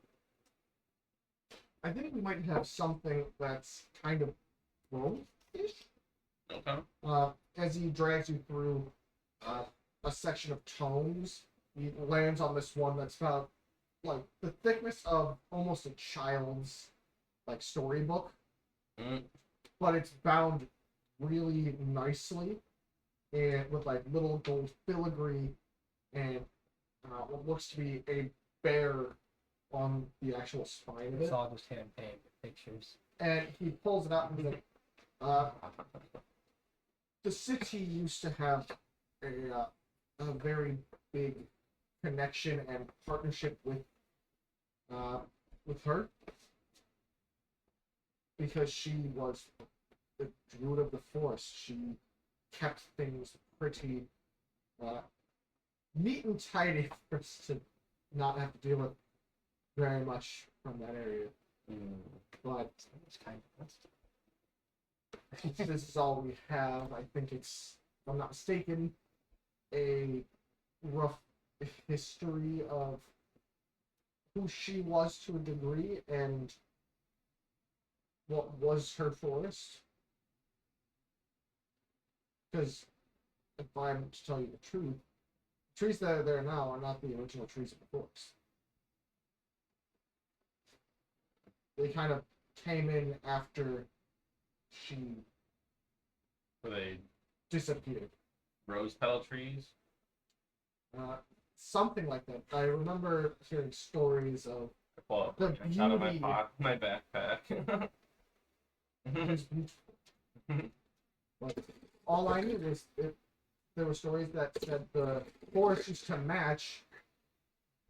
I think we might have something that's kind of both-ish. Okay. As he drags you through a section of tomes, he lands on this one that's about like the thickness of almost a child's like storybook, but it's bound really nicely and with like little gold filigree and what looks to be a bear on the actual spine of It's it. all just hand painted pictures. And he pulls it out and he's like, the city used to have a very big connection and partnership with her because she was the druid of the forest. She kept things pretty neat and tidy for us to not have to deal with very much from that area. But It's kind of this is all we have. I think it's, if I'm not mistaken, a rough history of who she was to a degree and what was her forest. Because if I'm to tell you the truth, the trees that are there now are not the original trees of the forest. They kind of came in after she Were they disappeared. rose petal trees? Something like that. I remember hearing stories of I pull out The a branch out of my beauty- my backpack. his beautiful. But all I knew was there were stories that said the forest used to match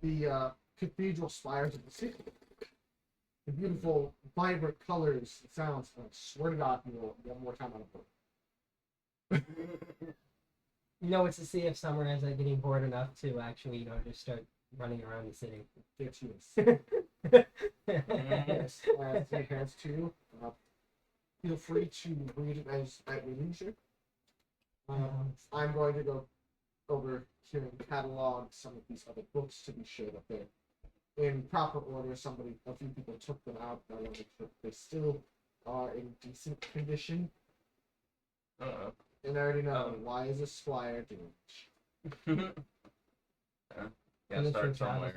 the cathedral spires of the city. The beautiful, vibrant colors and sounds. I swear to God, you will one more time on a book. You know, it's to see if Summer is getting bored enough to actually, just start running around the city. Get you a yes, as he has to. Feel free to read it at your leisure. I'm going to go over here and catalog some of these other books to be sure that they're in proper order. A few people took them out. I want to make sure they still are in decent condition. Uh-oh. And I already know why is a squire doing it. Yeah, start somewhere,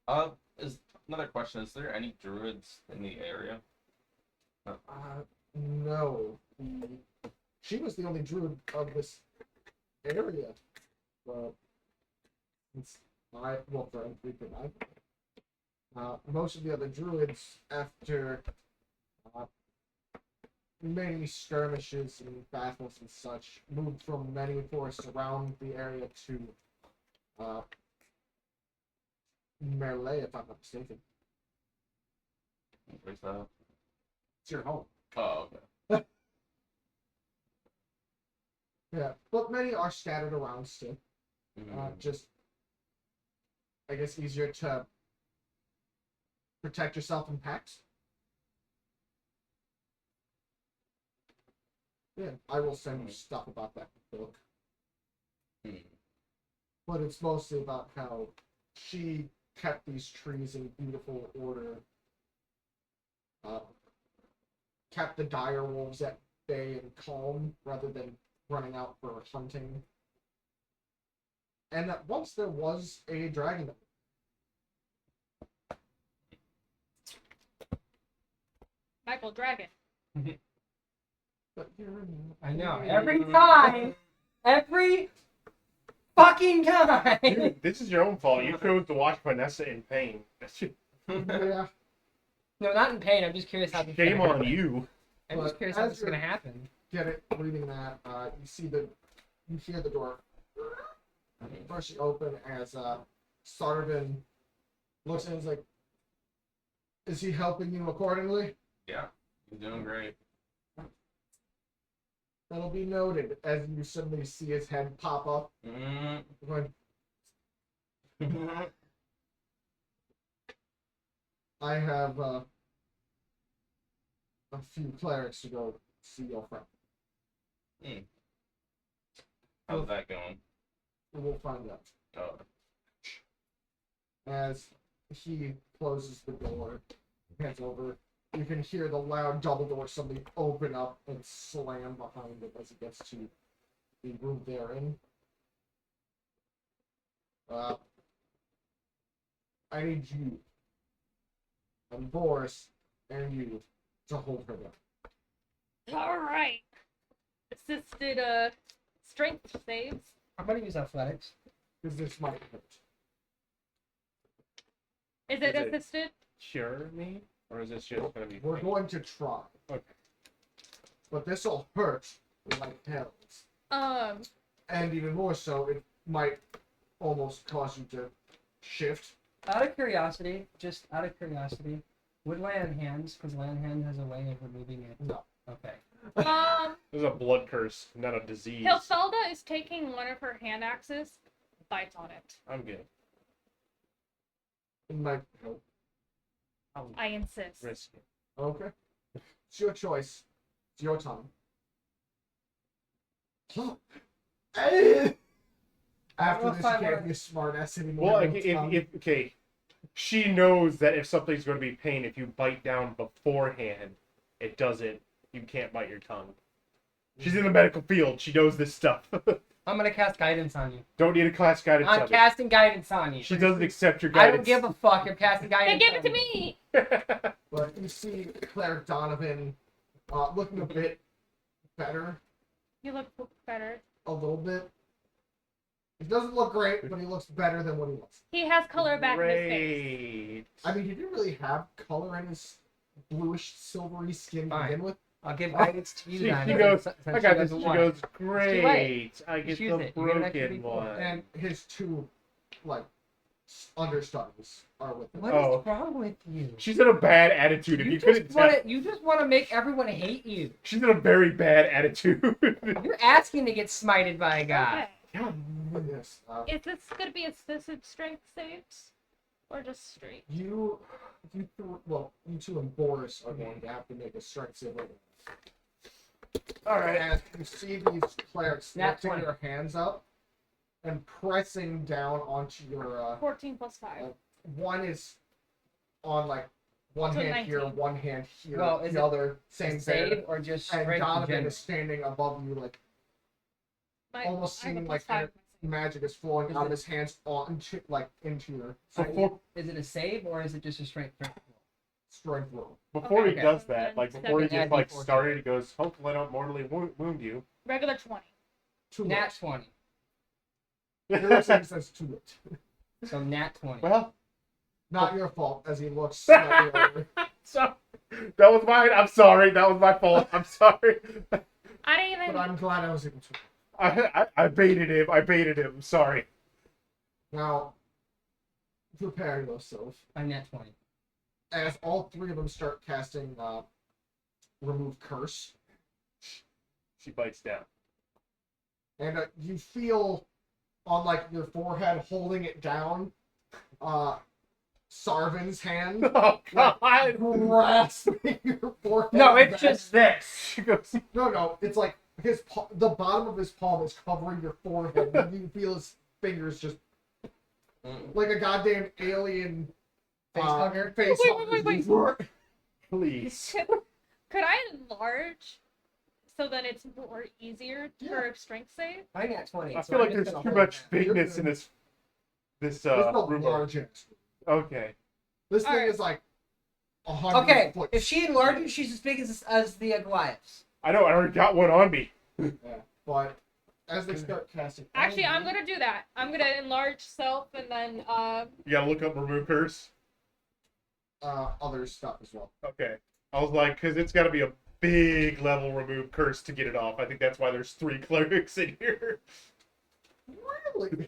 right? Is another question: is there any druids in the area? No. She was the only druid of this area. Well, for everything most of the other druids, after many skirmishes and battles and such, moved from many forests around the area to Merle, if I'm not mistaken. Where's that? It's your home. Oh, okay. Yeah, but many are scattered around still. Just, I guess, easier to protect yourself in packs. Yeah, I will send you stuff about that book. But it's mostly about how she kept these trees in beautiful order, kept the dire wolves at bay and calm rather than running out for hunting. And that once there was a dragon. Michael Dragon. But you're I know. Every fucking time. Dude, this is your own fault. You chose to watch Vanessa in pain. yeah. No, not in pain. I'm just curious how this Shame gonna on happen. you. I'm just But curious how as this is gonna happen. Get it? Reading that, you hear the door freshly open as Sarvin looks and is like, "Is he helping you accordingly?" Yeah, you're doing great. That'll be noted as you suddenly see his head pop up. Going, I have a few clerics to go see your friend. How's that going? We'll find out. Oh. As he closes the door, heads over, you can hear the loud double door suddenly open up and slam behind it as it gets to the room they're in. I need you and Boris and you to hold her down. Alright. Assisted strength saves. I'm gonna use athletics. Because this might hurt. Is it Is it- assisted? Cure me? Or is this just gonna be We're pain? going to try. Okay. But this'll hurt like hells. And even more so, it might almost cause you to shift. Out of curiosity, would land hands, because land hand has a way of removing it. No. Okay. This is a blood curse, not a disease. Hilfelda is taking one of her hand axes, bites on it. I'm good. It might help. I'll I insist. risk it. Okay. It's your choice. It's your time. After know this, if you I can't wanna- be a smart ass anymore. Well, no tongue. if okay, she knows that if something's going to be pain, if you bite down beforehand, it doesn't. You can't bite your tongue. She's in the medical field. She knows this stuff. I'm gonna cast guidance on you. Don't need a class guidance on I'm it. casting guidance on you. She doesn't accept your I guidance. don't give a fuck. I'm casting Then guidance. give it on to you. me. But you see Claire Donovan looking a bit better, You look better. a little bit. He doesn't look great, but he looks better than what he looks. He has color back in his face. Great. I mean, he didn't really have color in his bluish, silvery skin to Fine. begin with. I'll give guidance to you. She then, goes, since I got this. doesn't She want goes, it. great. I get Just the use it. You get an extra broken D4. one. And his two, like, understudies are with him. What is Oh. wrong with you? She's in a bad attitude. If you couldn't tell, You just want to make everyone hate you. she's in a very bad attitude. You're asking to get smited by a guy. Okay. God. Yes. Is this gonna be assisted strength saves? Or just straight? You two and Boris are going to have to make a strength save. Alright, and you see these clerics Nat lifting 20. their hands up and pressing down onto your 14 plus 5. one is on like one So hand here, 19. one hand here, Well, is the it other same Save there. or just And strength in Donovan general? is standing above you, like My, almost I have a seeming plus like 5. magic is flowing Is out it- of his hands onto into your Before, Is it a save or is it just a strength? strength roll. before he Okay. does that, like Then before he second just like add D4. started, he goes, "Hopefully, I don't mortally wound you." Regular 20. Too Nat late. 20. Your thing says too late. So nat 20. Well, Not your fault, as he looks slightly over. so that was mine. I'm sorry. That was my fault. I'm sorry. I didn't even. But I'm glad I was able to. I baited him. I baited him. Sorry. Now, prepare yourself. I'm nat 20. As all three of them start casting Remove Curse, She bites down. and you feel on like your forehead holding it down, Sarvin's hand Oh God. grasping your forehead. No, it's back. just this. She goes. No, it's like the bottom of his palm is covering your forehead, and you feel his fingers just like a goddamn alien Face hugger? Face Wait. hugger. Please. Could I enlarge so that it's more easier for a strength save? I'm nat 20. I so feel I'm like just there's gonna too hold much it bigness in this. This is a room. large ass. Okay. This thing Alright. is like down. 100 Okay, foot. if she enlarges, she's as big as the Goliaths. I know. I already got one on me. Yeah, but as they start casting, Actually, I'm gonna do that. I'm gonna enlarge self and then You gotta look up remove curse. other stuff as well. Okay. I was like, because it's got to be a big level remove curse to get it off. I think that's why there's 3 clerics in here. Really?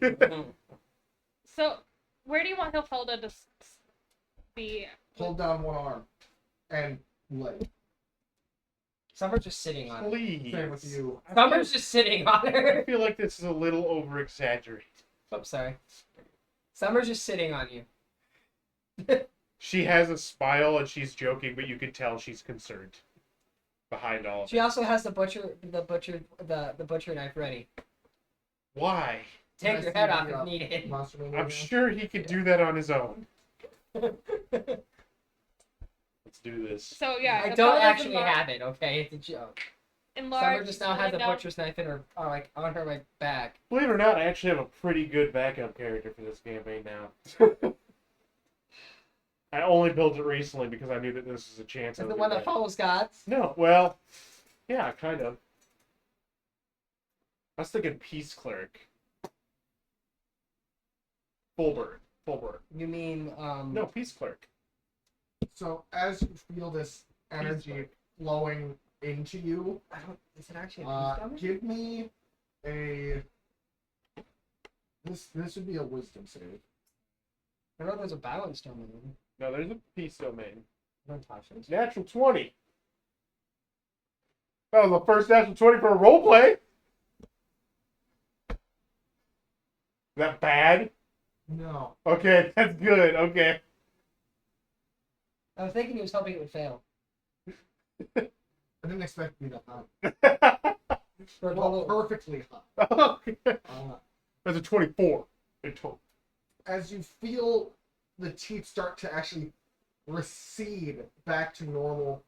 so where do you want Hilfelda to be? Hold down one arm and leg. Summer's just sitting on her. Please. Same with you. Summer's just sitting on I her. feel like this is a little over exaggerated. Oops, sorry. Summer's just sitting on you. She has a smile and she's joking, but you can tell she's concerned behind all of She it. also has the butcher knife ready. Why? Take Nice your to head meet off you. if needed. Monster Mania. I'm sure he could do that on his own. Let's do this. So yeah, I don't Hilfelda's actually have it, okay? It's a joke. enlarged. Summer just now has a enough- butcher's knife in her, like on her like back. Believe it or not, I actually have a pretty good backup character for this campaign now. I only built it recently because I knew that this was a chance. I Is would the get one that right. follows gods? No, well, yeah, kind of. I was thinking Peace Cleric. Fullbird. You mean No, Peace Cleric. So as you feel this energy flowing into you, I don't. Is it actually a peace damage? give me a. This would be a wisdom save. I know there's a balance domain. No, there's a Peace Domain. Don't touch it. Natural 20. That was the first natural 20 for a roleplay. Is that bad? No. Okay, that's good. Okay. I was thinking he was hoping it would fail. I didn't expect it to be that high. For a Well, total. perfectly high. That's a 24. A total. As you feel the teeth start to actually recede back to normal,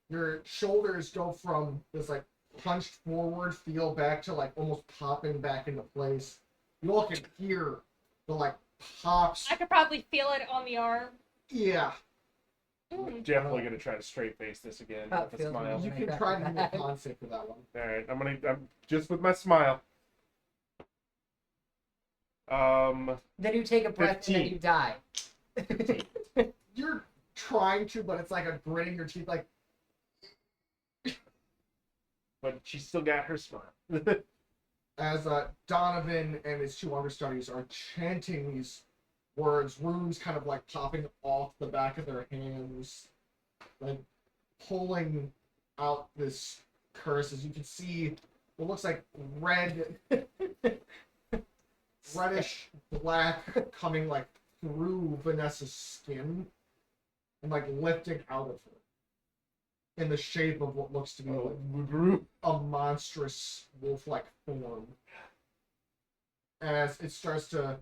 your shoulders go from this like hunched forward, feel back to like almost popping back into place. You all can hear the like pops. I could probably feel it on the arm. Yeah, Mm. Definitely gonna try to straight face this again How it with a feels when smile. you Right. can try to do a con save for that one. All right, I'm just with my smile. Then you take a breath and then 15. you die. You're trying to, but it's like a gritting your teeth. Like But she still got her smile. as Donovan and his two understudies are chanting these words, runes kind of like popping off the back of their hands, like pulling out this curse. As you can see, what looks like reddish black coming like through Vanessa's skin and like lifting out of her in the shape of what looks to be like Lugru. a monstrous wolf-like form. As it starts to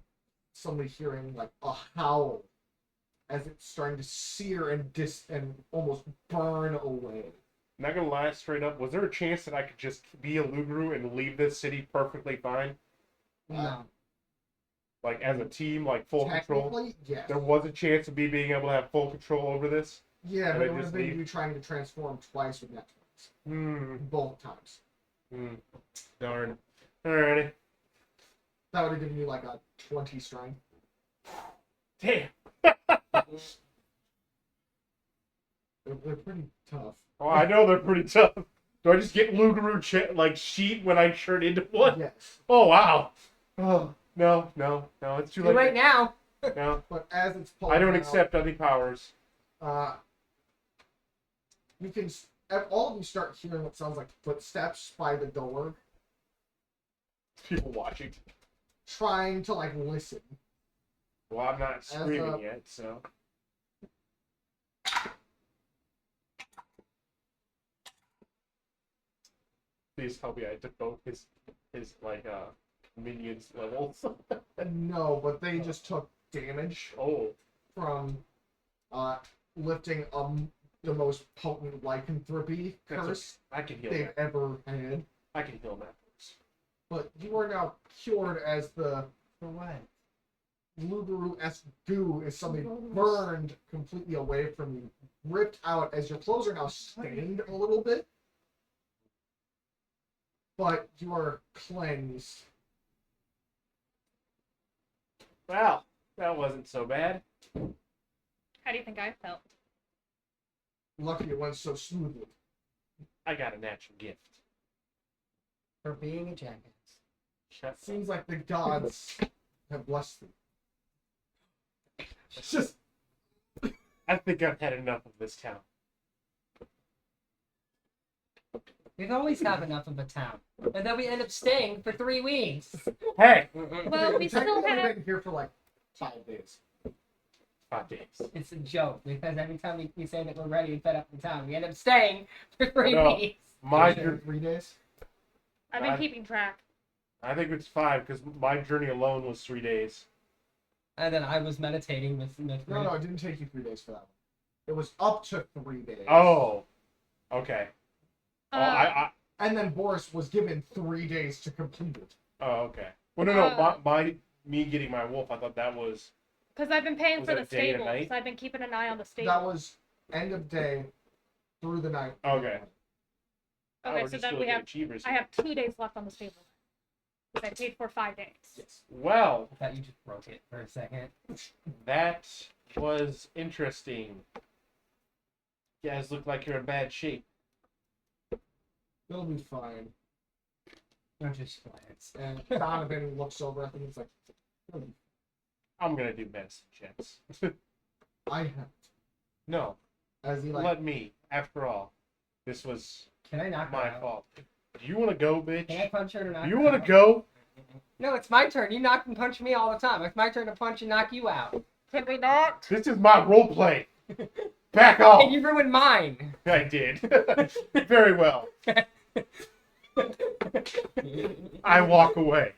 suddenly hearing like a howl as it's starting to sear and almost burn away. Not gonna lie, straight up, was there a chance that I could just be a Lugru and leave this city perfectly fine? No. Like as a team, like full control? Technically, yes. There was a chance of me being able to have full control over this? Yeah, Can but I it would just have been leave? you trying to transform twice with that twice. Hmm. Both times. Darn. Alrighty. That would have given you like a 20 strength. Damn. They're pretty tough. Oh, I know they're pretty tough. Do I just get Lugru sheet when I turn into one? Yes. Oh, wow. Oh, no, it's too Too late. late now. No, But as it's I don't pulling out, accept any powers. You can all of you start hearing what sounds like footsteps by the door, People watching. trying to like listen. Well, I'm not screaming a- yet, so. Please tell me I took both his minions levels. No, but they just took damage Oh, from lifting the most potent lycanthropy That's curse I can heal they've that. ever had. I can heal that. But you are now cured as the For what? Lugaru-esque goo is suddenly burned completely away from you, ripped out as your clothes are now stained a little bit. But you are cleansed. Well, that wasn't so bad. How do you think I felt? Lucky it went so smoothly. I got a natural gift. For being a jackass. Shut Seems like the gods have blessed you. It's just I think I've had enough of this town. We've always have enough of a town. And then we end up staying for 3 weeks. Hey! Well, we still technically have. been here for like 5 days. 5 days. It's a joke because every time we say that we're ready and fed up in town, we end up staying for 3 No. weeks. My Been here journey, 3 days. I've been I- keeping track. I think it's 5 because my journey alone was 3 days. And then I was meditating with No, it didn't take you 3 days for that one. It was up to 3 days. Oh, okay. Oh, I And then Boris was given 3 days to complete it. oh, okay. Well, no. Me getting my wolf, I thought that was. Because I've been paying Was for that the day and stables. night? I've been keeping an eye on the stables. That was end of day through the night. Okay. Okay, we're so just then doing we the have. achievers I here. have 2 days left on the stable. Because I paid for 5 days. Yes. Well, I thought you just broke it for a second. that was interesting. You guys look like you're in bad shape. It'll be fine. Or just glance. And Donovan looks over at him and he's like, I'm gonna do medicine checks. I have. No, As he like, let me. After all, this was Can I knock her my out? fault. Do you want to go, Can I bitch? punch her or knock Do you her want out? to go? No, it's my turn. You knock and punch me all the time. It's my turn to punch and knock you out. Can we not? This is my role play. Back off. And you ruined mine. I did. Very well. I walk away.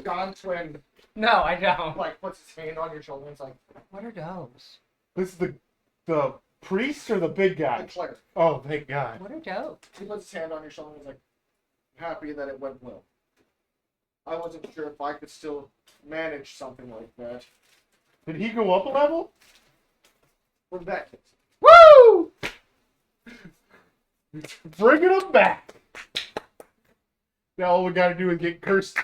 Don Twin No, I don't. like puts his hand on your shoulder and it's like, What are those? This is the priest or the big The guy? cleric. Oh, thank God. What a joke. He puts his hand on your shoulder and is like, happy that it went well. I wasn't sure if I could still manage something like that. Did he go up a level? With that case. Woo! Bringing him back. Now all we gotta do is get cursed,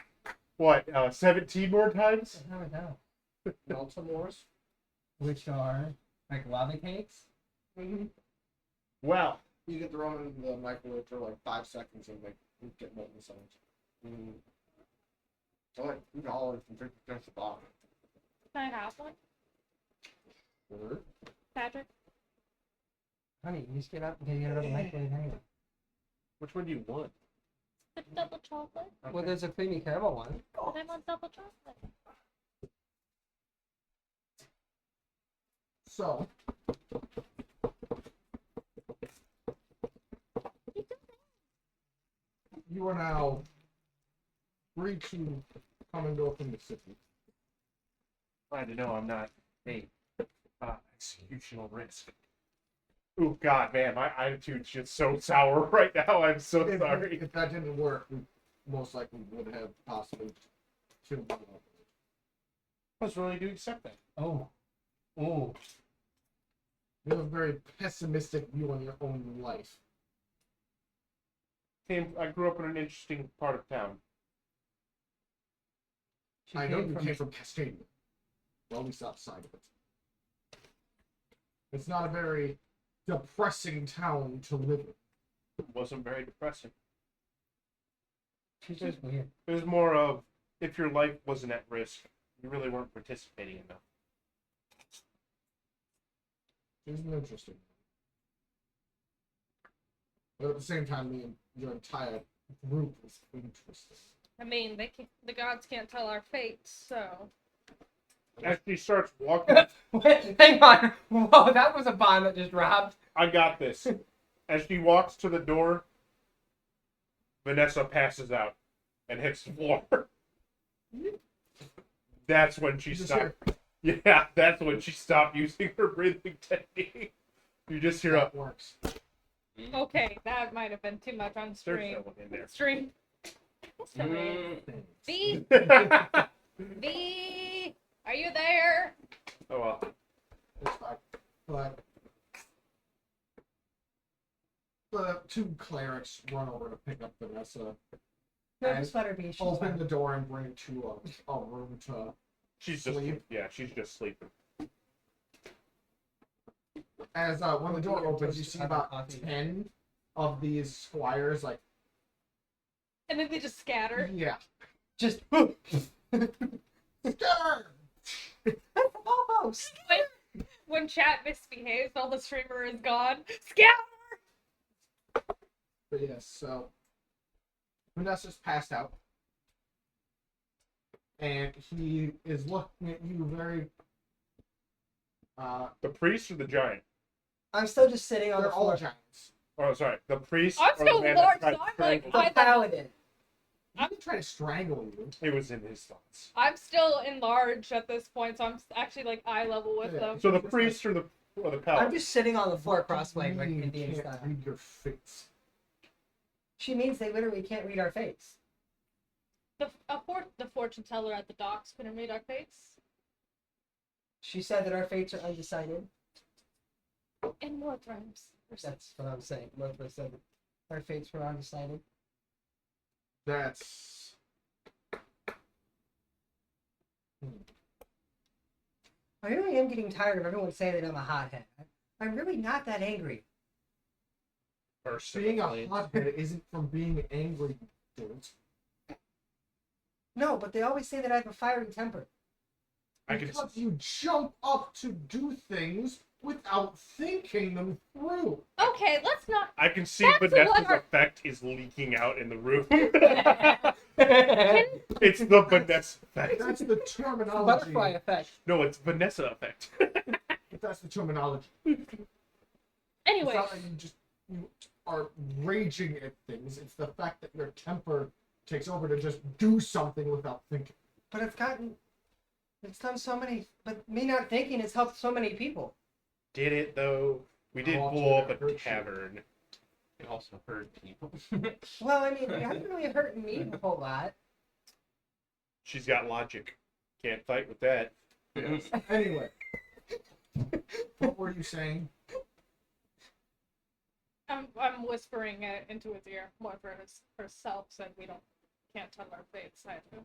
what, 17 more times? How would know? Baltimore's. Which are like lava cakes. Mm-hmm. Wow. You get thrown in the microwave for like 5 seconds and like you get molten stones. Mm. So like $2 and 50 cents a box. Can I have one, Sure. Patrick? Honey, you just get up and get it out of the microwave anyway. Which one do you want? The double chocolate. Well, there's a creamy caramel one. But I want double chocolate. So you are now free to come and go from the city. Glad to know I'm not a executional risk. Oh God, man, my attitude's just so sour right now. I'm so sorry. If that didn't work, we most likely would have possibly killed you. I was willing to accept that. Oh. Oh. You have a very pessimistic view on your own life. I grew up in an interesting part of town. She I know came you from- came from Cascadia. Well, at least outside of it. It's not a very depressing town to live in. It wasn't very depressing. She's just weird. It was more of, if your life wasn't at risk, you really weren't participating enough. Isn't interesting. But at the same time, your entire group is interesting. I mean, the gods can't tell our fates, so. As she starts walking, Wait, hang on. Whoa, that was a bomb that just dropped. I got this. As she walks to the door, Vanessa passes out and hits the floor. That's when she You just stopped. Yeah, that's when she stopped using her breathing technique. You just hear a That works. Okay, that might have been too much on there's stream. no one in there. Stream. Mm, V, V, are you there? Oh well. It's fine. But the two clerics run over to pick up Vanessa, No, And just let her be. She's open fine. the door, and bring her to a room to She's just sleep. yeah, she's just sleeping. As when the door Yeah, opens, you toast see to about coffee. 10 of these squires, like, And then they just scatter. yeah. Just. Scatter! Almost. When chat misbehaves, all the streamer is gone. Scatter! But yes, so Vanessa's passed out. And he is looking at you very The priest or the giant? I'm still just sitting on the they're all floor. giants. Oh, sorry, the priest. I'm or the still man large, that tried so to I'm strangle like, you? The paladin. I'm trying to strangle you. It was in his thoughts. I'm still enlarged at this point, so I'm actually like eye level with Yeah. them. So the priest or the I'm paladin? just sitting on the floor What do you cross-legged like mean you Indian can't style. read your face. She means they literally can't read our face. The fortune teller at the docks couldn't read our fates. She said that our fates are undecided. In more rhymes. That's what I'm saying. Martha said that our fates were undecided. That's I really am getting tired of everyone saying that I'm a hothead. I'm really not that angry. being a Personally. hothead isn't from being angry, dude. No, but they always say that I have a fiery temper. I can Because you jump up to do things without thinking them through. Okay, let's not. I can see That's Vanessa's what our- effect is leaking out in the room. Butterfly It's the Vanessa effect. That's the terminology. effect. No, it's Vanessa effect. That's the terminology. Anyway, It's not like you are raging at things. It's the fact that your temper takes over to just do something without thinking. But it's done so many, but me not thinking has helped so many people. Did it though? We did Oh, blow up dude, a hurt you. tavern. It also hurt people. Well, I mean, you haven't really hurt me a whole lot. She's got logic. Can't fight with that. Anyway, what were you saying? I'm whispering it into his ear more for herself, so we can't tell our fates either.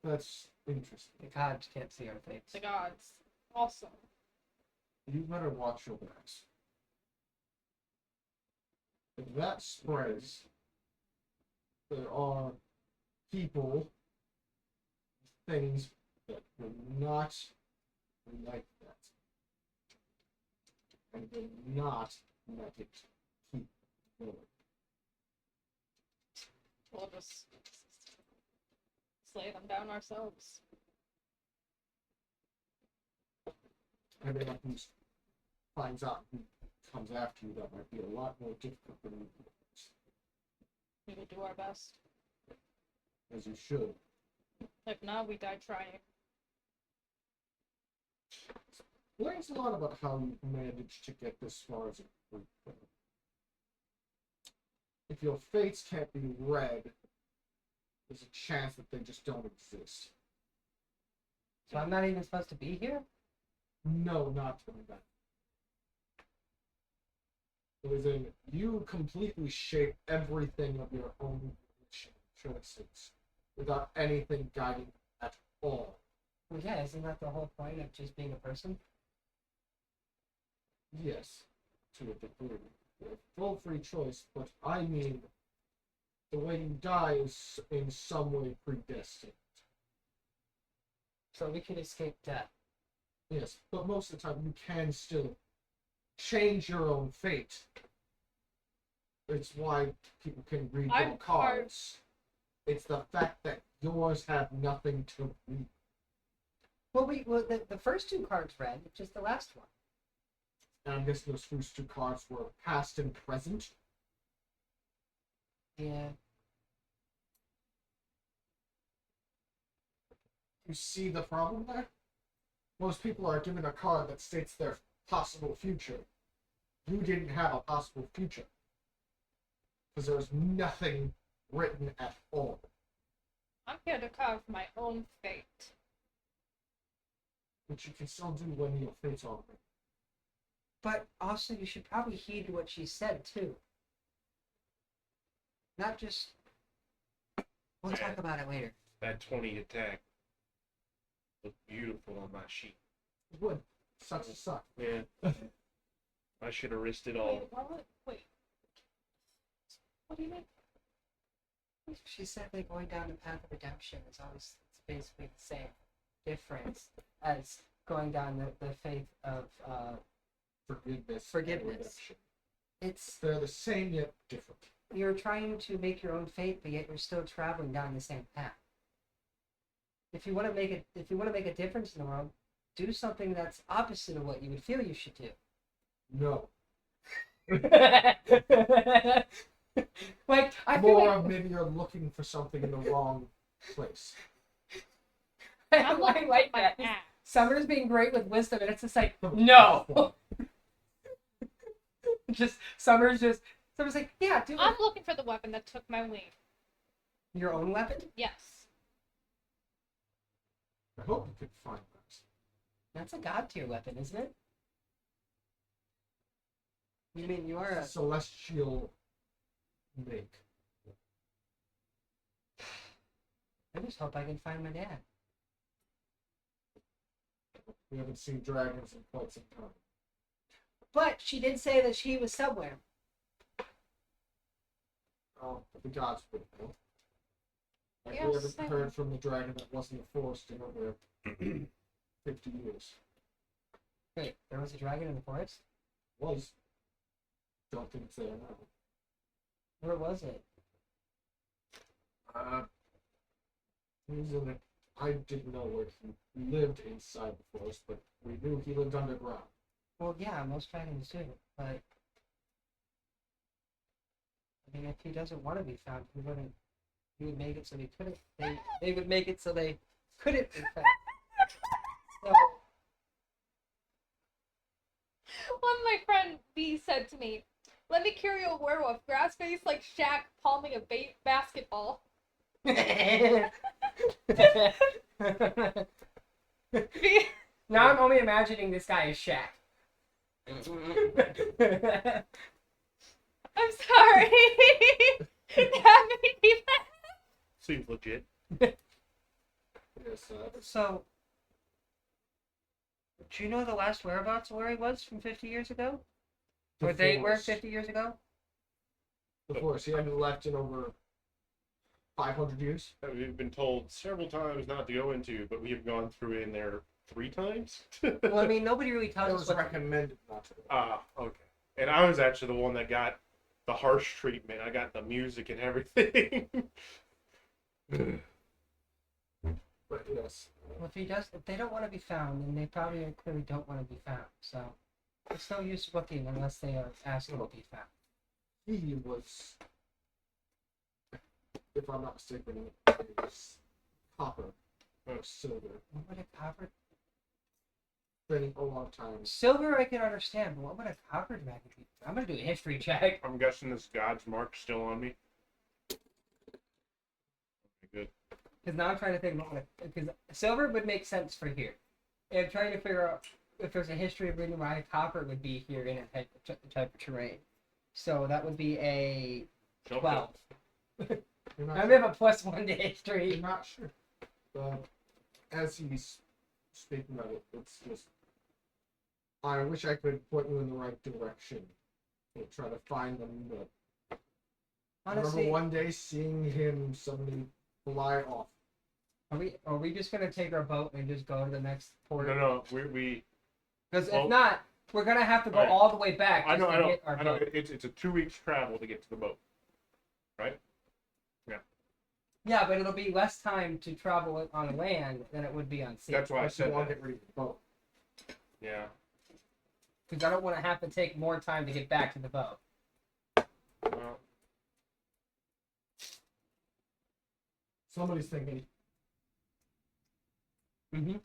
That's interesting. The gods can't see our fates. The gods also. You better watch your backs. If that spreads, there are people, things that will not like that. And will not let it keep going. We'll just slay them down ourselves. Everyone who finds out who comes after you, that might be a lot more difficult than you think, We will do our best. as you should. If not, we die trying. Learns a lot about how you managed to get this far as a group. If your fates can't be read, there's a chance that they just don't exist. So I'm not even supposed to be here? No, not that. As in, you completely shape everything of your own choices without anything guiding at all. Well, yeah, isn't that the whole point of just being a person? Yes, to a degree. You have full free choice, but I mean, the way you die is in some way predestined. So we can escape death. Yes, but most of the time you can still change your own fate. It's why people can read I'm your cards. It's the fact that yours have nothing to read. Well, the first two cards read, just the last one. And I'm guessing those first two cards were past and present. Yeah. You see the problem there? Most people are given a card that states their possible future. You didn't have a possible future. Because there was nothing written at all. I'm here to carve my own fate. Which you can still do when your fate's on. But also, you should probably heed what she said, too. Not just... We'll talk about it later. That 20 attack looked beautiful on my sheet. It would. Sucks to suck. Yeah. I should have risked it all. Wait. What do you mean? She said like going down the path of redemption is always it's basically the same difference as going down the faith of Forgiveness. Forgiveness. and redemption. it's They're the same yet different. you're trying to make your own fate, but yet you're still traveling down the same path. If you want to make a difference in the world, do something that's opposite of what you would feel you should do. No. Like I feel More like of maybe you're looking for something in the wrong place. I'm looking like my that. ass. Summer's being great with wisdom, and it's just like no. Summer's like, yeah, do I'm looking for the weapon that took my wing. your own weapon. Yes. I hope you could find that. That's a god tier weapon, isn't it? You mean you are a... Celestial make. I just hope I can find my dad. We haven't seen dragons in quite some time. But she did say that she was somewhere. Oh, but the gods would know. Like Yes, we haven't I heard from the dragon that wasn't a forest in over 50 years. Wait, there was a dragon in the forest? Was. Don't think it's there now. Where was it? He was in it. I didn't know where he lived inside the forest, but we knew he lived underground. Well, yeah, most dragons do, but... I mean, if he doesn't want to be found, he wouldn't... He would make it so they couldn't... They would make it so they couldn't be found. So... When my my friend B said to me, "Let me cure you a werewolf. Grass face like Shaq palming a basketball." B- Now I'm only imagining this guy as Shaq. I'm sorry. That made me laugh. Seems legit. Yes, So, do you know the last whereabouts of where he was from 50 years ago? the Where they were Forest. 50 years ago? The Forest. He hadn't left in over 500 years. That we've been told several times not to go into, but we have gone through in there 3 times. Well, I mean, nobody really It tells us was what. recommended not to. Okay. And I was actually the one that got the harsh treatment. I got the music and everything. But yes, Well, if they don't want to be found, then they probably clearly don't want to be found. So, it's no use looking unless they are asking to be found. he was, if I'm not mistaken, is copper or silver. What would a copper? Been a long time. Silver I can understand, but what would a copper dragon be? I'm gonna do a history check. I'm guessing this God's mark still on me. Good. Because now I'm trying to think about what. Because silver would make sense for here. I'm trying to figure out if there's a history of reading why copper would be here in a type of terrain. So that would be a 12. You're not I sure. have a +1 to You're history. not sure. But as he's speaking of it, it's just. I wish I could point you in the right direction to try to find them, but I Honestly, remember one day seeing him suddenly fly off. are we just gonna take our boat and just go to the next port? No. We Because well- if not, we're gonna have to go Right. all the way back I just know. to get our I know. boat. It's a 2 weeks travel to get to the boat. Yeah, but it'll be less time to travel on land than it would be on sea. That's why I Unless you said want to that. get rid of the boat. Yeah. Because I don't want to have to take more time to get back to the boat. Well, Somebody's thinking, Mm-hmm.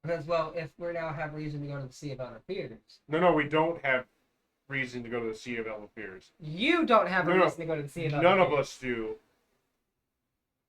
Because, well, if we now have reason to go to the Sea of Outer Fears, no, we don't have reason to go to the Sea of Elefairs. you don't have a No, reason to go to the Sea of Outer None of Fears. us do.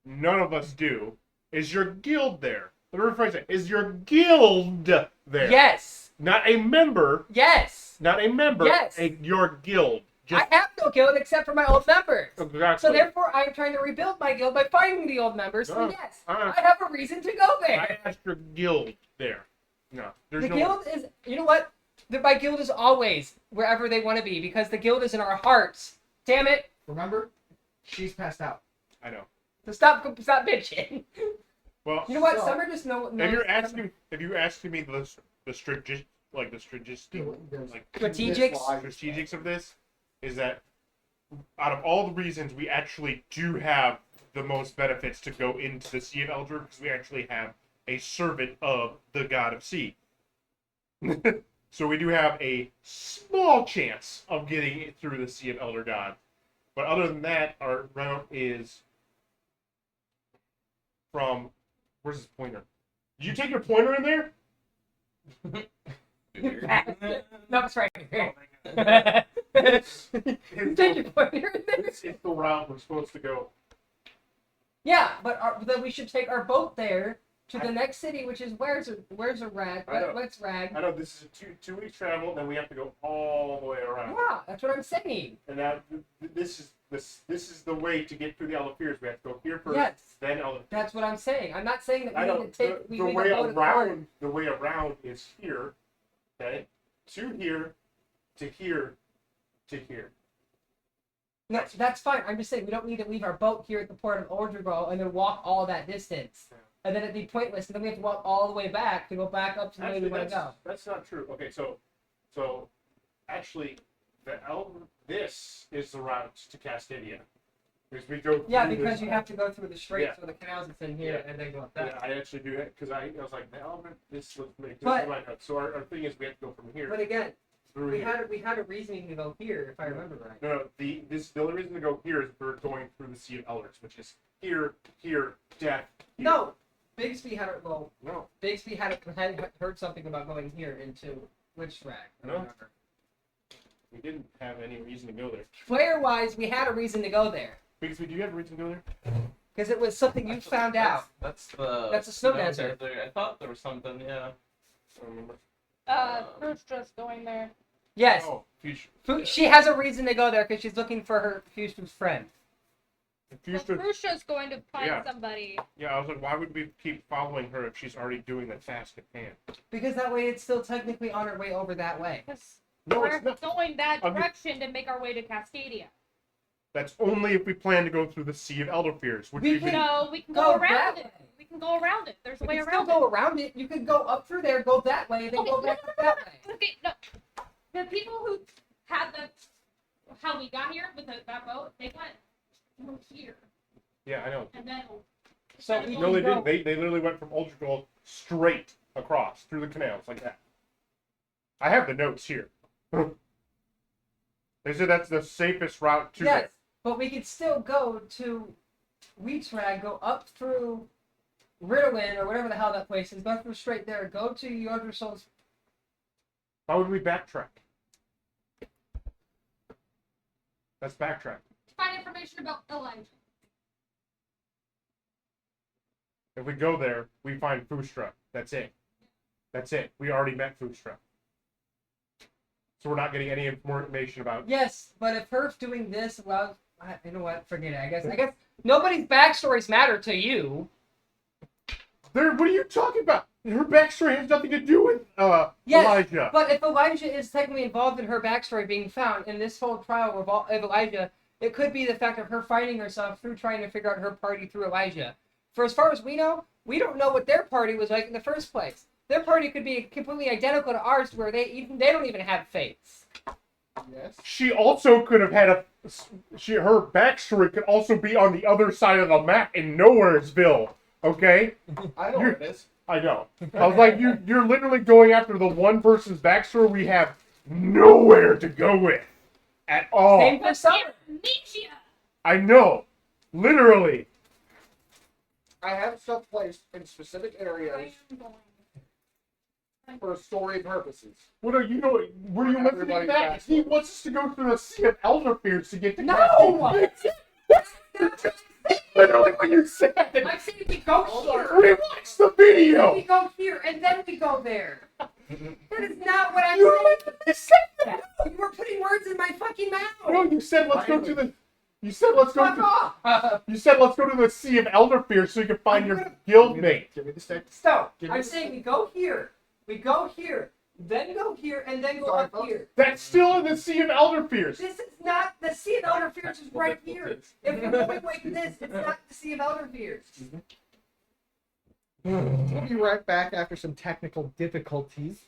None of us do. Is your guild there? Let me rephrase it. Is your guild there? Yes! Not a member. Yes! Not a member. Yes. Your guild. Just I have no guild except for my old members. exactly. So therefore, I'm trying to rebuild my guild by finding the old members. So No. yes, Uh-uh. I have a reason to go there. I asked your guild there. No, there's The no. guild is, you know what? My guild is always wherever they want to be because the guild is in our hearts. Damn it! remember? She's passed out. I know. So stop bitching. Well, You know what? So- Summer just knows. if you're asking me the strategic, like the strategic, There's like Strategics? strategics of this, is that out of all the reasons we actually do have the most benefits to go into the Sea of Elder because we actually have a servant of the God of Sea. So we do have a small chance of getting it through the Sea of Elder God. But other than that, our route is from where's his pointer? Did you take your pointer in there? No, it's right here. It's Take your pointer in there. it's the route we're supposed to go. Yeah, but then we should take our boat there to the next city, which is where's a rag? I know. What's rag? I know this is a two week travel, then we have to go all the way around. Yeah, that's what I'm saying. And that this is the way to get through the Elefairs. We have to go here first, Yes. then Elefairs. That's what I'm saying. I'm not saying that I we know need to take. the We need way to go to the around. port. The way around is here, okay, to here, to here, to here. No, that's fine. I'm just saying we don't need to leave our boat here at the port of Ordregal and then walk all that distance. Yeah. And then it'd be pointless. And then we have to walk all the way back to go back up to where we Actually, want to go. that's not true. Okay, so actually, this is the route to Castidia. Because we go. Yeah, through because this- you have to go through the straits Yeah. or the canals that's in here Yeah. and then go up Yeah, that. I actually do it because I was like, the element. This was this But- is my note. So our thing is we have to go from here But again, through we here. had a reasoning to go here, if I remember right. No, the only reason to go here is we're going through the Sea of Elders, which is here, death. Here. No, Bigsby had No. Bigsby had heard something about going here into Witch Rack. I No. remember. We didn't have any reason to go there. Player-wise, we had a reason to go there Bigsby, do you have a reason to go there? because it was something you found out. That's the. That's a snow dancer. I thought there was something. Yeah. I don't remember. First just going there. Yes, Oh, future. She has a reason to go there because she's looking for her future friend. Future. Crucia's going to find Yeah. somebody. Yeah, I was like, why would we keep following her if she's already doing the task at hand? Because that way it's still technically on her way over that way. Because No, we're it's not. going that Okay. direction to make our way to Cascadia. That's only if we plan to go through the Sea of Elderfears, which We we can- can. No, we can Go go around that it. way. We can go around it. There's a You way can still around go it. around it. You could go up through there, go that way, then go back up that way. Okay, no. The people who had how we got here with that boat, they went through here Yeah, I know. and then. So instead of we No, they can go- didn't. They literally went from Uldragold straight across through the canals like that. I have the notes here. They said that's the safest route to Yes, there. but we could still go to Wheatrag, go up through Ritalin or whatever the hell that place is, go through straight there, go to Yggdrasil's. Why would we backtrack? Let's backtrack. Find information about Elijah. If we go there, we find Fustra. That's it. That's it. We already met Fustra. So we're not getting any more information about. Yes, but if her doing this allows, you know what? Forget it. I guess nobody's backstories matter to you. There. What are you talking about? Her backstory has nothing to do with Yes, Elijah. but if Elijah is technically involved in her backstory being found in this whole trial of Elijah, it could be the fact of her finding herself through trying to figure out her party through Elijah. For as far as we know, we don't know what their party was like in the first place. Their party could be completely identical to ours, to where they don't even have fates. Yes. She also could have had her backstory could also be on the other side of the map in Nowheresville. Okay, I know what it is. I know. I was like, you're literally going after the one person's backstory we have nowhere to go with at all. Same for Summer. Amnesia! I know, literally. I have stuff placed in specific areas for story purposes. What are you know? Were you listening to Everybody's that? backstory. He wants us to go through the Sea of Elderfears to get to No! Cascadia. Literally what you said. I'm saying we go here. Rewatch the We video. go here, and then we go there. That is not what I'm You saying. literally said that. You were putting words in my fucking mouth. No, you said let's go to the. You said let's go Fuck to. off. You said let's go to the Sea of Elderfears so you can find your guildmate. Give me the stick. So, Give me I'm the saying stick. we go here, then go here, and then go Sorry, up folks. here. That's still in the Sea of Elderfears. This is not the Sea of Elderfears is right here. If we're going like this, it's not the Sea of Elderfears. We'll be right back after some technical difficulties.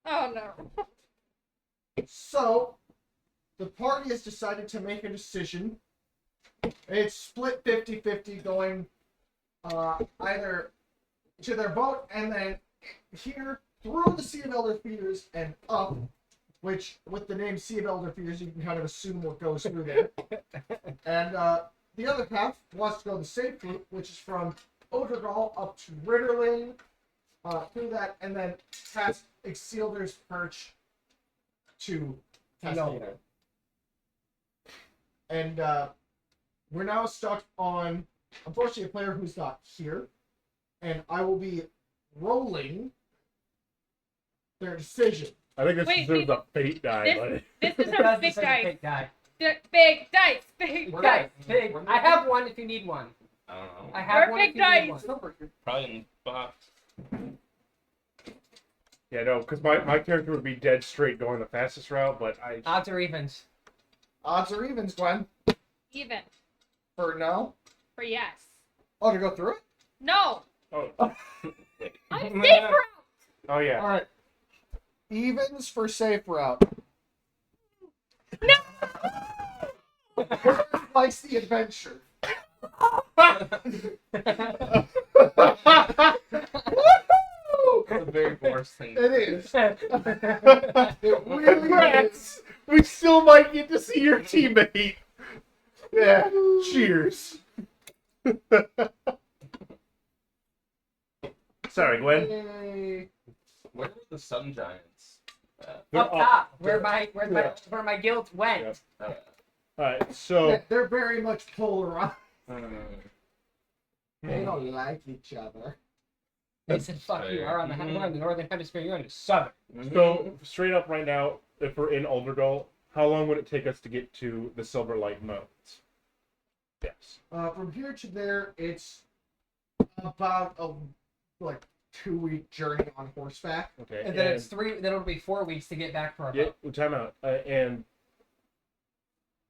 Oh no. So, the party has decided to make a decision. It's split 50-50 going either to their boat and then here through the Sea of Elder Feeders and up, which with the name Sea of Elder Feeders you can kind of assume what goes through there. And the other half wants to go the safe route, which is from Odergall up to Ritterling, through that, and then past Exealder's Perch to Tasmania. And we're now stuck on, unfortunately, a player who's not here. And I will be rolling their decision. I think this Wait, deserves wait. a fate die, This- buddy. This It is our does big deserve a dice. fake die. Big dice. Big We're dice. Guys, big. I have one if you need one. I don't know. I have one if Perfect you need dice. one. Probably in the box. Yeah, no, because my character would be dead straight going the fastest route, but I... Odds or evens? Odds or evens, Gwen? Even. For no? For yes. Oh, to go through it? No. Oh, I'm safe route. oh yeah. Alright. Evens for safe route. No. Whoever likes the adventure. It's the very worst thing. It is. It really is. Congrats! We still might get to see your teammate. Yeah. Cheers. Sorry, Gwen. Yay. Where are the Sun Giants? They're Up top, where my guild went. Yeah. Alright, so They're very much polarized. Hmm. They don't like each other. They said, "Fuck you! We're on the northern hemisphere. You're on the southern." so straight up right now, if we're in Uldergall, how long would it take us to get to the Silverlight Mountains? Yes. From here to there, it's about a 2-week journey on horseback. Okay. And then it's 3. Then it'll be 4 weeks to get back for our Yeah, boat. time out. And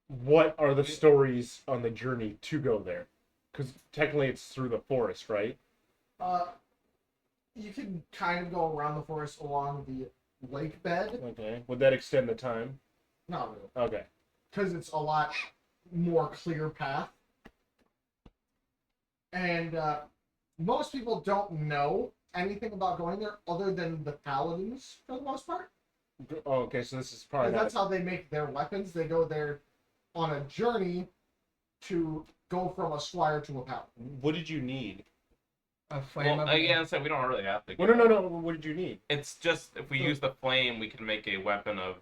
what are the stories on the journey to go there? Because technically it's through the forest, right? You can kind of go around the forest along the lake bed. Okay. Would that extend the time? Not really, Okay. because it's a lot more clear path. And most people don't know anything about going there other than the paladins for the most part. Oh, okay, so this is probably And not... that's how they make their weapons. They go there on a journey to go from a squire to a paladin. What did you need? A flame Well, of again, so we don't really have to. Well, no. What did you need? It's just if we use the flame, we can make a weapon of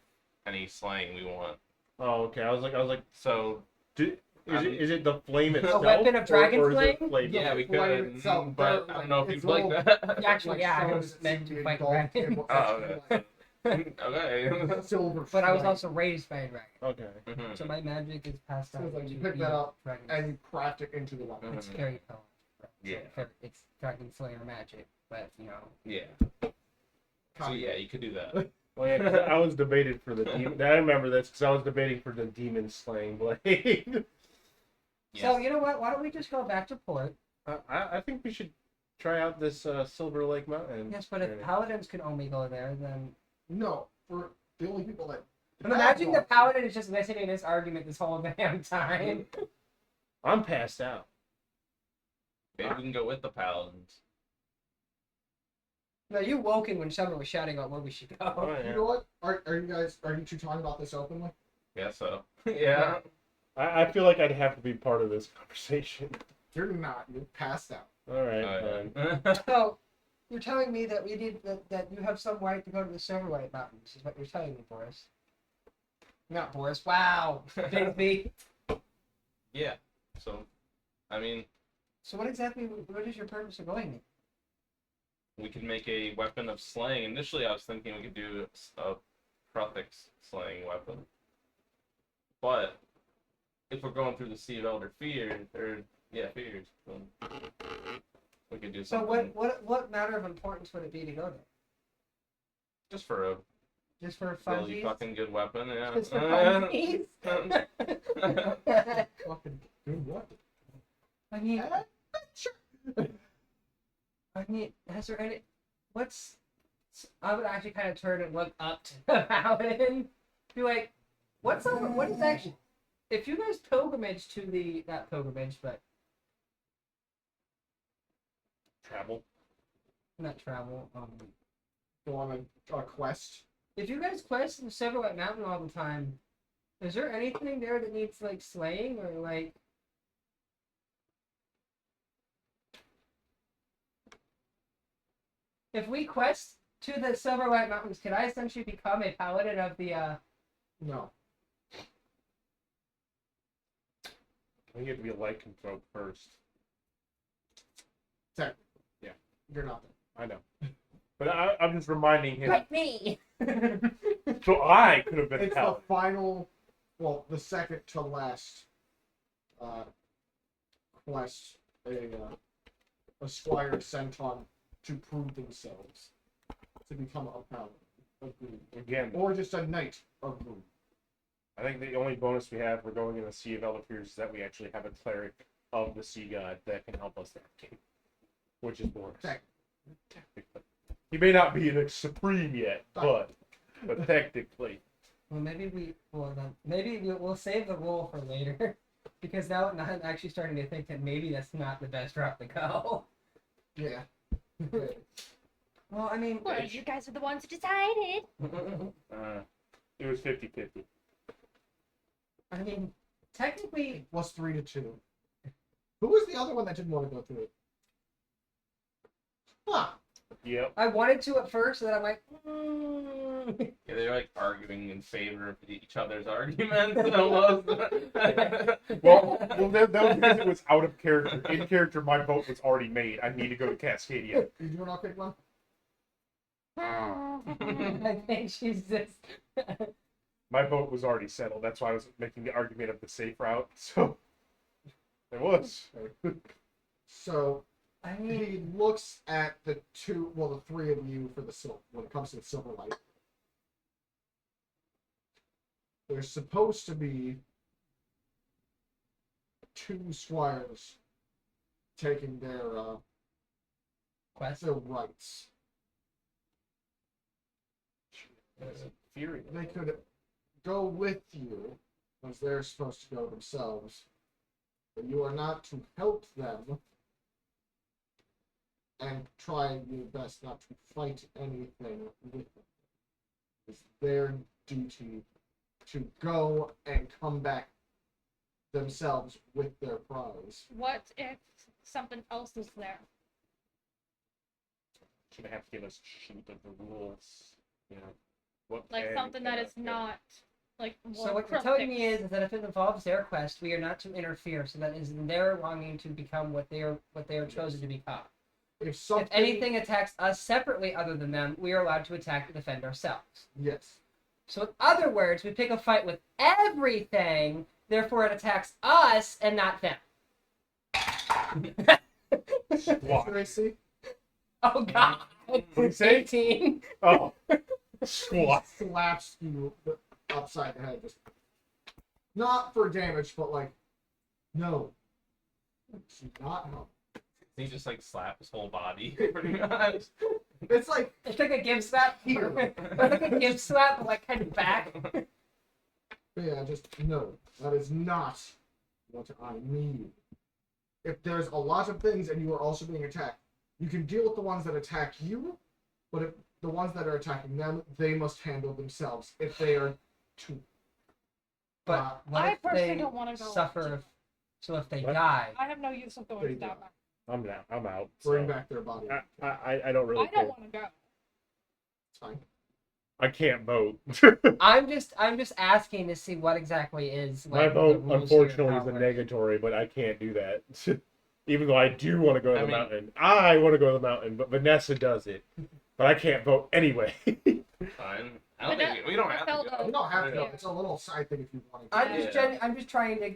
any slaying we want. Oh, okay. I was like, So is it the flame itself? weapon of dragon or is it flame? flame? yeah, we flame could, itself, but they're I don't know if it's you'd like little- that. Actually, yeah, I Stones was that meant seem to be fight engulfed dragons. in what Oh, looks okay. like silver. But I was flame. also raised by a dragon, Okay. Mhm. so my magic is passed So down. it's like you to pick the that up dragons. and you craft it into the weapon. It's Mhm. very powerful. Yeah. It's Dragon Slayer magic, but you know. Yeah. So yeah, you could do that. Well, yeah, 'cause I was debated for the demon. I remember this because I was debating for the demon slaying blade. So you know what? Why don't we just go back to port? I think we should try out this Silver Lake Mountain. Yes, but if journey. paladins can only go there, then No, for the only people that. I'm imagining the paladin is just listening to this argument this whole damn time. I'm passed out. Maybe we can go with the paladins. No, you woken when someone was shouting out where we should go. Oh, yeah. You know what? Are you two talking about this openly? Yeah, so. Yeah. I feel like I'd have to be part of this conversation. You're not. You're passed out. All right, Oh, fine. yeah. So, you're telling me that we need that you have some right to go to the Silverlight Mountains, is what you're telling me, Boris. Not Boris. Wow, Bigby. Yeah. So, I mean, So what is your purpose of going there? we could make a weapon of slaying. Initially, I was thinking we could do a Prothic slaying weapon. But if we're going through the Sea of Elder Fears, Fears, then we could do So something. what matter of importance would it be to go there? Just for a Just for really funsies? fucking good weapon, yeah. Just for funsies? Fucking do what? I mean, Sure. has there any? What's I would actually kind of turn and look up to the paladin. Be like, what is actually... If you guys pilgrimage to the... Not pilgrimage, but... Travel. Not travel. Go on a quest. If you guys quest in Silverlight Mountain all the time, is there anything there that needs, like, slaying or, like... If we quest to the Silverlight Mountains, can I essentially become a paladin of the, No. I think you have to be a lycanthrope first. You're not there. I know. But I'm just reminding him. Like me! So I could have been a It's the paladin. final, well, the second to last quest a squire is sent on to prove themselves to become a paladin of Gloom. Again, Or just a knight of Gloom. I think the only bonus we have for going in the Sea of Elderfears is that we actually have a cleric of the sea god that can help us navigate, which is Boris. Technically. He may not be the supreme yet, but technically. Well, maybe we'll save the roll for later. Because now I'm actually starting to think that maybe that's not the best route to go. Yeah. Well, I mean... Well, you guys are the ones who decided. It was 50-50. I mean, technically... It was 3-2. Who was the other one that didn't want to go through it? Huh. Yep. I wanted to at first, and then I'm like... Yeah, they're like arguing in favor of each other's arguments almost. Well, that was because it was out of character. In character, my vote was already made. I need to go to Cascadia. You doing okay, Glenn? I think she's just... My vote was already settled. That's why I was making the argument of the safe route. So, it was. So, I mean... he looks at the three of you for the when it comes to the Silverlight. There's supposed to be 2 squires taking their Quest? their rights. Fury. They could go with you, as they're supposed to go themselves, but you are not to help them and try your best not to fight anything with them. It's their duty to go and come back themselves with their prize. What if something else is there? Should have to give us a sheet of the rules. You know, what Like can, something that cannot is do. not like more So what you're telling me is that if it involves their quest, we are not to interfere. So that is their longing to become what they are chosen to become. If something, If anything attacks us separately other than them, we are allowed to attack and defend ourselves. yes, So in other words, we pick a fight with everything, therefore it attacks us and not them. Squat. Can I see? Oh god. What do you say? 18. Oh, squat. Slaps you upside the head, just not for damage, but like, no, it's not help. He just like slap his whole body, pretty much. It's like It's like a give slap. Here. It's like a give slap, but like kind of back. yeah, just no. That is not what I need. If there's a lot of things and you are also being attacked, you can deal with the ones that attack you, but if the ones that are attacking them, they must handle themselves if they are to. But what I if personally they don't wanna go. suffer? So if they What? die, I have no use of There going you to that go. much. I'm out. I'm out. Bring so. back their body. I don't really I care. don't want to go. It's fine. I can't vote. I'm just asking to see what exactly is. My like, the vote, rules here, unfortunately, how is it a works. negatory, but I can't do that. Even though I do want to go to the I mean- mountain. I want to go to the mountain, but Vanessa does it. But I can't vote anyway. Fine. I don't think we don't have to go. You don't have to. Yeah. It's a little side thing if you want to. I'm just trying to,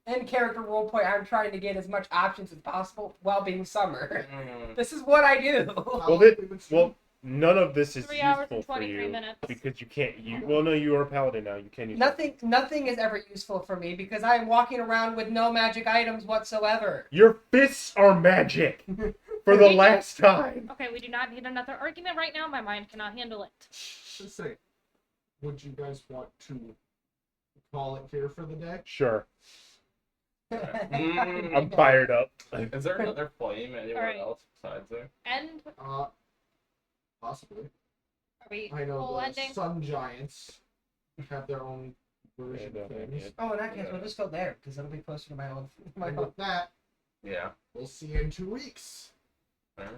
in character role play. I'm trying to get as much options as possible while being summer. Mm. This is what I do. Well, none of this is 3 hours useful and for 23 you minutes. because you can't use. Well, no, you are a paladin now. You can use. Nothing is ever useful for me because I am walking around with no magic items whatsoever. Your fists are magic. For the last time. Okay, we do not need another argument right now. My mind cannot handle it. Just say, would you guys want to call it here for the day? Sure. I'm Mm. fired up. Is there another flame anywhere Alright. else besides there? End. Possibly. Are we I know full the ending? Sun Giants have their own version Yeah, of don't things. forget. Oh, in that case, we'll just go there because it'll be closer to my own. My And home. with that, Yeah. we'll see you in 2 weeks. Alright.